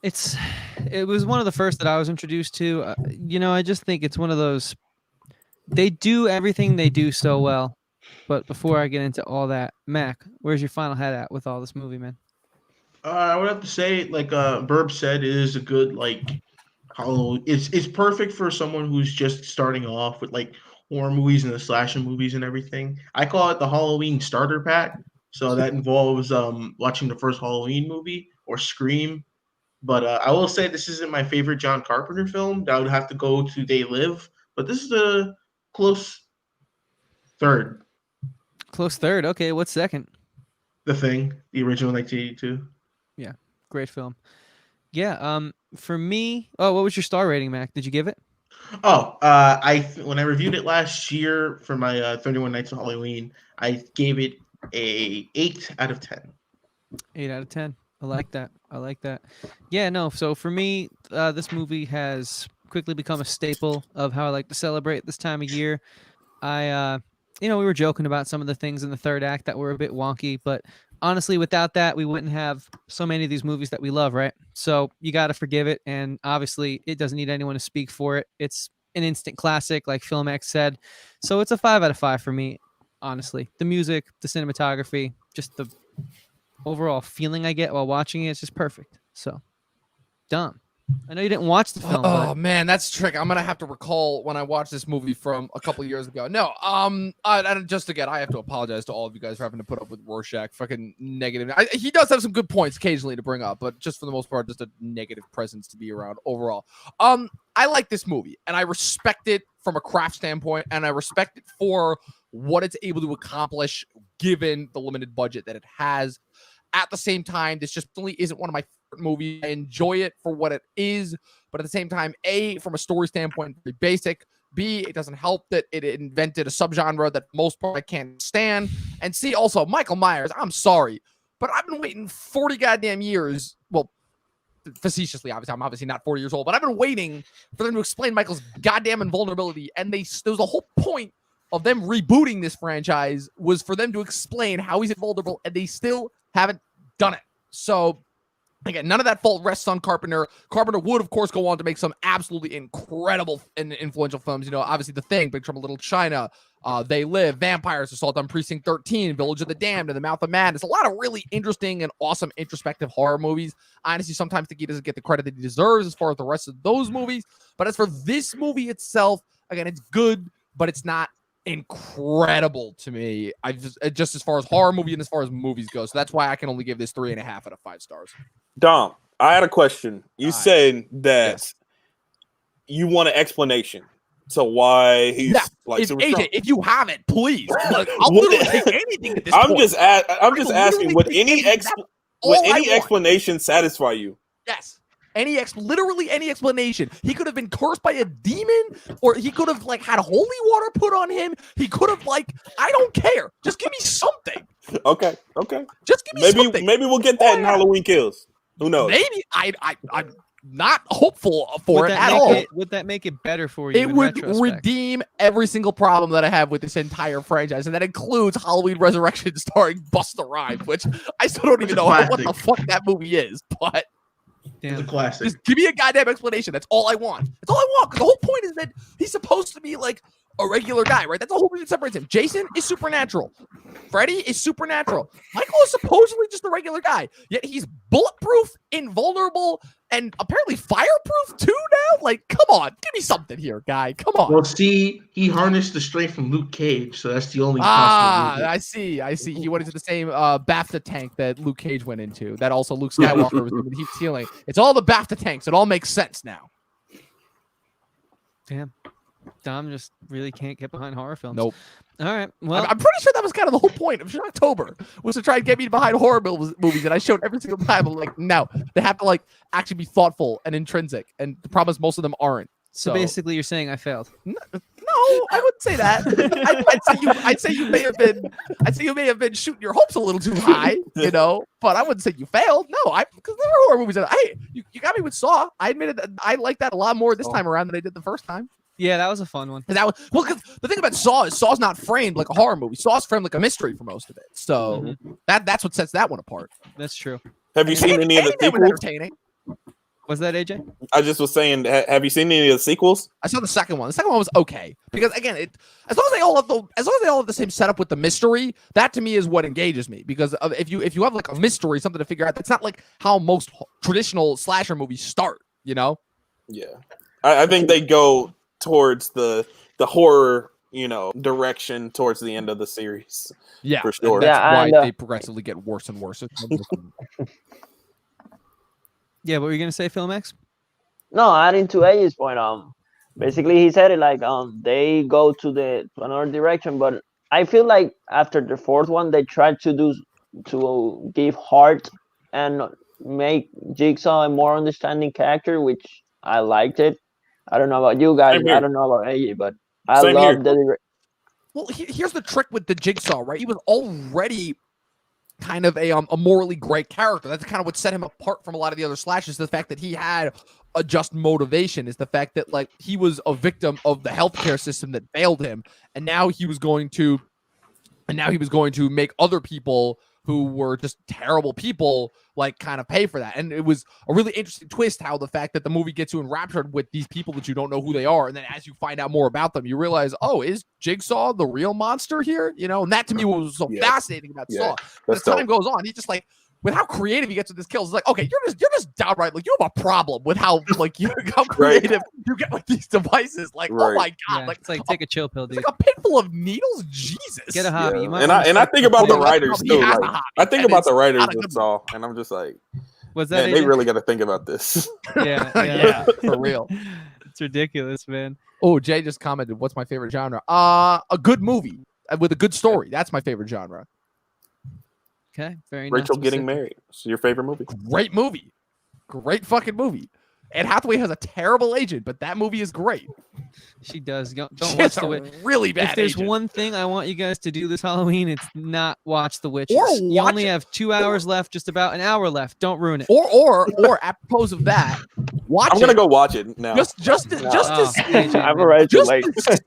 It was one of the first that I was introduced to. I just think it's one of those, they do everything they do so well. But before I get into all that, Mac, where's your final head at with all this movie, man? I would have to say, like Burb said, it is a good like Halloween. It's perfect for someone who's just starting off with like horror movies and the slasher movies and everything. I call it the Halloween starter pack. So that involves watching the first Halloween movie or Scream. But I will say this isn't my favorite John Carpenter film. That would have to go to They Live. But this is a close third. Close third. Okay, what's second? The Thing, the original 1982. Yeah, great film. Yeah, for me, what was your star rating, Mac? Did you give it? Oh, when I reviewed it last year for my 31 Nights of Halloween, I gave it a 8 out of 10. 8 out of 10. I like that. Yeah, no. So for me, this movie has quickly become a staple of how I like to celebrate this time of year. We were joking about some of the things in the third act that were a bit wonky, but honestly, without that, we wouldn't have so many of these movies that we love, right? So you got to forgive it. And obviously, it doesn't need anyone to speak for it. It's an instant classic, like Film X said. So it's a 5 out of 5 for me, honestly. The music, the cinematography, just the overall feeling I get while watching it is just perfect. So, dumb. I know you didn't watch the film. Oh man, that's a trick. I'm gonna have to recall when I watched this movie from a couple years ago. No, just again, I have to apologize to all of you guys for having to put up with Rorschach. Fucking negative. He does have some good points occasionally to bring up, but just for the most part, just a negative presence to be around overall. I like this movie, and I respect it from a craft standpoint, and I respect it for what it's able to accomplish given the limited budget that it has. At the same time, this just really isn't one of my favorite movie. I enjoy it for what it is, but at the same time, A, from a story standpoint, very basic. B, it doesn't help that it invented a subgenre that most part I can't stand. And C, also, Michael Myers, I'm sorry, but I've been waiting 40 goddamn years. Well, facetiously, obviously, I'm obviously not 40 years old, but I've been waiting for them to explain Michael's goddamn invulnerability. And there was a whole point of them rebooting this franchise was for them to explain how he's invulnerable, and they still haven't done it. So, again, none of that fault rests on Carpenter. Carpenter would, of course, go on to make some absolutely incredible and influential films. You know, obviously The Thing, Big Trouble in Little China, They Live, Vampires, Assault on Precinct 13, Village of the Damned, and The Mouth of Madness. A lot of really interesting and awesome introspective horror movies. I honestly sometimes think he doesn't get the credit that he deserves as far as the rest of those movies. But as for this movie itself, again, it's good, but it's not incredible to me. I just as far as horror movie and as far as movies go. So that's why I can only give this 3.5 out of 5 stars. Dom, I had a question. You said that Yes. you want an explanation to why he's like if, super AJ, strong. if you have it, please. Like, I'll What- literally take anything at this I'm point. just asking, would literally any take all I want. explanation satisfy you? Yes. Literally any explanation. He could have been cursed by a demon, or he could have like had holy water put on him. He could have I don't care. Just give me something. Okay. Just give me something. Maybe we'll get that in Halloween Kills. Who knows? Maybe I'm not hopeful for it at all. Would that make it better for you? It in would retrospect? redeem every single problem that I have with this entire franchise, and that includes Halloween Resurrection starring Busta Rhymes, which I still don't even know what the fuck that movie is, but It's a classic. just give me a goddamn explanation. That's all I want. That's all I want. Because the whole point is that he's supposed to be like a regular guy, right? That's the whole reason that separates him. Jason is supernatural. Freddy is supernatural. Michael is supposedly just a regular guy. Yet he's bulletproof, invulnerable, and apparently fireproof too now? Like, come on. Give me something here, guy. Come on. Well, see, he harnessed the strength from Luke Cage, so that's the only possible reason. I see. He went into the same BAFTA tank that Luke Cage went into. That also Luke Skywalker was doing. He's healing. It's all the BAFTA tanks. It all makes sense now. Damn. Dom just really can't get behind horror films. Nope. All right. Well, I'm pretty sure that was kind of the whole point of Shocktober, was to try and get me behind horror movies. And I showed every single time. I'm like, no, they have to actually be thoughtful and intrinsic. And the problem is most of them aren't. so basically, you're saying I failed. No, I wouldn't say that. I'd say you may have been shooting your hopes a little too high, But I wouldn't say you failed. No, because there were horror movies that you got me with Saw. I admitted that I liked that a lot more this time around than I did the first time. Yeah, that was a fun one. Because the thing about Saw is Saw's not framed like a horror movie. Saw's framed like a mystery for most of it. So that's what sets that one apart. That's true. Have you seen any of the Anything was sequels? entertaining. Was that AJ? I just was saying, have you seen any of the sequels? I saw the second one. The second one was okay because again, as long as they all have the same setup with the mystery, that to me is what engages me. Because if you have like a mystery, something to figure out, that's not like how most traditional slasher movies start. Yeah, I think they go towards the horror, direction towards the end of the series. Yeah, for sure. That's Yeah, why and, they progressively get worse and worse. Yeah, what were you gonna say, Filmex? No, adding to A's point, basically he said it like they go to another direction, but I feel like after the fourth one they tried to give heart and make Jigsaw a more understanding character, which I liked it. I don't know about you guys. I don't know about A, but I love the. Well, here's the trick with the Jigsaw, right? He was already kind of a morally great character. That's kind of what set him apart from a lot of the other slashers. The fact that he had a just motivation is the fact that he was a victim of the healthcare system that failed him, and now he was going to make other people who were just terrible people kind of pay for that. And it was a really interesting twist how the fact that the movie gets you enraptured with these people that you don't know who they are, and then as you find out more about them, you realize, oh, is Jigsaw the real monster here? And that to me was so fascinating about Saw. As time goes on, he's just with how creative he gets with his kills, it's like, okay, you're just downright you have a problem with how how creative you get with these devices. Oh my god, Yeah, it's like take a chill pill, dude. it's like a pit full of needles. Jesus, Get a hobby. You might And wanna I start- think about the writers He too. has a hobby, I think and about it's the writers not a of good Saw, and I'm just like, Was that man, they AJ? really got to think about this. Yeah, yeah, for real. It's ridiculous, man. Oh, Jay just commented, "What's my favorite genre?" A good movie with a good story. That's my favorite genre. Okay, very Rachel non-specific. getting married. It's your favorite movie. Great movie. great fucking movie. Anne Hathaway has a terrible agent, but that movie is great. She does. Don't She watch has The a Witch. really bad If there's agent. one thing I want you guys to do this Halloween, it's not watch The Witches. Or You watch only it. have 2 hours left, just about an hour left. Don't ruin it. Or apropos of that, watch I'm gonna it go watch it now. just to Oh, see, AJ, I'm man. already too just late. to see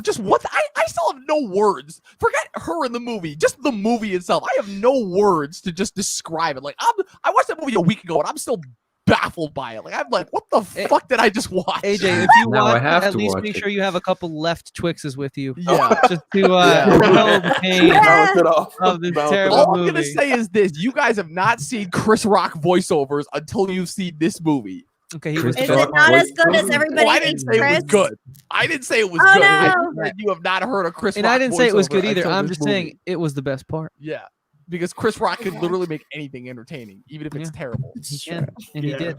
just what I still have no words. Forget her in the movie, just the movie itself. I have no words to just describe it. Like I watched that movie a week ago and I'm still baffled by it. Like I'm like, what the fuck did I just watch? AJ, if you Now I watch, have at to least watch make it. sure you have a couple left Twixes with you, Yeah. just to Yeah. quell the pain Balance it off. of this Balance it terrible off. All I'm gonna movie. say is this: you guys have not seen Chris Rock voiceovers until you've seen this movie. Okay, he was Chris Is the it not as good as Oh, everybody I didn't thinks, say it was Chris? good. I didn't say it was Oh, good. I no. said you have not heard a Chris and Rock I didn't say it was voiceover good either. until I'm this just saying movie. it was the best part. Yeah, because Chris Rock could literally make anything entertaining, even if it's terrible. He can, and he Yeah. did.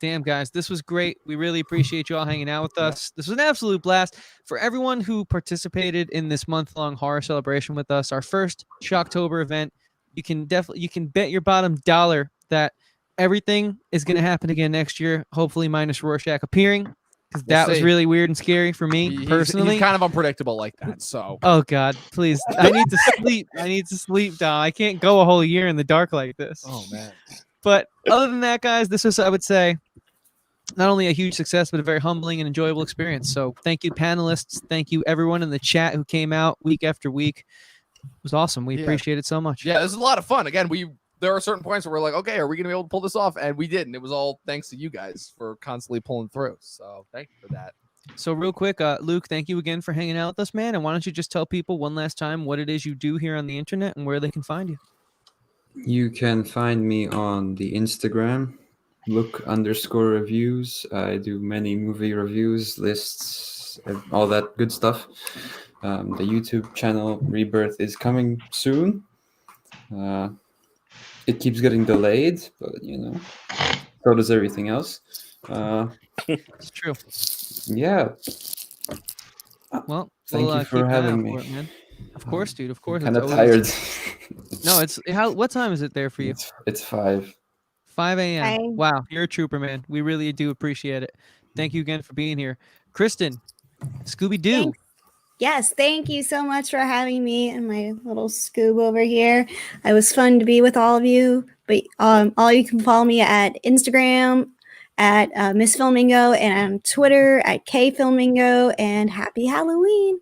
Damn, guys, this was great. We really appreciate you all hanging out with us. This was an absolute blast. For everyone who participated in this month-long horror celebration with us, our first Shocktober event, you can bet your bottom dollar that everything is going to happen again next year, hopefully minus Rorschach appearing, because We'll that was see. really weird and scary for me He's personally. kind of unpredictable like that. So Oh God, please! I need to sleep. I need to sleep, Dom. I can't go a whole year in the dark like this. oh man, But other than that, guys, this was, I would say, not only a huge success, but a very humbling and enjoyable experience. So thank you, panelists. Thank you, everyone in the chat who came out week after week. It was awesome. We Yeah. appreciate it so much. yeah, this is a lot of fun. Again, there are certain points where we're like, okay, are we gonna be able to pull this off? And we didn't. It was all thanks to you guys for constantly pulling through. So thank you for that. So real quick, Luke, thank you again for hanging out with us, man. And why don't you just tell people one last time what it is you do here on the internet and where they can find you? You can find me on the Instagram, Luk_Reviews. I do many movie reviews, lists, all that good stuff. The YouTube channel Rebirth is coming soon. It keeps getting delayed, but so does everything else. It's true. Yeah, Well, Thank you for keep an eye having out me. for it, man. Of course, dude. Of course. kind of it's always- tired. No, it's what time is it there for you? It's 5. 5 a.m. Hi. Wow, you're a trooper, man. We really do appreciate it. Thank you again for being here. Kristen, Scooby Doo. Thanks. Yes, thank you so much for having me and my little Scoob over here. It was fun to be with all of you. But all you can follow me at Instagram at ms.filmingo and on Twitter at kfilmingo. And happy Halloween.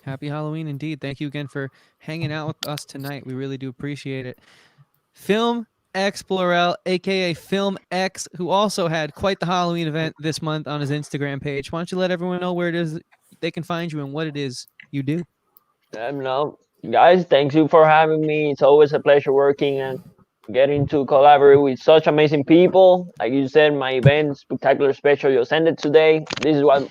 Happy Halloween indeed. Thank you again for hanging out with us tonight. We really do appreciate it. Film Explorel, aka Film X, who also had quite the Halloween event this month on his Instagram page. Why don't you let everyone know where it is they can find you and what it is you do? No, guys, thank you for having me. It's always a pleasure working and getting to collaborate with such amazing people. Like you said, my event spectacular special just ended today. This was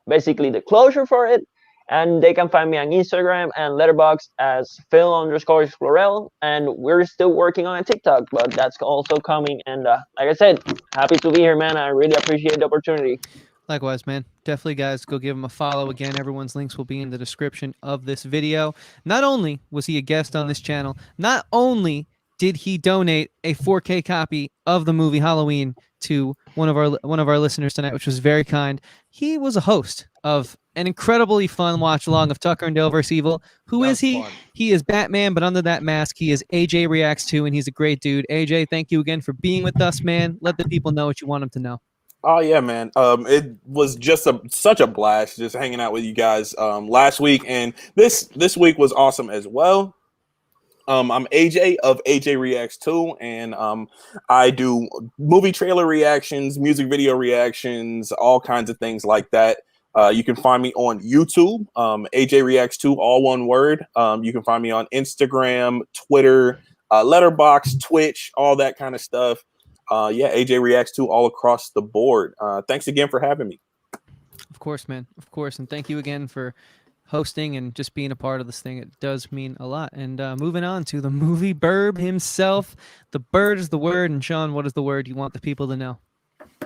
basically the closure for it. And they can find me on Instagram and Letterboxd as Phil_Explorel. And we're still working on a TikTok, but that's also coming. And like I said, happy to be here, man. I really appreciate the opportunity. Likewise, man. Definitely, guys, go give him a follow. Again, everyone's links will be in the description of this video. Not only was he a guest on this channel, not only did he donate a 4K copy of the movie Halloween to one of our listeners tonight, which was very kind. He was a host of an incredibly fun watch along of Tucker and Dale vs. Evil. Who That is was he? fun. He is Batman, but under that mask, he is AJ Reacts 2, and he's a great dude. AJ, thank you again for being with us, man. Let the people know what you want them to know. Oh yeah, man. It was just such a blast just hanging out with you guys last week, and this week was awesome as well. I'm AJ of AJ Reacts 2, and I do movie trailer reactions, music video reactions, all kinds of things like that. You can find me on YouTube, AJ Reacts 2, all one word. You can find me on Instagram, Twitter, Letterboxd, Twitch, all that kind of stuff. Yeah, AJ Reacts 2 all across the board. Thanks again for having me. Of course, man. Of course. And thank you again for hosting and just being a part of this thing. It does mean a lot. And moving on to the movie Birb himself. The bird is the word. And Sean, what is the word you want the people to know?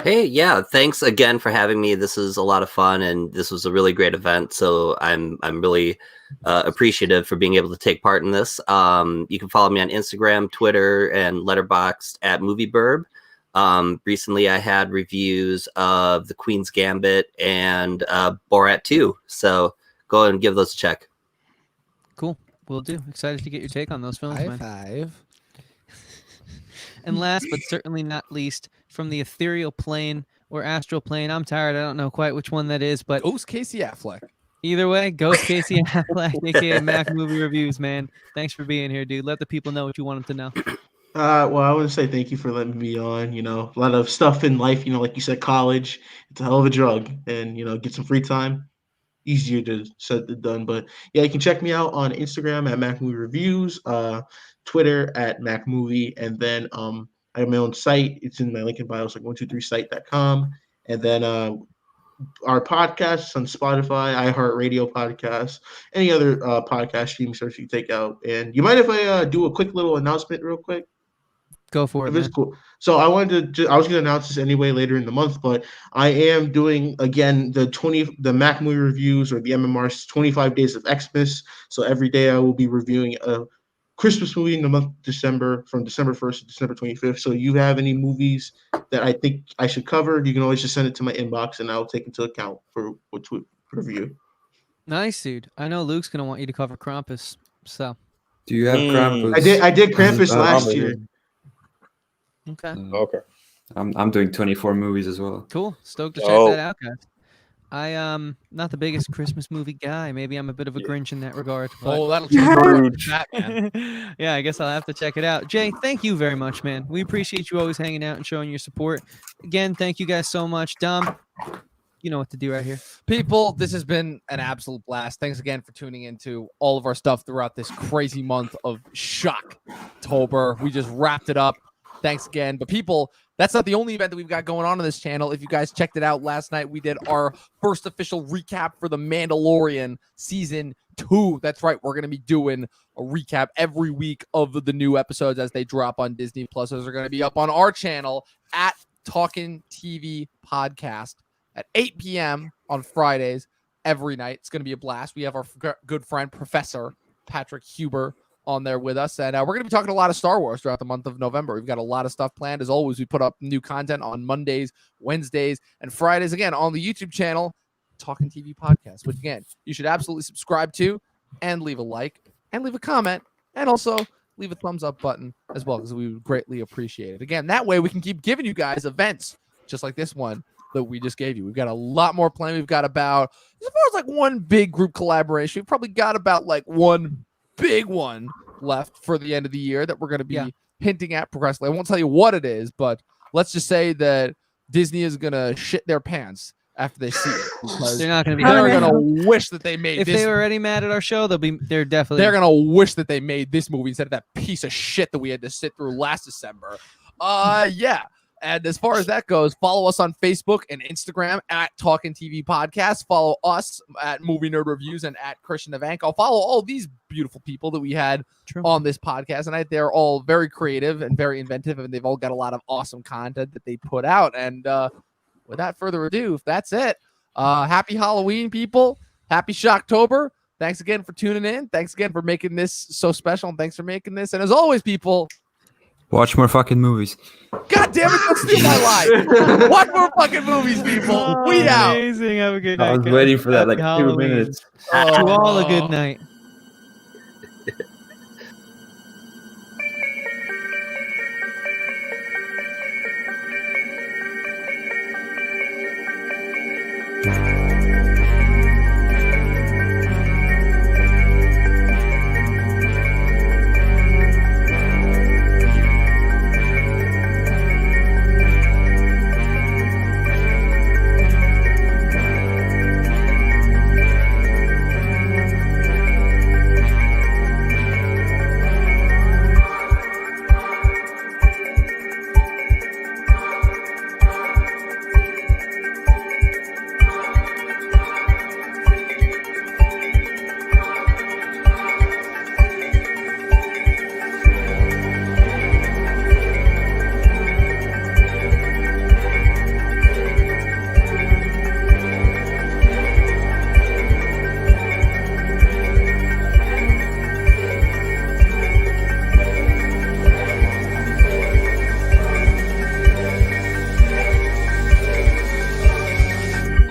Hey, yeah, thanks again for having me. This is a lot of fun, and this was a really great event. So I'm really appreciative for being able to take part in this. You can follow me on Instagram, Twitter, and Letterboxd at moviebirb. Recently, I had reviews of The Queen's Gambit and Borat 2. So go and give those a check. Cool. Will do. Excited to get your take on those films, High man. five. And last but certainly not least, from the ethereal plane or astral plane, I'm tired. I don't know quite which one that is, but Ghost Casey Affleck. either way, Ghost Casey Affleck, aka Mac Movie Reviews, man. Thanks for being here, dude. Let the people know what you want them to know. Well, I want to say thank you for letting me on. You know, a lot of stuff in life, you know, like you said, college, it's a hell of a drug. And, you know, get some free time, easier to said than done. But yeah, you can check me out on Instagram at Mac Movie Reviews, Twitter at Mac Movie, and then I have my own site. It's in my link in bio. It's like 123site.com. And then our podcasts on Spotify, iHeartRadio podcasts, any other podcast streaming service you take out. And you mind if I do a quick little announcement real quick? Go for it, If it's man. cool. So I wanted to. I was going to announce this anyway later in the month, but I am doing again the Mac movie reviews or the MMR's 25 Days of Xmas. So every day I will be reviewing a Christmas movie in the month of December, from December 1st to December 25th. So you have any movies that I think I should cover, you can always just send it to my inbox and I'll take into account for which review. Nice, dude. I know Luke's gonna want you to cover Krampus, so Do you have Krampus? I did Krampus last Probably. year. okay, Okay. I'm doing 24 movies as well. cool. Stoked to check Oh. that out, guys. I not the biggest Christmas movie guy. Maybe I'm a bit of a Grinch in that regard. But Oh, that'll change Scrooge. that, man. yeah, I guess I'll have to check it out. Jay, thank you very much, man. We appreciate you always hanging out and showing your support. Again, thank you guys so much. Dom, you know what to do right here. People, this has been an absolute blast. Thanks again for tuning into all of our stuff throughout this crazy month of Shocktober. We just wrapped it up. Thanks again. But people, that's not the only event that we've got going on this channel. If you guys checked it out last night, we did our first official recap for The Mandalorian Season 2. That's right. We're going to be doing a recap every week of the new episodes as they drop on Disney Plus. Those are going to be up on our channel at Talkin TV Podcast at 8 p.m. on Fridays every night. It's going to be a blast. We have our good friend, Professor Patrick Huber, on there with us. And we're going to be talking a lot of Star Wars throughout the month of November. We've got a lot of stuff planned. As always, we put up new content on Mondays, Wednesdays, and Fridays, again, on the YouTube channel, Talkin TV Podcast, which, again, you should absolutely subscribe to and leave a like and leave a comment and also leave a thumbs up button as well, because we would greatly appreciate it. Again, that way we can keep giving you guys events just like this one that we just gave you. We've got a lot more planned. We've got about, as far as like one big group collaboration, we've probably got about like one big one left for the end of the year that we're going to be hinting at progressively. I won't tell you what it is, but let's just say that Disney is going to shit their pants after they see it, because They're not going to be. they're happy. going to wish that they made If this. they were already mad at our show, they're definitely. They're gonna wish that they made this movie instead of that piece of shit that we had to sit through last December. Yeah. And as far as that goes, follow us on Facebook and Instagram at Talkin TV Podcast. Follow us at Movie Nerd Reviews and at Christian Evank. I'll follow all these beautiful people that we had on this podcast, and they're all very creative and very inventive, and they've all got a lot of awesome content that they put out. And without further ado, that's it. Happy Halloween, people. Happy Shocktober. Thanks again for tuning in. Thanks again for making this so special, and thanks for making this. And as always, people, Watch more fucking movies. God damn it, don't steal my life. Watch more fucking movies, people. We out. Amazing. Have a good night. I was guys. waiting for that Happy like 2 Halloween. minutes. To all a good night. Thank you.